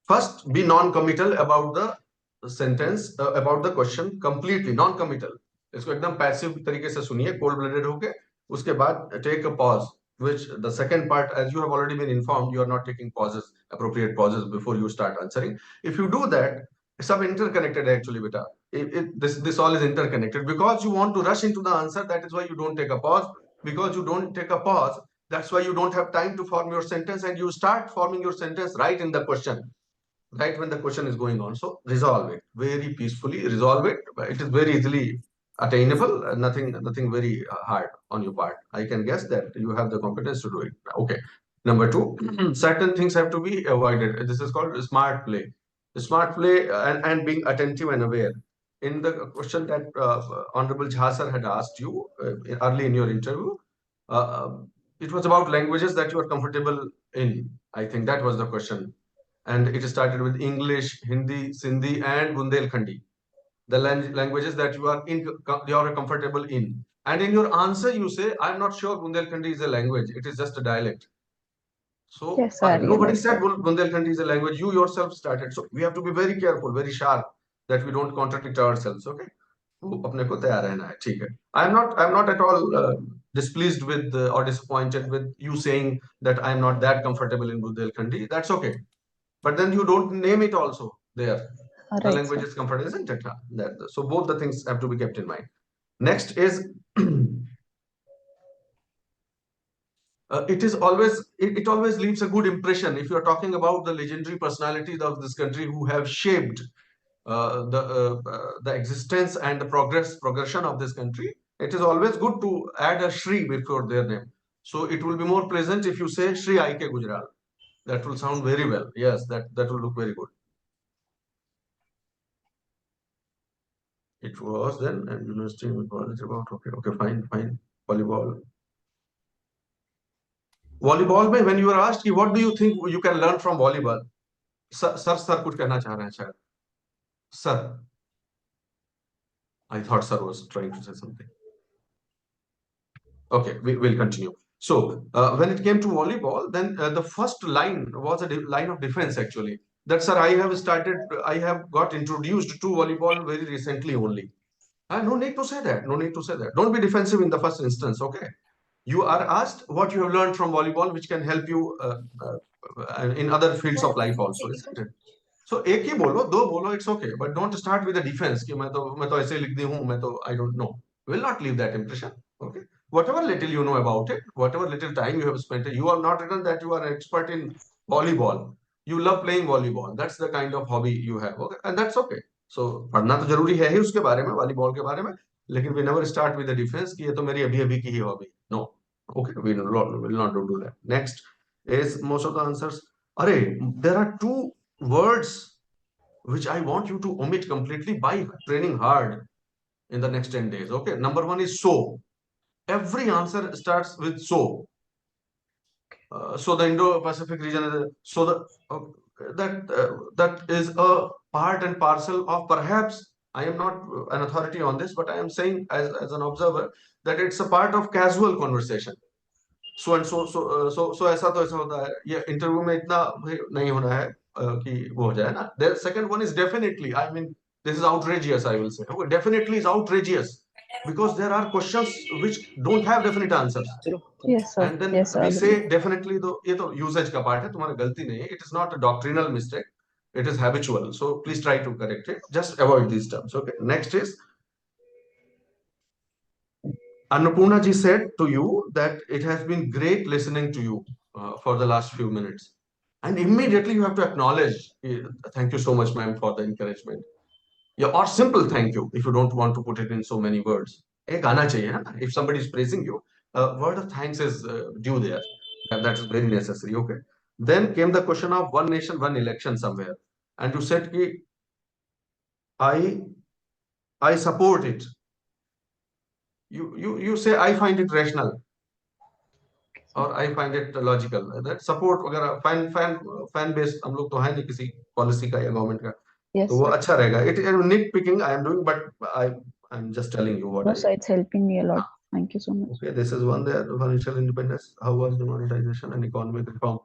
S2: First, be non-committal about the sentence, about the question, completely non-committal. इसको एकदम passive तरीके से सुनिए, cold-blooded होके. उसके बाद take a pause, which the second part, as you have already been informed, you are not taking pauses, appropriate pauses before you start answering. If you do that, सब interconnected actually, beta. This all is interconnected. Because you want to rush into the answer, that is why you don't take a pause. Because you don't take a pause, that's why you don't have time to form your sentence, and you start forming your sentence right in the question, right when the question is going on. So resolve it very peacefully, resolve it. It is very easily attainable, nothing very hard on your part. I can guess that you have the competence to do it. Okay. Number two, certain things have to be avoided. This is called smart play. Smart play and being attentive and aware. In the question that Honorable Jha sir had asked you early in your interview, uh, it was about languages that you are comfortable in. I think that was the question, and it started with English, Hindi, Sindhi, and Bundelkhandi. The languages that you are comfortable in. And in your answer, you say, "I'm not sure Bundelkhandi is a language; it is just a dialect." So
S1: Yes, I
S2: nobody
S1: realized
S2: said
S1: that.
S2: Bundelkhandi is a language. You yourself started. So we have to be very careful, very sharp, that we don't contradict ourselves. Okay. वो अपने को तैयार रहना है, ठीक है. I'm not at all displeased with or disappointed with you saying that I'm not that comfortable in Bundelkhandi. That's okay. But then you don't name it also there.
S1: All
S2: The
S1: right,
S2: language
S1: sir.
S2: is comfortable, isn't it? So both the things have to be kept in mind. Next is it always leaves a good impression if you're talking about the legendary personalities of this country who have shaped the existence and the progression of this country. It is always good to add a Shri before their name. So it will be more pleasant if you say Shri I.K. Gujral. That will sound very well. Yes, that will look very good. It was then, and university college about, okay, fine, volleyball. Volleyball में when you are asked कि what do you think you can learn from volleyball, sir कुछ कहना चाह रहे हैं शायद. Sir, I thought sir was trying to say something. Okay, we'll continue. So when it came to volleyball, then the first line was a line of defense actually. That sir, I have got introduced to volleyball very recently only. No need to say that. No need to say that. Don't be defensive in the first instance. Okay. You are asked what you have learned from volleyball, which can help you in other fields of life also, isn't it? So एक ही बोलो, दो बोलो, it's okay, but don't start with a defense कि मैं तो ऐसे लिख दी हूँ, मैं तो I don't know. Will not leave that impression. Okay. Whatever little you know about it, whatever little time you have spent, you are not written that you are an expert in volleyball. You love playing volleyball. That's the kind of hobby you have. Okay, and that's okay. So पढ़ना तो जरूरी है ही उसके बारे में, volleyball के बारे में, लेकिन we never start with the defense कि ये तो मेरी अभी अभी की ही hobby. No. Okay, we will not do that. Next is most of the answers. Arey, there are two words which I want you to omit completely by training hard in the next 10 days. Okay, number one is so. Every answer starts with so. So the Indo-Pacific region is so that is a part and parcel of, perhaps I am not an authority on this, but I am saying as an observer that it's a part of casual conversation. So and so ऐसा तो ऐसा होता है, ये interview में इतना नहीं होना है कि वो हो जाए ना. The second one is definitely, I mean, this is outrageous, I will say. Okay, definitely is outrageous because there are questions which don't have definite answers.
S1: Yes, sir.
S2: And then
S1: Yes, sir.
S2: we
S1: Agree.
S2: say definitely, though ये तो usage का part है, तुम्हारा गलती नहीं है. It is not a doctrinal mistake. It is habitual. So please try to correct it. Just avoid these terms. Okay. Next is Annapurna ji said to you that it has been great listening to you for the last few minutes. And immediately you have to acknowledge, thank you so much, ma'am, for the encouragement. Yeah, or simple thank you if you don't want to put it in so many words. एक आना चाहिए ना? If somebody is praising you, a word of thanks is due there. And that is very necessary. Okay. Then came the question of one nation, one election somewhere. And you said, ki, I, I support it. You say I find it rational or I find it logical. That support वगैरह fan base हम लोग तो है नहीं किसी policy का या government का.
S1: Yes,
S2: तो वो
S1: sir.
S2: अच्छा रहेगा. It nitpicking I am doing, but I'm just telling you what
S1: No,
S2: I.
S1: sir, it's helping me a lot. Thank you so much.
S2: Okay, this is one there, financial independence. How was the monetization and economic reform?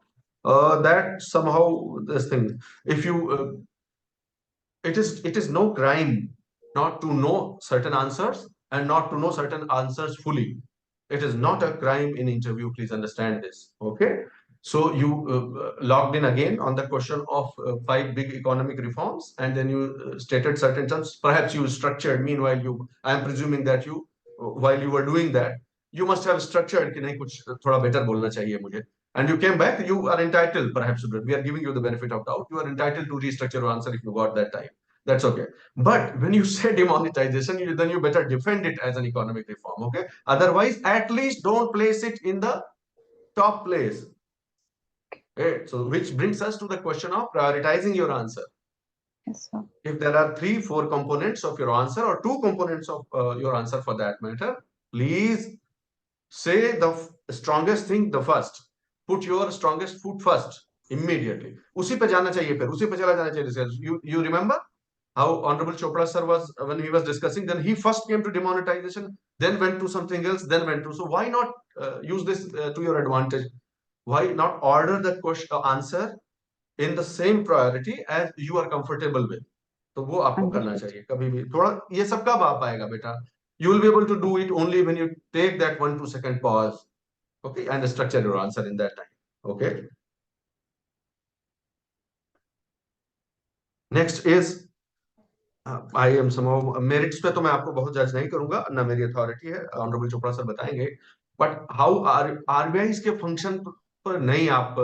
S2: That somehow this thing. If you, it is no crime not to know certain answers and not to know certain answers fully. It is not a crime in interview. Please understand this. Okay. So you logged in again on the question of 5 big economic reforms, and then you stated certain terms. Perhaps you structured. Meanwhile, I am presuming that you, while you were doing that, you must have structured कि नहीं कुछ थोड़ा better बोलना चाहिए मुझे. And you came back. You are entitled, perhaps. We are giving you the benefit of doubt. You are entitled to restructure your answer if you got that time. That's okay. But when you say demonetization, then you better defend it as an economic reform. Okay. Otherwise, at least don't place it in the top place. Okay. So, which brings us to the question of prioritizing your answer.
S1: Yes, sir.
S2: If there are 3, 4 components of your answer or 2 components of your answer for that matter, please say the strongest thing the first. Put your strongest foot first immediately. उसी पे जाना चाहिए फिर उसी पे चला जाना चाहिए. You remember how Honorable Chopra sir was when he was discussing, then he first came to demonetization, then went to something else, then went to. So why not use this to your advantage? Why not order the question answer in the same priority as you are comfortable with? तो वो आपको करना
S1: Understood.
S2: चाहिए कभी भी. थोड़ा ये सब कब आ पाएगा बेटा? You will be able to do it only when you take that 1-2 second pause, okay, and structure your answer in that time. Okay. Next is I am somehow merits पे तो मैं आपको बहुत जज नहीं करूंगा ना मेरी अथॉरिटी है. ऑनरेबल चोपड़ा सर बताएंगे. बट हाउ आरबीआई के फंक्शन पर नहीं आप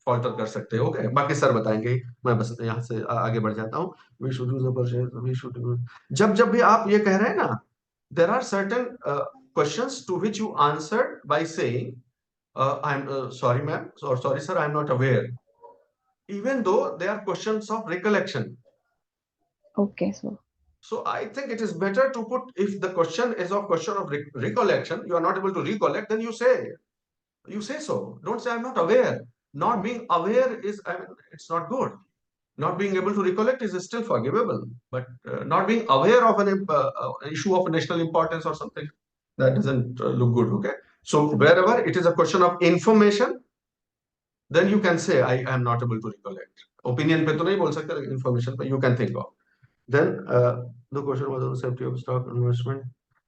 S2: फॉल्टर कर सकते. ओके, बाकी सर बताएंगे. मैं बस यहाँ से आगे बढ़ जाता हूँ. We should use a percent, we should. जब भी आप ये कह रहे हैं ना, there are certain questions to which you answered by saying I'm sorry ma'am, or sorry sir, I'm not aware, even though they are questions of recollection.
S1: Okay, sir.
S2: So I think it is better to put, if the question is of question of recollection, you are not able to recollect, then you say You say so. Don't say I'm not aware. Not being aware is, I mean, it's not good. Not being able to recollect is still forgivable, but not being aware of an issue of national importance or something, that doesn't look good. Okay. So wherever it is a question of information, then you can say I am not able to recollect. Opinion पे तो नहीं बोल सकते, information पे you can think of. Then the question was on the safety of stock investment.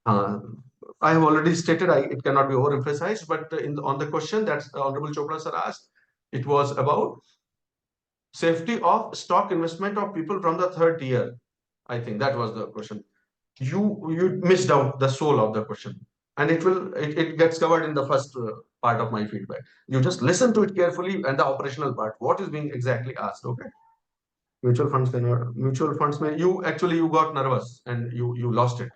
S2: I have already stated, it cannot be overemphasized, but on the question that Honorable Chopra sir asked, it was about safety of stock investment of people from the third tier. I think that was the question. You missed out the soul of the question, and it gets covered in the first part of my feedback. You just listen to it carefully and the operational part. What is being exactly asked? Okay. Mutual funds may you got nervous and you lost it.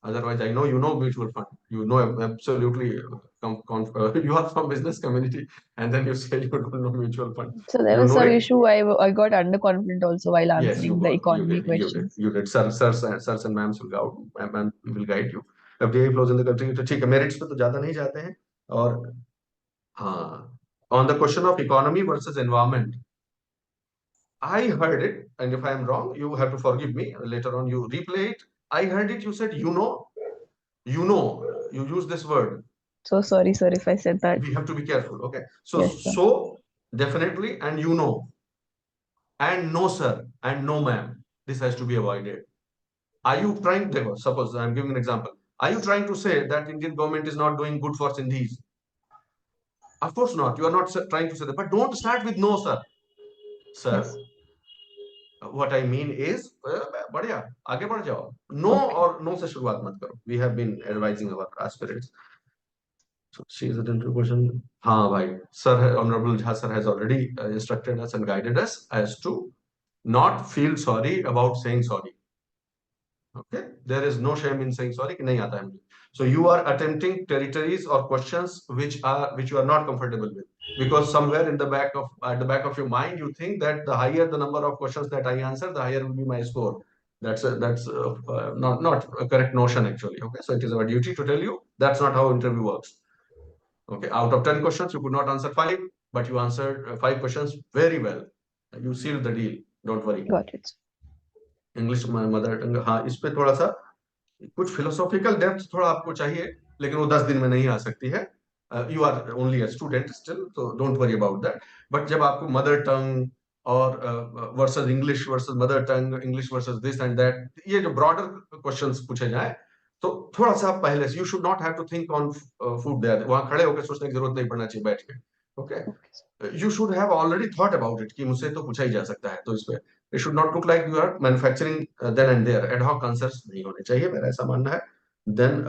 S2: Otherwise, I know mutual fund. You know absolutely. You are from business community, and then you say you don't know mutual fund.
S1: So there
S2: You
S1: was
S2: know
S1: some
S2: it.
S1: issue. I got underconfident also while
S2: Yes,
S1: answering the economy questions.
S2: you did. Sirs and ma'ams will guide you. FDI flows in the country. तो ठीक है, merits पे तो ज्यादा नहीं जाते हैं. और हाँ, on the question of economy versus environment, I heard it, and if I am wrong, you have to forgive me. Later on, you replay it. I heard it. You said, you use this word.
S1: So sorry, sir, if I said that.
S2: We have to be careful. Okay. So,
S1: Yes, sir.
S2: definitely, and and no, sir, and no, ma'am. This has to be avoided. Are you trying, suppose I'm giving an example. Are you trying to say that Indian government is not doing good for Sindhis? Of course not. You are not trying to say that. But don't start with no, sir. Sir.
S1: Yes.
S2: What I mean is, बढ़िया, आगे बढ़ जाओ. No और no से शुरुआत मत करो. We have been advising our aspirants. So she is a dental question. हाँ भाई, sir, Honorable Jha sir has already instructed us and guided us as to not feel sorry about saying sorry. Okay, there is no shame in saying sorry कि नहीं आता है मुझे. So you are attempting territories or questions which you are not comfortable with, because somewhere at the back of your mind you think that the higher the number of questions that I answer, the higher will be my score. That's not a correct notion actually. Okay, so it is our duty to tell you that's not how interview works. Okay, out of 10 questions you could not answer 5, but you answered 5 questions very well. You sealed the deal. Don't worry.
S1: Got it.
S2: English mother tongue, हाँ, इस पे थोड़ा सा कुछ philosophical depth थोड़ा आपको चाहिए, लेकिन वो 10 दिन में नहीं आ सकती है. You are only a student still, तो don't worry about that. But जब आपको मदर टंग और versus English versus mother tongue, English versus this and that, ये जो ब्रॉडर क्वेश्चंस पूछे जाए, तो थोड़ा सा पहले से you should not have to think on food there. वहां खड़े होकर सोचने की जरूरत नहीं पड़ना चाहिए बैठ के. Okay, you should have already thought about it कि मुझसे तो पूछा ही जा सकता है, तो इस पे it should not look like you are manufacturing then and there. Ad hoc answers नहीं होने चाहिए, मेरा ऐसा मानना है. Then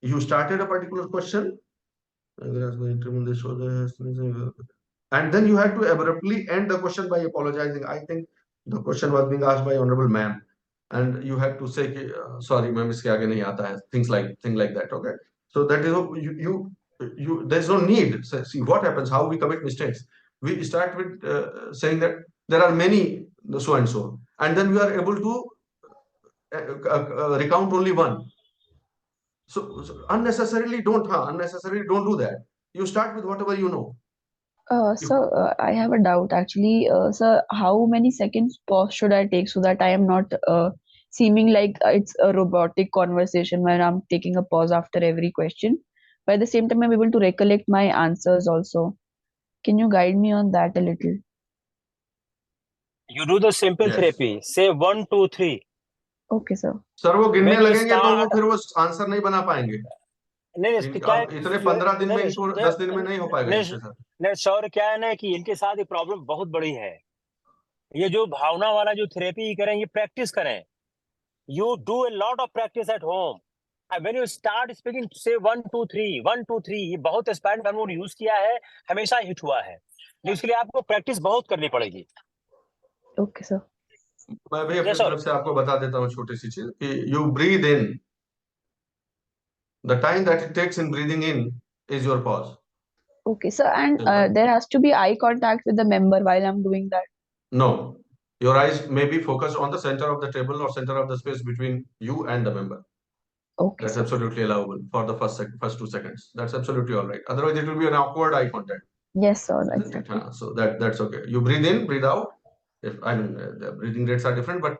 S2: you started a particular question, and then you had to abruptly end the question by apologizing. I think the question was being asked by honorable ma'am, and you had to say sorry ma'am, इसके आगे नहीं आता है, things like that. Okay, so that is there's no need. So, see what happens, how we commit mistakes. We start with saying that there are many so and so, and then we are able to recount only one. So unnecessarily don't do that. You start with whatever you know.
S1: Sir, I have a doubt actually. Sir, how many seconds pause should I take so that I am not seeming like it's a robotic conversation when I'm taking a pause after every question? But at the same time, I'm able to recollect my answers also. Can you guide me on that a little?
S4: You do the simple
S2: Yes.
S4: therapy. Say 1, 2, 3.
S1: Okay, sir.
S2: Sir वो गिनने
S4: When you
S2: लगेंगे तो वो
S4: start-
S2: फिर वो answer नहीं बना पाएंगे.
S4: नहीं इसके क्या
S2: अब इतने 15 दिन में इनको 10 दिन में नहीं हो पाएगा
S4: नहीं,
S2: इससे सर.
S4: नहीं सर, क्या है ना कि इनके साथ ये प्रॉब्लम बहुत बड़ी है. ये जो भावना वाला जो थेरेपी करें, ये प्रैक्टिस करें. You do a lot of practice at home. And when you start speaking, say 1, 2, 3, 1, 2, 3, ये बहुत एक्सपायर्ड वर्ड यूज किया है, हमेशा हिट हुआ है. इसके लिए आपको प्रैक्टिस बहुत करनी पड़ेगी.
S1: Okay, sir.
S2: मैं भी अपनी तरफ से आपको बता देता हूँ छोटी सी चीज कि you breathe in. The time that it takes in breathing in is your pause.
S1: Okay, sir. And there has to be eye contact with the member while I'm doing that.
S2: No, your eyes may be focused on the center of the table or center of the space between you and the member.
S1: Okay,
S2: That's
S1: sir.
S2: absolutely allowable for the first 2 seconds. That's absolutely all right. Otherwise, it will be an awkward eye contact,
S1: Yes, sir.
S2: isn't it?
S1: Exactly.
S2: So that's okay. You breathe in, breathe out. If I mean the breathing rates are different, but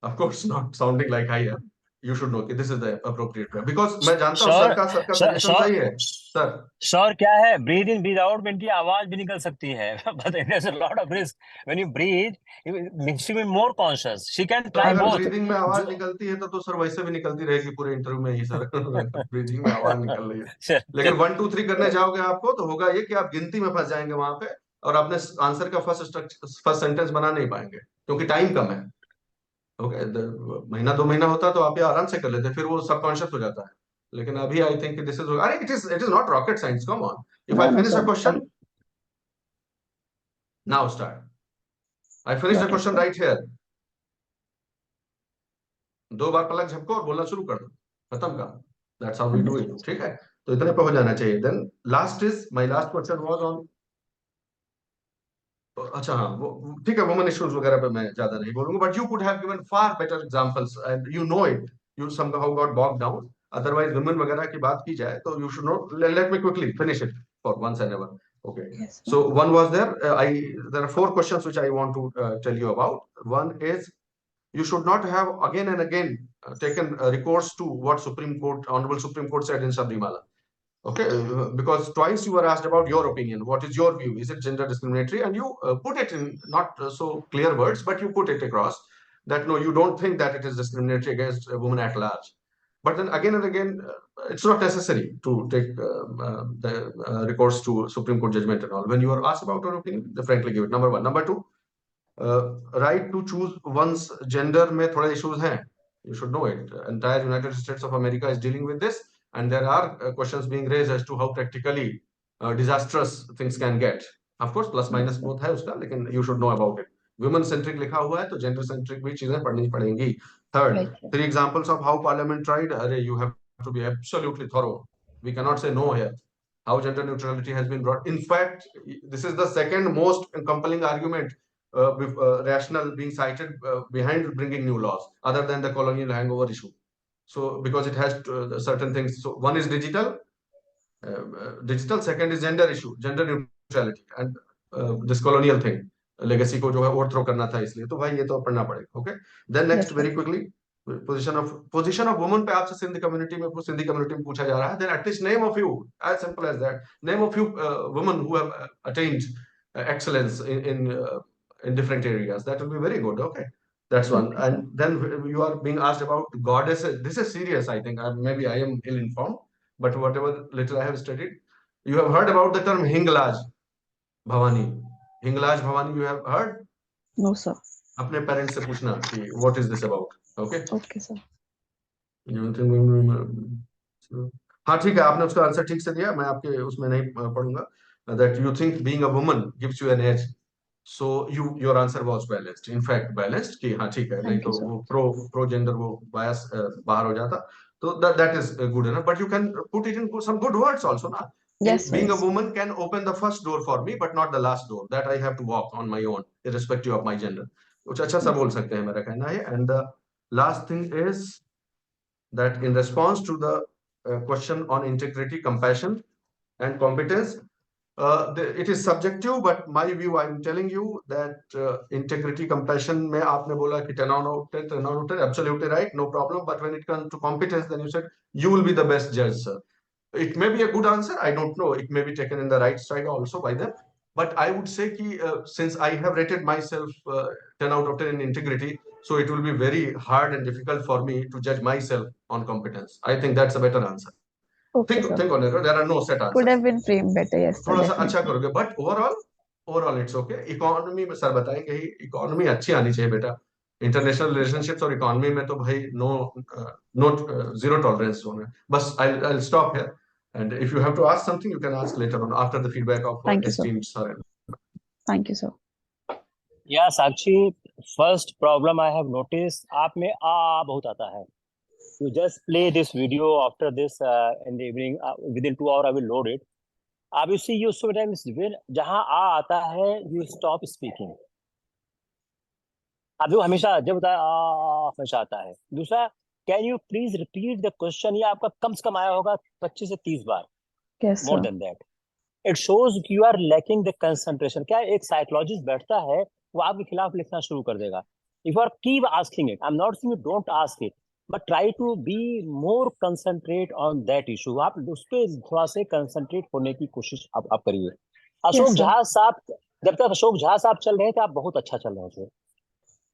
S2: of course not sounding like I am. You should know that this is the appropriate way because मैं जानता हूँ
S4: sure
S2: सबका suggestion
S4: sure
S2: सही है sir.
S4: Sure क्या है, breathe in breathe out में इनकी आवाज भी निकल सकती है but there is a lot of risk when you breathe, it makes you more conscious. She can
S2: to
S4: try
S2: अगर
S4: बोथ.
S2: ब्रीदिंग में आवाज निकलती है तो सर वैसे भी निकलती रहेगी पूरे इंटरव्यू में ही सर. ब्रीदिंग में आवाज निकल रही है लेकिन 1 2 3 करने जाओगे आपको तो होगा ये कि आप गिनती में फंस जाएंगे वहां पे और अपने आंसर का फर्स्ट सेंटेंस बना नहीं पाएंगे क्योंकि टाइम कम है. ओके, महीना 2 महीना होता तो आप ये आराम से कर लेते, फिर वो सबकॉन्शियस हो जाता है. लेकिन अभी आई थिंक दिस इज अरे it is not rocket science. Come on, if
S1: No,
S2: I
S1: no,
S2: finish a
S1: sir.
S2: Question now start. I finish the
S1: Got it,
S2: question
S1: sir.
S2: Right here. 2 बार पलक झपको और बोलना शुरू कर दो, खत्म काम. That's how we do it.
S1: Understood.
S2: ठीक है, तो इतने पे हो जाना चाहिए. Then last is my last question was on. अच्छा हाँ, वो ठीक है, वुमन इश्यूज वगैरह पे मैं ज्यादा नहीं बोलूंगा, but you could have given far better examples and you know it. You somehow got bog down. Otherwise women वगैरह की बात की जाए तो you should note. Let me quickly finish it for once and ever. Okay.
S1: Yes, sir.
S2: So one was there. There are 4 questions which I want to tell you about. One is you should not have again and again taken recourse to what Honorable Supreme Court said in Sabrimala. Okay, because twice you were asked about your opinion. What is your view? Is it gender discriminatory? And you put it in not so clear words, but you put it across that no, you don't think that it is discriminatory against a woman at large. But then again and again, it's not necessary to take the recourse to Supreme Court judgment and all. When you are asked about your opinion, they frankly give it. Number one. Number two, right to choose one's gender में थोड़े issues हैं. You should know it. Entire United States of America is dealing with this, and there are questions being raised as to how practically disastrous things can get. Of course, plus
S1: Yes,
S2: minus
S1: sir.
S2: both है उसका, लेकिन you should know about it. Women centric लिखा हुआ है तो gender centric भी चीजें पढ़नी पड़ेंगी. Third,
S1: Right, sir.
S2: 3 examples of how Parliament tried. अरे, you have to be absolutely thorough. We cannot say no here. How gender neutrality has been brought. In fact, this is the second most compelling argument rational being cited behind bringing new laws other than the colonial hangover issue. So because it has certain things. So one is digital, second is gender issue, gender neutrality, and this colonial thing, legacy को जो है overthrow करना था, इसलिए तो भाई ये तो पढ़ना पड़ेगा. Okay, then next,
S1: Yes, sir.
S2: very quickly, position of women पे आपसे सिंधी कम्युनिटी में पूछा जा रहा है. Then at least name a few, as simple as that. Name a few women who have attained excellence in different areas. That will be very good. Okay, that's one.
S1: Okay, sir.
S2: And then you are being asked about goddesses. This is serious, I think. Maybe I am ill informed, but whatever little I have studied, you have heard about the term Hinglaj Bhavani. Hinglaj Bhavani, you have heard?
S1: No, sir.
S2: अपने parents से पूछना कि what is this about. Okay.
S1: Okay, sir.
S2: हाँ ठीक है, आपने उसका answer ठीक से दिया, मैं आपके उसमें नहीं पढ़ूंगा. That you think being a woman gives you an edge. So your answer was balanced. In fact, balanced कि हाँ ठीक है, नहीं
S1: Thank
S2: तो
S1: you, sir.
S2: वो pro gender वो bias बाहर हो जाता. So that is good enough. But you can put it in some good words also, na?
S1: Yes, sir.
S2: Being a
S1: Yes.
S2: woman can open the first door for me, but not the last door. That I have to walk on my own, irrespective of my gender. कुछ अच्छा सा
S1: Yes.
S2: बोल सकते हैं, मेरा कहना है. And the last thing is that in response to the question on integrity, compassion, and competence, it is subjective, but my view, I'm telling you that integrity, compassion में आपने बोला कि 10 out of 10, 10 out of 10, absolutely right, no problem. But when it comes to competence, then you said you will be the best judge, sir. It may be a good answer. I don't know. It may be taken in the right side also by them. But I would say कि since I have rated myself 10 out of 10 in integrity, so it will be very hard and difficult for me to judge myself on competence. I think that's a better answer.
S1: Okay, sir.
S2: Think on it. There are no set answers.
S1: Could have been framed better. Yes, sir.
S2: थोड़ा सा अच्छा
S1: Definitely.
S2: करोगे, but overall it's okay. Economy में sir बताएंगे ही, economy अच्छी आनी चाहिए बेटा. International
S1: Okay, sir.
S2: रिलेशनशिप्स और इकोनॉमी में तो भाई नो जीरो टॉलरेंस जोन है. बस I'll stop here, and if you have to ask something you can ask later on after the feedback of
S1: Thank you, sir.
S2: esteemed sir.
S1: Thank you, sir.
S4: Yeah Sakshi, first problem I have notice, आप में आ बहुत आता है. You just play this video after this in the evening. Within 2 hours, I will load it. अब you see, you sometimes when जहाँ आ आता है, you stop speaking. अब वो हमेशा जब होता है हमेशा आता है. दूसरा, can you please repeat the question? ये आपका कम से कम आया होगा 25 से 30 बार,
S1: Yes,
S4: more
S1: sir.
S4: Then that. It shows you are lacking the concentration. क्या एक साइकोलॉजिस्ट बैठता है वो आपके खिलाफ लिखना शुरू कर देगा. If you are keep asking it, I am not saying you don't ask it, but try to be more concentrate on that issue. आप उस पर थोड़ा से कंसंट्रेट होने की कोशिश आप करिए. Ashok
S1: Yes, sir.
S4: झा साहब, जब तक अशोक झा साहब चल रहे थे आप बहुत अच्छा चल रहे थे.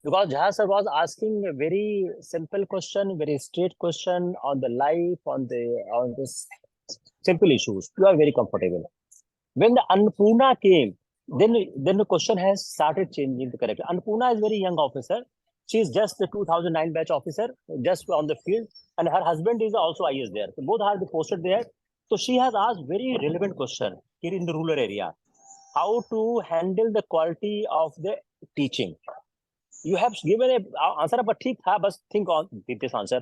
S4: Because Jha sir was asking a very simple question, very straight question on the life, on this simple issues. You are very comfortable. When the Annapurna came, then the question has started changing the character. Annapurna is very young officer. She is just the 2009 batch officer, just on the field, and her husband is also IS there. So both are posted there. So she has asked very relevant question here in the rural area: how to handle the quality of the teaching. You have given a answer, but ठीक था, बस think on this answer.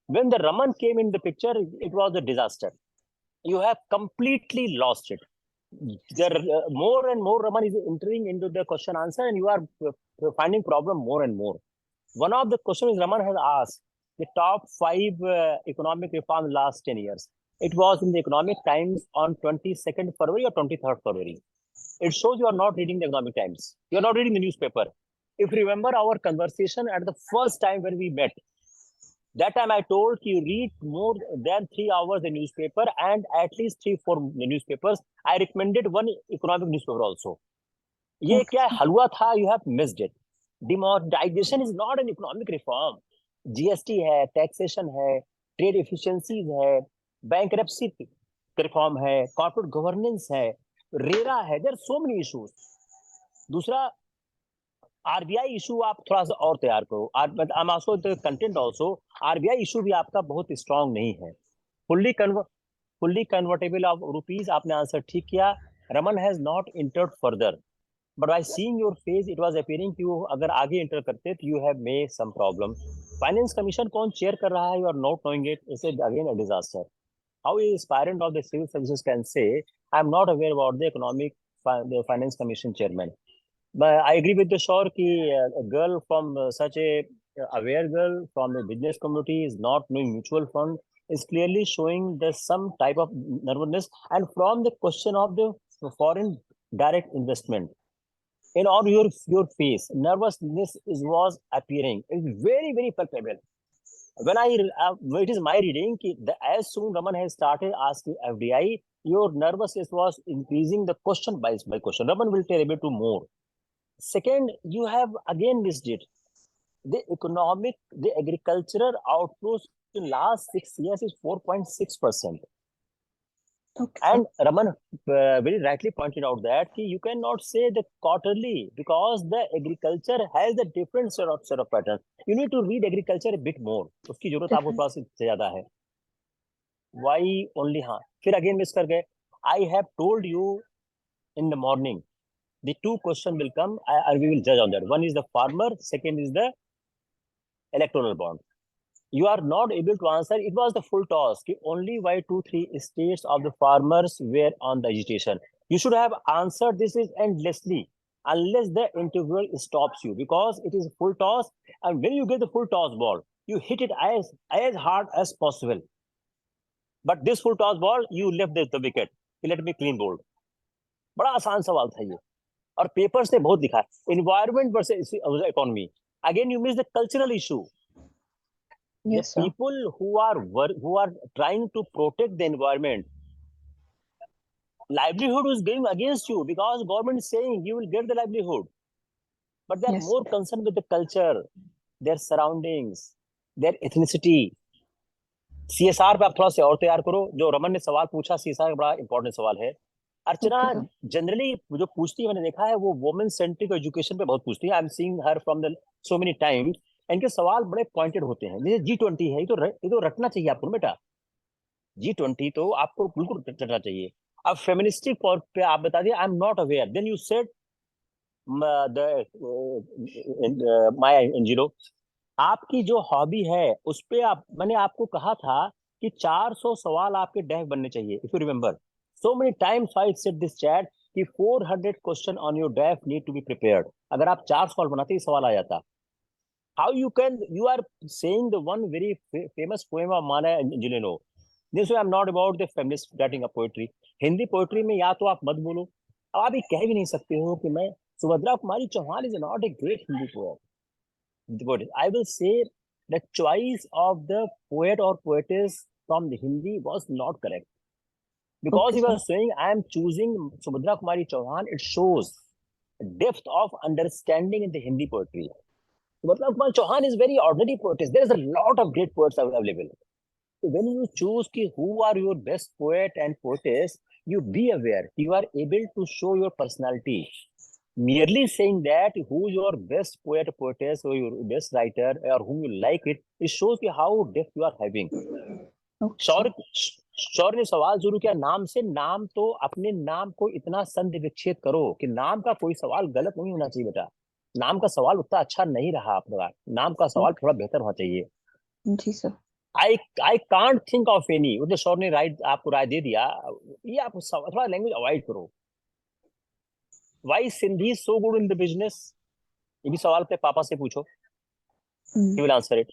S4: When the Raman came in the picture, it was a disaster. You have completely lost it. There more and more Raman is entering into the question answer, and you are finding problem more and more. One of the questions Raman has asked the top 5 economic reforms last 10 years. It was in the Economic Times on 22nd February or 23rd February. It shows you are not reading the Economic Times. You are not reading the newspaper. If you remember our conversation at the first time when we met, that time I told you read more than 3 hours the newspaper and at least 3-4 newspapers. I recommended one economic newspaper also. ये क्या हलवा था? You have missed it. Demonetization is not an economic reform. GST है, taxation है, trade efficiencies है, bankruptcy reform है, corporate governance है, RERA है. There are so many issues. दूसरा आरबीआई इशू आप थोड़ा सा और तैयार करो. कंटेंट ऑल्सो आरबीआई इशू भी आपका बहुत स्ट्रांग नहीं है. फुल्ली कन्वर्टेबल ऑफ रुपीज आपने आंसर ठीक किया. Raman has not entered further, but by seeing your face it was appearing कि अगर आगे इंटर करते तो you have made some problem. Finance commission कौन चेयर कर रहा है? You are not knowing it. It's again a disaster. How a aspirant of the civil services can say I am not aware about the economic finance commission chairman? But I agree with the Shore ki a girl from such a aware girl from the business community is not knowing mutual fund is clearly showing there's some type of nervousness. And from the question of the foreign direct investment, in all your face, nervousness was appearing. It's very, very palpable. When it is my reading as soon Raman has started asking FDI, your nervousness was increasing the question by question. Raman will tell a bit more. Second, you have again missed it. The agricultural output in last 6 years is 4.6%.
S1: Okay,
S4: And Raman very rightly pointed out that you cannot say the quarterly because the agriculture has a different set of patterns. You need to read agriculture a bit more. उसकी जरूरत आपको थोड़ा सा ज्यादा है. Why only? हाँ, फिर again miss कर गए. I have told you in the morning. The two questions will come and we will judge on that. One is the farmer, second is the electoral bond. You are not able to answer. It was the full toss. Only why 2-3 states of the farmers were on the agitation. You should have answered this is endlessly unless the interviewer stops you, because it is full toss, and when you get the full toss ball, you hit it as hard as possible. But this full toss ball, you left the wicket. Let me clean bold. बड़ा आसान सवाल था ये, और papers ने बहुत लिखा है. Environment versus economy. Again, you miss the cultural issue.
S1: Yes,
S4: the
S1: sir.
S4: people who are trying to protect the environment, livelihood is going against you because government is saying you will get the livelihood, but they are
S1: Yes.
S4: more concerned with the culture, their surroundings, their ethnicity. CSR पे आप थोड़ा सा और तैयार करो. जो रमन ने सवाल पूछा CSR का बड़ा इंपॉर्टेंट सवाल है. अर्चना जनरली जो पूछती है, मैंने देखा है, वो वुमेन सेंट्रिक एजुकेशन पे बहुत पूछती है. I am seeing her from the so many times. इनके सवाल बड़े पॉइंटेड होते हैं. जैसे G20 है, ये तो रटना चाहिए आपको बेटा. G20 तो आपको बिल्कुल रटना चाहिए. अब फेमिनिस्टिक पे आप बता दिए I am not aware. Then you said my NGO. आपकी जो हॉबी है उस पे मैंने आपको कहा था कि 400 सवाल आपके डेफ बनने चाहिए. If you remember, so many times I said this chat कि 400 question on your DAF need to be prepared. अगर आप 4 सवाल बनाते ही सवाल आ जाता. How you are saying the one very famous poem of Maya Angelino. This way I'm not about the feminist writing a poetry. Hindi poetry में या तो आप मत बोलो, अब आप ये कह भी नहीं सकते हो कि मैं Subhadra Kumari Chauhan is not a great Hindi poet. I will say the choice of the poet or poetess from the Hindi was not correct. Because
S1: Okay,
S4: he was
S1: sir.
S4: saying, I am choosing Subhadra Kumari Chauhan, it shows depth of understanding in the Hindi poetry. Subhadra Kumari Chauhan is very ordinary poetess. There is a lot of great poets available. So when you choose who are your best poet and poetess, you be aware you are able to show your personality. Merely saying that who your best poet, poetess, or your best writer, or whom you like it shows you how depth you are having.
S1: Okay,
S4: Shaurya
S1: sir.
S4: शौर्य ने सवाल शुरू किया नाम से। नाम तो अपने नाम को इतना संधि विच्छेद करो कि नाम का कोई सवाल गलत नहीं होना चाहिए बेटा। नाम का सवाल उतना अच्छा नहीं रहा आपका, नाम का सवाल
S1: Okay.
S4: थोड़ा बेहतर होना चाहिए।
S1: Ji sir.
S4: I I can't think of any, उसने शौर्य ने राइट आपको राय दे दिया, ये आप थोड़ा लैंग्वेज अवॉइड करो। Why Sindhi so good in the business, ये भी सवाल अपने पापा से पूछो, he will answer it.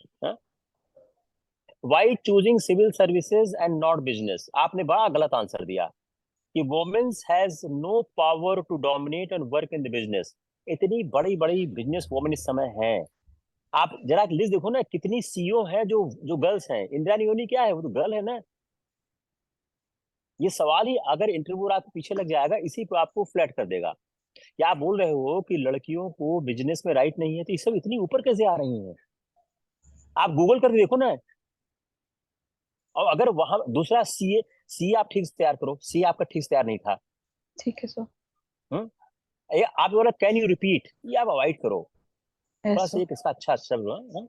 S4: Why choosing civil services and not business, आपने बड़ा गलत आंसर दिया कि womens has no power to dominate and work in the business. इतनी बड़ी बड़ी बिजनेस वुमेन इस समय हैं, आप जरा लिस्ट देखो ना, कितनी सीईओ है जो जो गर्ल्स हैं। इंदिरा नियोनी क्या है, वो तो गर्ल है ना। ये सवाल ही अगर इंटरव्यू आपके पीछे लग जाएगा, इसी पे आपको फ्लैट कर देगा। क्या आप बोल रहे हो कि लड़कियों को बिजनेस में राइट नहीं है, तो ये सब इतनी ऊपर कैसे आ रही हैं? आप गूगल करके देखो ना। और अगर वहां दूसरा सी आप ठीक से तैयार करो, सी आपका ठीक से तैयार नहीं था।
S1: ठीक है सर।
S4: ये आप बोला कैन यू रिपीट, ये आप अवॉइड करो।
S1: यस
S4: बस
S1: सर।
S4: एक इसका अच्छा शब्द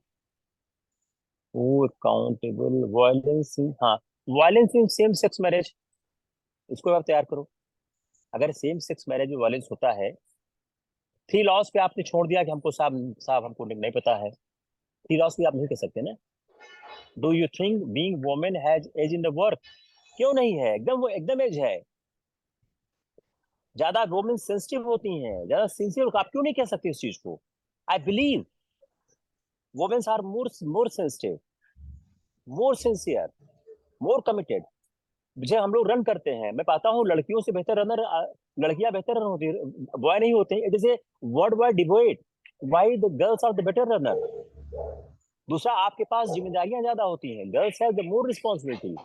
S4: वो अकाउंटेबल वायलेंस, हाँ violence in same sex marriage, इसको आप तैयार करो। अगर सेम सेक्स मैरिज में वायलेंस होता है, 3 लॉज पे आपने छोड़ दिया कि हमको साहब साहब हमको नहीं पता है, 3 लॉज पे आप नहीं कह सकते ना। Do you think being women has edge in the work? क्यों नहीं है, एकदम वो एकदम एज है। ज्यादा वुमेन सेंसिटिव होती हैं, ज्यादा सिंसियर, आप क्यों नहीं कह सकते इस चीज को? I believe womens are more sensitive, more sincere, more committed. मुझे हम लोग रन करते हैं, मैं पाता हूँ लड़कियों से बेहतर रनर लड़कियां बेहतर रन होती है, बॉय नहीं होते। It is a word wide debate, why the girls are the better runner. दूसरा, आपके पास जिम्मेदारियां ज्यादा होती हैं, girls have the more responsibility.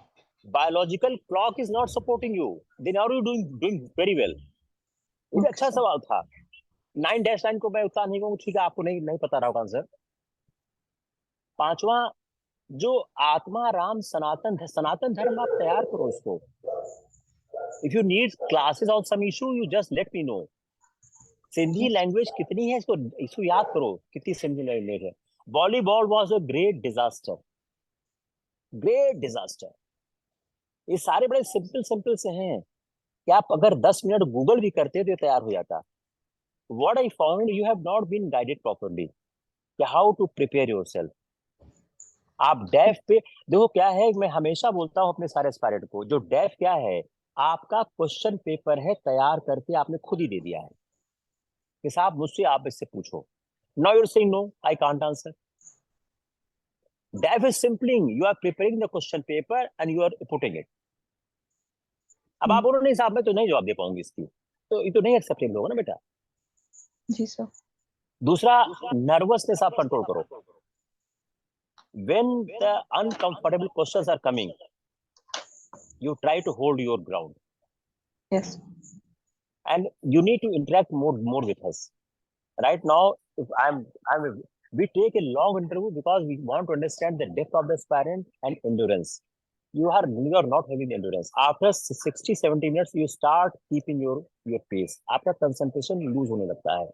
S4: Biological clock is not supporting you, then are you doing very well. ये भी
S1: ओके
S4: अच्छा
S1: सर।
S4: सवाल था। 9-9 को मैं उतना नहीं कहूँ, ठीक है आपको नहीं नहीं पता रहा होगा आंसर। पांचवा, जो आत्मा राम सनातन सनातन धर्म, आप तैयार करो इसको। If you need classes on some issue, you just let me know. Sindhi language कितनी है, इसको इसको याद करो, कितनी सिंधी लैंग्वेज है। Volleyball was a great disaster, great disaster. ये सारे बड़े सिंपल सिंपल से हैं कि आप अगर 10 मिनट गूगल भी करते तो ये तैयार हो जाता। What I found, you have not been guided properly how to prepare yourself. आप डेफ पे देखो क्या है, मैं हमेशा बोलता हूँ अपने सारे एस्पायरेंट को, जो डेफ क्या है, आपका क्वेश्चन पेपर है तैयार करके आपने खुद ही दे दिया है कि साहब मुझसे आप इससे पूछो। Now you are saying no I can't answer. डेफ इज सिंपलिंग, you are preparing the question paper and you are putting it. अब आप बोलो नहीं साहब मैं तो नहीं जवाब दे पाऊंगी इसकी, तो ये तो नहीं एक्सेप्टेबल होगा ना बेटा।
S1: जी सर।
S4: दूसरा, नर्वसनेस आप कंट्रोल करो। when the uncomfortable questions are coming, you try to hold your ground.
S1: Yes.
S4: And you need to interact more with us. Right now, if I'm we take a long interview because we want to understand the depth of the aspirant and endurance. You are not having the endurance. After 60-70 minutes, you start keeping your pace. आपका concentration lose होने लगता है,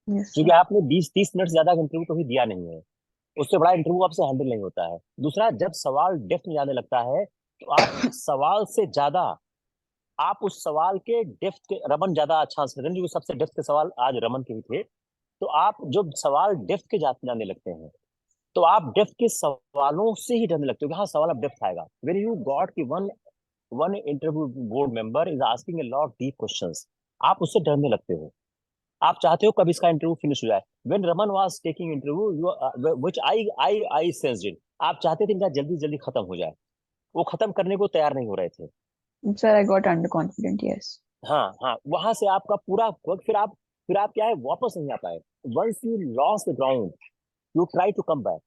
S1: Yes
S4: क्योंकि
S1: sir.
S4: आपने 20-30 minute ज्यादा interview कभी दिया नहीं है, उससे बड़ा इंटरव्यू आपसे हैंडल नहीं होता है। दूसरा, जब सवाल डेप्थ में जाने लगता है तो आप सवाल से ज्यादा आप उस सवाल के डेप्थ के, रमन ज्यादा अच्छा आंसर करें क्योंकि सबसे डेप्थ के सवाल आज रमन के ही थे। तो आप जब सवाल डेप्थ के जाने लगते हैं तो आप डेप्थ के सवालों से ही डरने लगते हो कि हाँ सवाल अब डेप्थ आएगा। व्हेन यू गॉट कि one interview board member is asking a lot deep questions, आप उससे डरने लगते हो। आप चाहते हो कब इसका इंटरव्यू फिनिश हो जाए. When Raman was taking interview, which I sensed it, आप चाहते थे इनका जल्दी जल्दी खत्म हो जाए, वो खत्म करने को तैयार नहीं हो रहे थे.
S1: Sir, I got underconfident, yes.
S4: हाँ हाँ, वहां से आपका पूरा वक्त, फिर आप क्या है, वापस नहीं आ पाए. Once you loss the ground, you try to come back.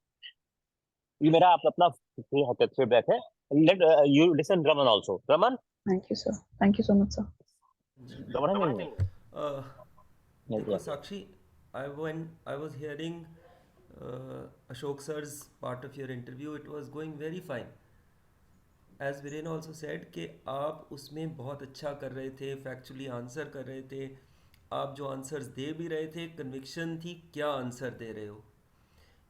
S4: ये मेरा अपना फीडबैक है. Let you listen Raman also. Raman.
S1: Thank you, sir. Thank you so much, sir.
S6: जी
S4: रमन नहीं है.
S6: अ, देखो साक्षी, I was hearing Ashok sir's part of your interview. It was going very fine. As Viren also said कि आप उसमें बहुत अच्छा कर रहे थे, फैक्चुअली आंसर कर रहे थे, आप जो आंसर्स दे भी रहे थे, कन्विक्शन थी क्या आंसर दे रहे हो.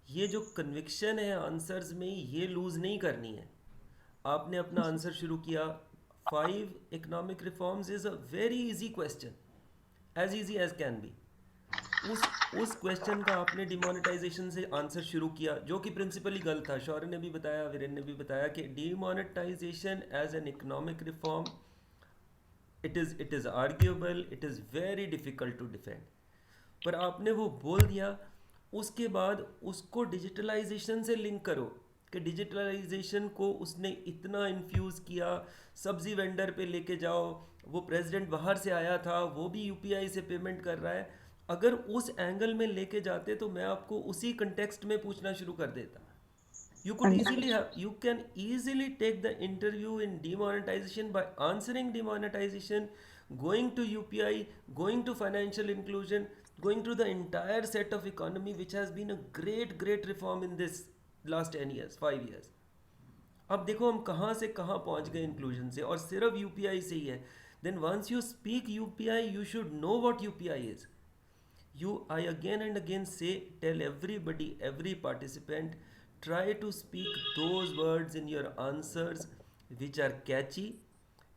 S6: ये जो कन्विक्शन है आंसर्स में, ये लूज़ नहीं करनी है. आपने अपना आंसर शुरू किया, 5 economic reforms is a very easy question, as easy as can be. उस क्वेश्चन का आपने डिमोनेटाइजेशन से आंसर शुरू किया, जो कि प्रिंसिपली गलत था. शौर्य ने भी बताया, वीरेन ने भी बताया कि demonetization as an economic reform, it is arguable, it is very difficult to defend. पर आपने वो बोल दिया. उसके बाद उसको डिजिटलाइजेशन से लिंक करो कि डिजिटलाइजेशन को उसने इतना इन्फ्यूज़ किया, सब्जी वेंडर पे लेके जाओ, वो प्रेसिडेंट बाहर से आया था, वो भी यूपीआई से पेमेंट कर रहा है. अगर उस एंगल में लेके जाते तो मैं आपको उसी कंटेक्स्ट में पूछना शुरू कर देता. You can easily take the interview in demonetization by answering demonetization, going to UPI, going to financial inclusion, going to the entire set of economy, which has been a great reform in this last 10 years, 5 years. अब देखो हम कहाँ से कहाँ पहुँच गए inclusion से, और सिर्फ यूपीआई से ही है. Then once you speak UPI, you should know what UPI is. I again and again tell everybody, every participant, try to speak those words in your answers which are catchy,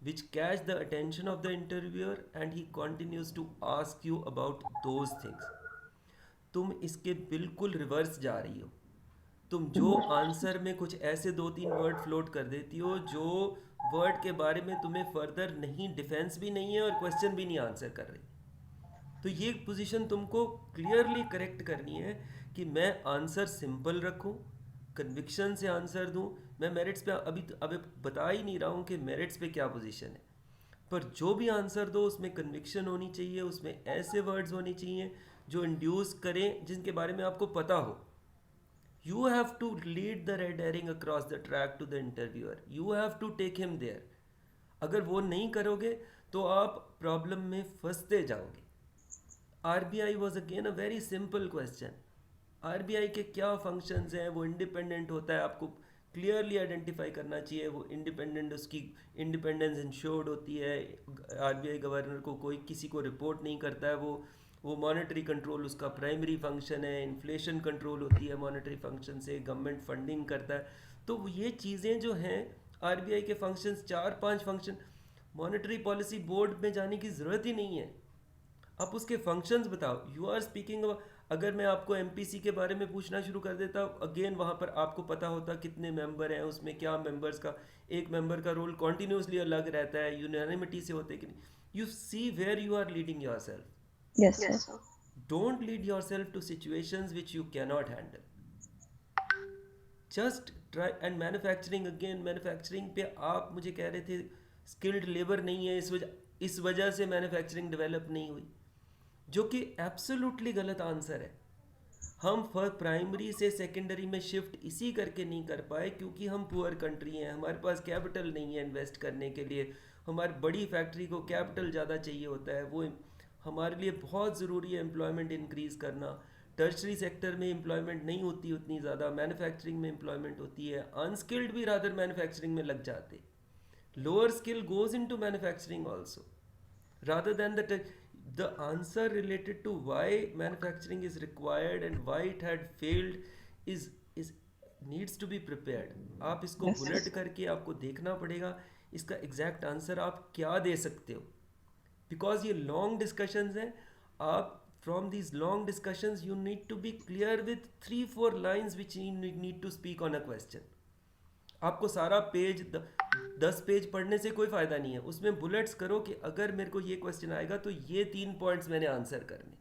S6: which catch the attention of the interviewer, and he continues to ask you about those things. तुम इसके बिल्कुल reverse जा रही हो. तुम जो answer में कुछ ऐसे 2-3 वर्ड फ्लोट कर देती हो जो वर्ड के बारे में तुम्हें फर्दर नहीं, डिफेंस भी नहीं है और क्वेश्चन भी नहीं आंसर कर रही. तो ये पोजीशन तुमको क्लियरली करेक्ट करनी है कि मैं आंसर सिंपल रखूं, कन्विक्शन से आंसर दूं. मैं मेरिट्स पे अभी बता ही नहीं रहा हूं कि मेरिट्स पे क्या पोजीशन है, पर जो भी आंसर दो उसमें कन्विक्शन होनी चाहिए, उसमें ऐसे वर्ड्स होने चाहिए जो इंड्यूस करें, जिनके बारे में आपको पता हो. You have to lead the red herring across the track to the interviewer. You have to take him there. अगर वो नहीं करोगे तो आप प्रॉब्लम में फंसते जाओगे. RBI was again a very simple question. RBI के क्या फंक्शंस हैं, वो इंडिपेंडेंट होता है, आपको क्लियरली आइडेंटिफाई करना चाहिए. वो इंडिपेंडेंट, उसकी इंडिपेंडेंस इंश्योर्ड होती है. आरबीआई गवर्नर को कोई किसी को रिपोर्ट नहीं करता है. वो मॉनेटरी कंट्रोल उसका प्राइमरी फंक्शन है. इन्फ्लेशन कंट्रोल होती है मॉनेटरी फंक्शन से. गवर्नमेंट फंडिंग करता है. तो ये चीज़ें जो हैं आरबीआई के functions, 4-5 function, monetary policy board में जाने की ज़रूरत ही नहीं है. आप उसके फंक्शंस बताओ. You are speaking. अगर मैं आपको एमपीसी के बारे में पूछना शुरू कर देता, अगेन वहाँ पर आपको पता होता कितने मेंबर हैं, उसमें क्या मेंबर्स का, एक मेंबर का रोल कॉन्टिन्यूसली अलग रहता है, यूनानिमिटी से होते कि नहीं. You see where you are leading yourself.
S1: Yes, sir.
S6: Don't lead yourself to situations which you cannot handle. Just try. And manufacturing, again, manufacturing पे आप मुझे कह रहे थे स्किल्ड लेबर नहीं है, इस वजह से मैन्युफैक्चरिंग डेवलप नहीं हुई, जो कि एब्सोल्युटली गलत आंसर है. हम प्राइमरी से सेकेंडरी में शिफ्ट इसी करके नहीं कर पाए क्योंकि हम पुअर कंट्री हैं, हमारे पास कैपिटल नहीं है इन्वेस्ट करने के लिए. हमारी बड़ी फैक्ट्री को कैपिटल ज़्यादा चाहिए होता है. वो हमारे लिए बहुत ज़रूरी है एम्प्लॉयमेंट इंक्रीज़ करना. टर्शरी सेक्टर में एम्प्लॉयमेंट नहीं होती उतनी ज़्यादा, मैन्युफैक्चरिंग में एम्प्लॉयमेंट होती है. अनस्किल्ड भी रादर मैन्युफैक्चरिंग में लग जाते. Lower skill goes into manufacturing also, rather than the answer related to why manufacturing is required and why it had failed is needs to be prepared. आप इसको
S1: Yes.
S6: Bullet करके आपको देखना पड़ेगा इसका एग्जैक्ट आंसर आप क्या दे सकते हो, बिकॉज ये लॉन्ग डिस्कशंस हैं. आप from these long discussions you need to be clear with 3-4 lines which you need to speak on a question. आपको सारा पेज 10 पेज पढ़ने से कोई फ़ायदा नहीं है. उसमें बुलेट्स करो कि अगर मेरे को ये क्वेश्चन आएगा तो ये 3 पॉइंट्स मैंने आंसर करने.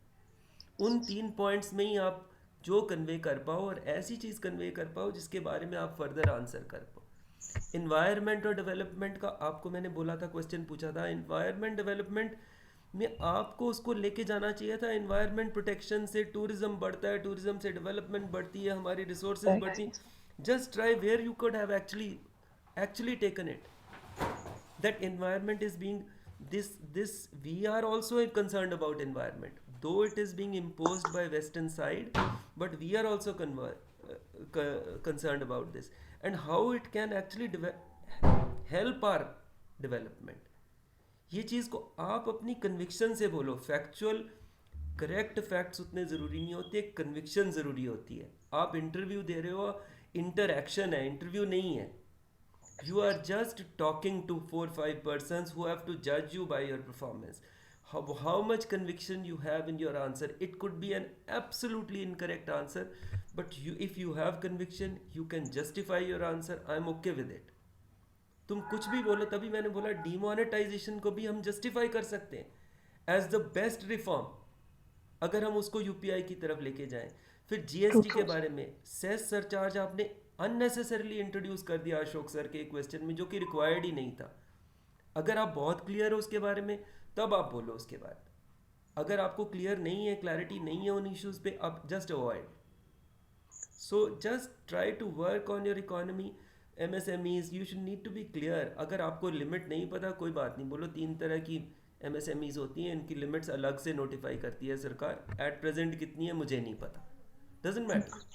S6: उन 3 पॉइंट्स में ही आप जो कन्वे कर पाओ और ऐसी चीज़ कन्वे कर पाओ जिसके बारे में आप फर्दर आंसर कर पाओ। इन्वायरमेंट और डेवलपमेंट का आपको मैंने बोला था, क्वेश्चन पूछा था, इन्वायरमेंट डेवलपमेंट में आपको उसको लेके जाना चाहिए था। इन्वायरमेंट प्रोटेक्शन से टूरिज्म बढ़ता है, टूरिज्म से डेवलपमेंट बढ़ती है, हमारी रिसोर्सेज बढ़ती हैं। Just try where you could have actually taken it, that environment is being this we are also concerned about environment, though it is being imposed by western side, but we are also concerned about this and how it can actually help our development। ये चीज़ को आप अपनी conviction से बोलो। Factual correct facts उतने ज़रूरी नहीं होते, कन्विक्शन ज़रूरी होती है। आप इंटरव्यू दे रहे हो, इंटरएक्शन है, इंटरव्यू नहीं है। You are just talking to 4-5 persons who have to judge you by your performance. How much conviction you have in your answer. It could be an absolutely incorrect answer, but if you have conviction, you can justify your answer. I'm okay with it. तुम कुछ भी बोलो, तभी मैंने बोला demonetisation को भी हम जस्टिफाई कर सकते हैं एज द बेस्ट रिफॉर्म, अगर हम उसको यूपीआई की तरफ लेके जाएं। फिर जीएसटी के बारे में सेस सरचार्ज आपने अननेसेसरली इंट्रोड्यूस कर दिया अशोक सर के क्वेश्चन में, जो कि रिक्वायर्ड ही नहीं था। अगर आप बहुत क्लियर हो उसके बारे में तब आप बोलो उसके बाद। अगर आपको क्लियर नहीं है, क्लैरिटी नहीं है उन इश्यूज पे, आप just avoid. So just try to work on your economy, MSMEs, you should need to be clear. अगर आपको लिमिट नहीं पता कोई बात नहीं, बोलो 3 तरह की MSMEs होती हैं, इनकी लिमिट्स अलग से नोटिफाई करती है सरकार, एट प्रेजेंट कितनी है मुझे नहीं पता, doesn't matter.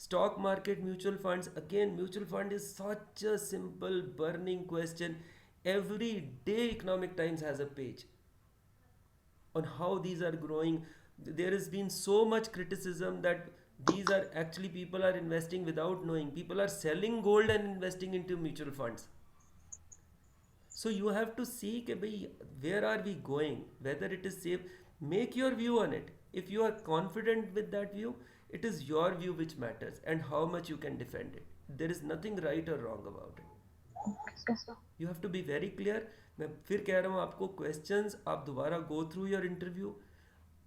S6: Stock market, mutual funds, again mutual fund is such a simple burning question. Every day Economic Times has a page on how these are growing. There has been so much criticism that these are actually, people are investing without knowing, people are selling gold and investing into mutual funds. So you have to see कि भाई where are we going, whether it is safe, make your view on it. If you are confident with that view, it is your view which matters and how much you can defend it. There is nothing right or wrong about it. You have to be very clear. मैं फिर कह रहा हूँ आपको, questions आप दोबारा गो through your interview.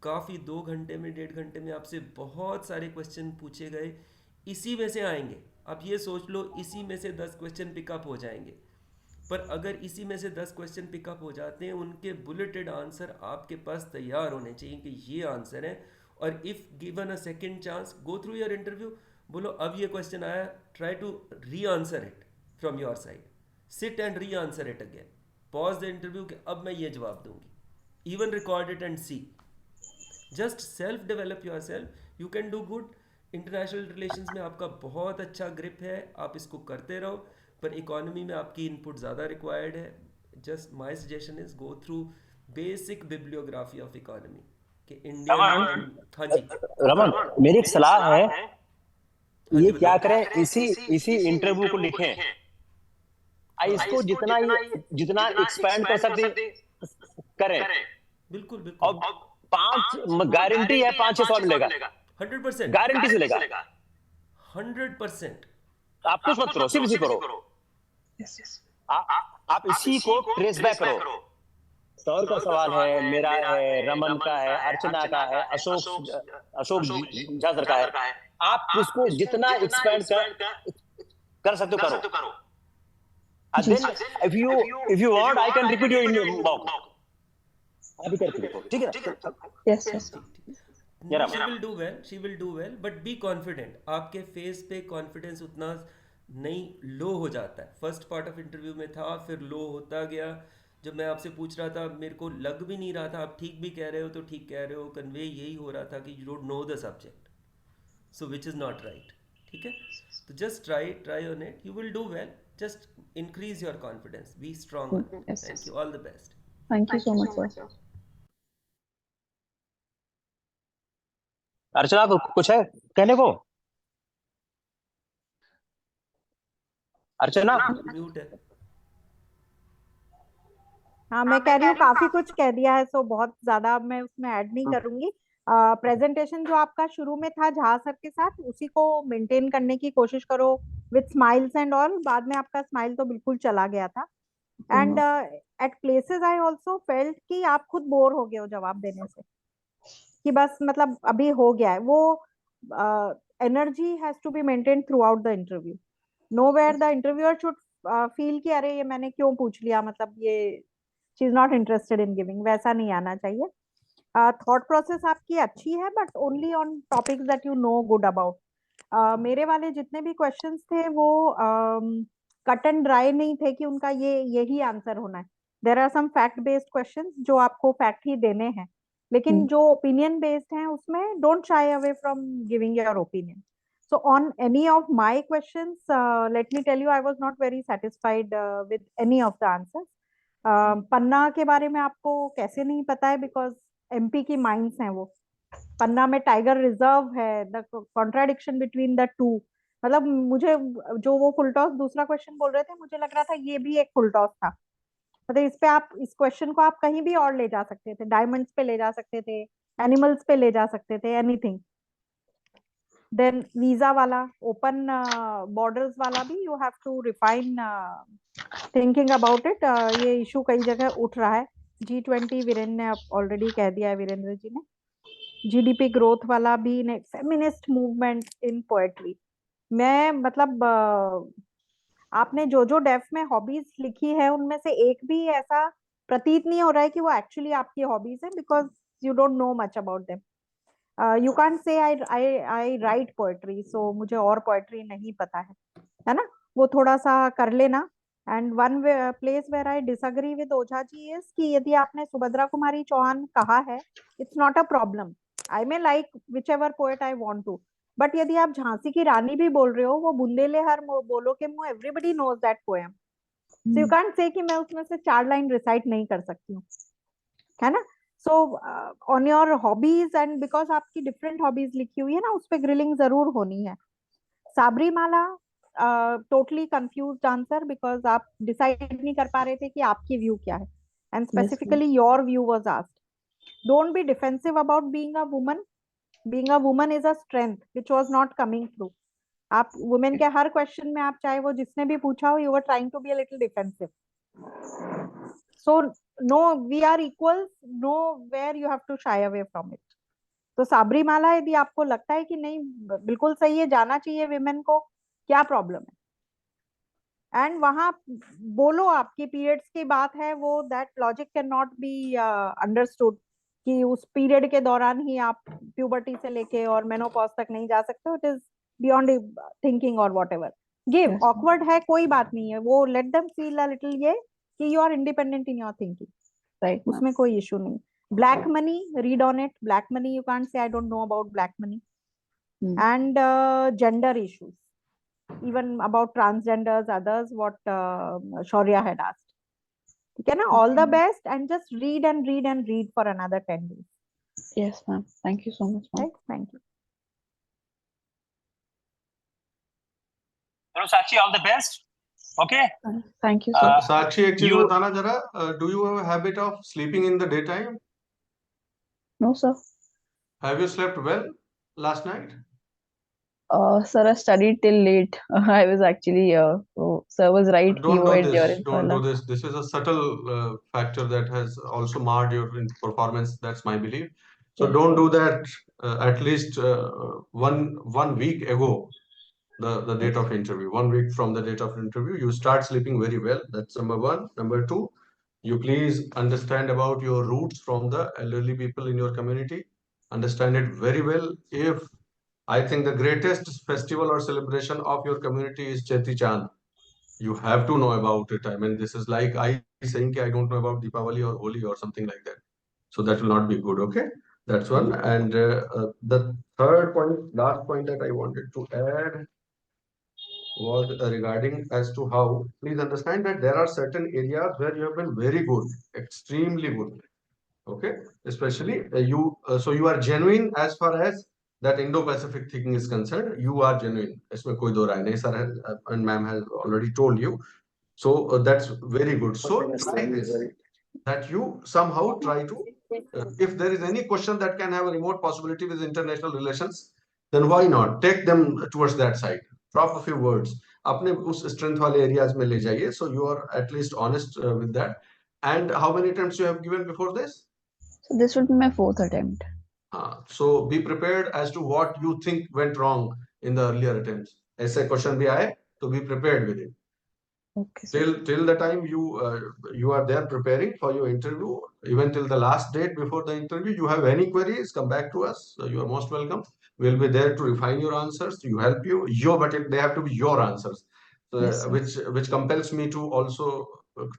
S6: काफ़ी 2 घंटे में 1.5 घंटे में आपसे बहुत सारे क्वेश्चन पूछे गए, इसी में से आएंगे। आप ये सोच लो इसी में से 10 क्वेश्चन पिकअप हो जाएंगे, पर अगर इसी में से 10 क्वेश्चन पिकअप हो जाते हैं, उनके बुलेटेड आंसर आपके पास तैयार होने चाहिए कि ये आंसर है। और if given a second chance, go through your interview, बोलो अब ये क्वेश्चन आया, try to re answer it from your side, sit and re answer it again, pause the interview कि अब मैं ये जवाब दूंगी, even record it and see. Just self develop yourself, you can do good. International relations में आपका बहुत अच्छा ग्रिप है, आप इसको करते रहो, पर इकोनॉमी में आपकी इनपुट ज़्यादा रिक्वायर्ड है। Just my suggestion is go through basic bibliography of economy कि इंडियन। हाँ जी
S4: रमन, मेरी एक सलाह है,
S6: हाँ
S4: ये
S6: जी
S4: क्या
S6: बताओ।
S4: करें, इसी इंटरव्यू को लिखें, इसको जितना एक्सपेंड कर सकते करें,
S6: बिल्कुल
S4: और
S6: बिल्कुल
S4: 5 गारंटी है 5-6 सवाल मिलेगा,
S6: 100%
S4: गारंटी से लेगा।
S6: 100%।
S4: आप कुछ मत करो, सिर्फ इसी करो। आप इसी को ट्रेस बैक करो। सौर का सवाल है, मेरा है, रमन का है, अर्चना का है, अशोक झा सर का है। आप उसको जितना एक्सपेंड कर सकते हो करो। Then if you want, I can repeat your mock. अभी करके देखो, ठीक है ना?
S1: Yes, yes.
S6: She will do well, but be confident. आपके फेस पे कॉन्फिडेंस उतना नहीं, लो हो जाता है। फर्स्ट पार्ट ऑफ इंटरव्यू में था, फिर लो होता गया। जब मैं आपसे पूछ रहा था, मेरे को लग भी नहीं रहा था आप ठीक भी कह रहे हो तो ठीक कह रहे हो, कन्वे यही हो रहा था कि you don't know the subject, so which is not right. ठीक है, तो just try on it, you will do well. Just increase your confidence. Be strong on it.
S1: Yes.
S6: Thank you. All the best.
S1: Thank you so much, sir.
S4: अर्चना को कुछ है कहने को? अर्चना
S6: mute है।
S7: हाँ, मैं कह रही हूँ काफी कुछ कह दिया है, सो बहुत ज्यादा मैं उसमें ऐड नहीं करूंगी। प्रेजेंटेशन जो आपका शुरू में था झा सर के साथ, उसी को मेंटेन करने की कोशिश करो विथ स्माइल्स एंड ऑल। बाद में आपका स्माइल तो बिल्कुल चला गया था। And at places I also felt कि आप खुद बोर हो गए हो जवाब देने से। कि बस मतलब अभी हो गया है, वो energy has to be maintain throughout the interview. Nowhere the interviewer should feel कि अरे ये मैंने क्यों पूछ लिया, मतलब ये she is not interested in giving, वैसा नहीं आना चाहिए. थॉट प्रोसेस आपकी अच्छी है but only on topics that you know good about. मेरे वाले जितने भी क्वेश्चंस थे वो कट एंड ड्राई नहीं थे कि उनका ये यही आंसर होना है. There are some fact based questions जो आपको फैक्ट ही देने हैं, लेकिन जो ओपिनियन बेस्ड हैं उसमें don't shy away from giving your opinion. So on any of my questions, let me tell you, I was not very satisfied with any of the answers. पन्ना के बारे में आपको कैसे नहीं पता है, बिकॉज एमपी की माइंस हैं वो. पन्ना में टाइगर रिजर्व है. The contradiction between the two, मतलब मुझे जो वो फुल टॉस दूसरा क्वेश्चन बोल रहे थे, मुझे लग रहा था ये भी एक फुल टॉस था. मतलब इस पे आप, इस क्वेश्चन को आप कहीं भी और ले जा सकते थे, डायमंड्स पे ले जा सकते थे, एनिमल्स पे ले जा सकते थे, एनीथिंग. देन वीजा वाला, ओपन बॉर्डर्स वाला भी you have to refine thinking about it. ये इशू कई जगह उठ रहा है. G20 वीरेंद्र ने ऑलरेडी कह दिया है, वीरेंद्र जी ने. जीडीपी ग्रोथ वाला भी ने, फेमिनिस्ट मूवमेंट इन पोएट्री. मैं मतलब आपने जो जो डेफ में हॉबीज लिखी है उनमें से एक भी ऐसा प्रतीत नहीं हो रहा है कि वो एक्चुअली आपकी हॉबीज है, because you don't know much about them. You can say I write poetry, सो मुझे और पोएट्री नहीं पता है ना. वो थोड़ा सा कर लेना. And one place where I disagree with Ojha ji is कि यदि आपने सुभद्रा कुमारी चौहान कहा है, it's not a problem. I may like whichever poet I want to, but यदि आप झांसी की रानी भी बोल रहे हो, वो बुंदेले हर बोलो के मुंह, everybody knows that poem. So you can't say कि मैं उसमें से 4 लाइन रिसाइट नहीं कर सकती हूँ, है ना. So on your hobbies, and because आपकी डिफरेंट हॉबीज लिखी हुई है ना, उस पर ग्रिलिंग जरूर होनी है. Sabarimala totally confused answer, because आप डिसाइड नहीं कर पा रहे थे कि आपकी व्यू क्या है, and specifically your view was asked. Don't be defensive about being a woman. Being a woman is a strength which was not coming through. आप वुमेन के हर क्वेश्चन में, आप चाहे वो जिसने भी पूछा हो, you were trying to be a little defensive. So no, we are equals. No, where you have to shy away from it. तो साबरीमाला यदि आपको लगता है कि नहीं बिल्कुल सही है, जाना चाहिए विमेन को, क्या प्रॉब्लम है. एंड वहां बोलो, आपकी पीरियड्स की बात है वो, that logic can not be understood कि उस पीरियड के दौरान ही आप प्यूबर्टी से लेके और मेनोपॉज तक नहीं जा सकते. इट इज बियॉन्ड थिंकिंग और वॉट एवर. गिव ऑकवर्ड है, कोई बात नहीं है, वो let them feel a little ये कि you are independent in your thinking, right. उसमें कोई इशू नहीं. Black money, read on it. Black money you can't say I don't know about black money. And gender issues, even about transgenders, others, what Shaurya had asked. ठीक है ना. All the best, and just read and read and read for another 10 days.
S1: Yes, ma'am. Thank you so much, ma'am.
S7: Right? Thank you.
S4: So, Sakshi, all the best. Okay.
S1: Thank you, sir.
S2: साक्षी, एक चीज बताना जरा. Do you have a habit of sleeping in the daytime?
S1: No, sir.
S2: Have you slept well last night?
S1: Sir, I studied till late. I was actually, so sir was right.
S2: Don't do this.
S1: during
S2: Don't do
S1: Pala.
S2: this. This is a subtle factor that has also marred your performance. That's my belief. So
S1: Yes,
S2: don't
S1: sir.
S2: do that. At least one week ago, the date of interview. 1 week from the date of interview, you start sleeping very well. That's number one. Number two, you please understand about your roots from the elderly people in your community. Understand it very well. If I think the greatest festival or celebration of your community is Cheti Chand, you have to know about it. I mean, this is like I saying I don't know about Deepavali or Holi or something like that. So that will not be good. Okay, that's one. And the third point, last point that I wanted to add was regarding as to how, please understand that there are certain areas where you have been very good, extremely good. Okay, especially so you are genuine as far as that Indo-Pacific thinking is concerned. You are genuine. इसमें कोई दो राय नहीं. Sir and ma'am has already told you. So that's very good. So try this, that you somehow try to, if there is any question that can have a remote possibility with international relations, then why not take them towards that side. Drop a few words. अपने उस strength वाले areas में ले जाइए. So you are at least honest with that. And how many attempts you have given before this?
S1: So this would be my fourth attempt.
S2: So be prepared as to what you think went wrong in the earlier attempts. ऐसे question भी आए तो be prepared with it.
S1: Okay, sir.
S2: Till the time you are there preparing for your interview, even till the last date before the interview, you have any queries, come back to us. So you are most welcome. We'll be there to refine your answers, to help you. But they have to be your answers. So,
S1: Yes, sir.
S2: which compels me to also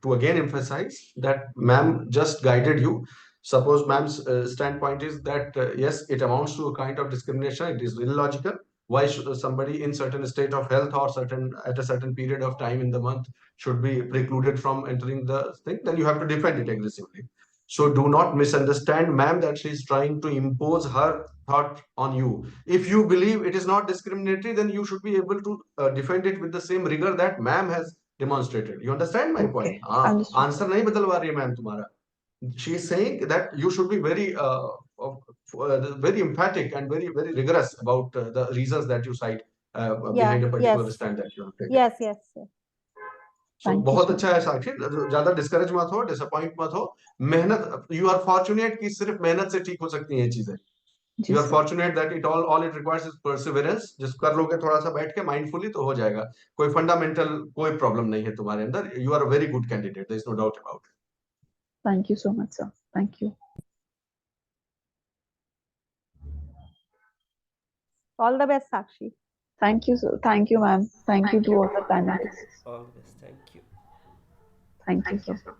S2: to again emphasize that ma'am just guided you. Suppose ma'am's standpoint is that yes, it amounts to a kind of discrimination. It is illogical. Why should somebody in certain state of health or at a certain period of time in the month should be precluded from entering the thing? Then you have to defend it aggressively. So do not misunderstand ma'am that she is trying to impose her thought on you. If you believe it is not discriminatory, then you should be able to defend it with the same rigor that ma'am has demonstrated. You understand my point?
S1: Okay, understood,
S2: Answer
S1: sir.
S2: nahi badalwa rahi hai ma'am tumhara. She is saying that you should be very emphatic and very rigorous about the reasons that you cite
S7: Yeah,
S2: behind a
S7: yes,
S2: particular stand that you have taken.
S7: yes, yes, sir.
S2: So
S1: Thank you
S2: बहुत
S1: so
S2: अच्छा
S1: much.
S2: है साक्षी, ज्यादा discourage मत हो, disappoint मत हो. मेहनत, you are fortunate कि सिर्फ मेहनत से ठीक हो सकती हैं ये चीजें.
S1: Ji
S2: you are
S1: sir.
S2: Fortunate that all it requires is perseverance. जिस कर लोगे थोड़ा सा बैठ के माइंडफुली तो हो जाएगा. कोई फंडामेंटल कोई प्रॉब्लम नहीं है तुम्हारे अंदर. You are a very good candidate, there is no doubt about it.
S1: Thank you so much, sir. Thank you.
S7: All the best, Sakshi.
S1: Thank you, sir. Thank you, ma'am. Thank you to all the panelists.
S6: All the best. Thank you.
S1: Thank you, sir.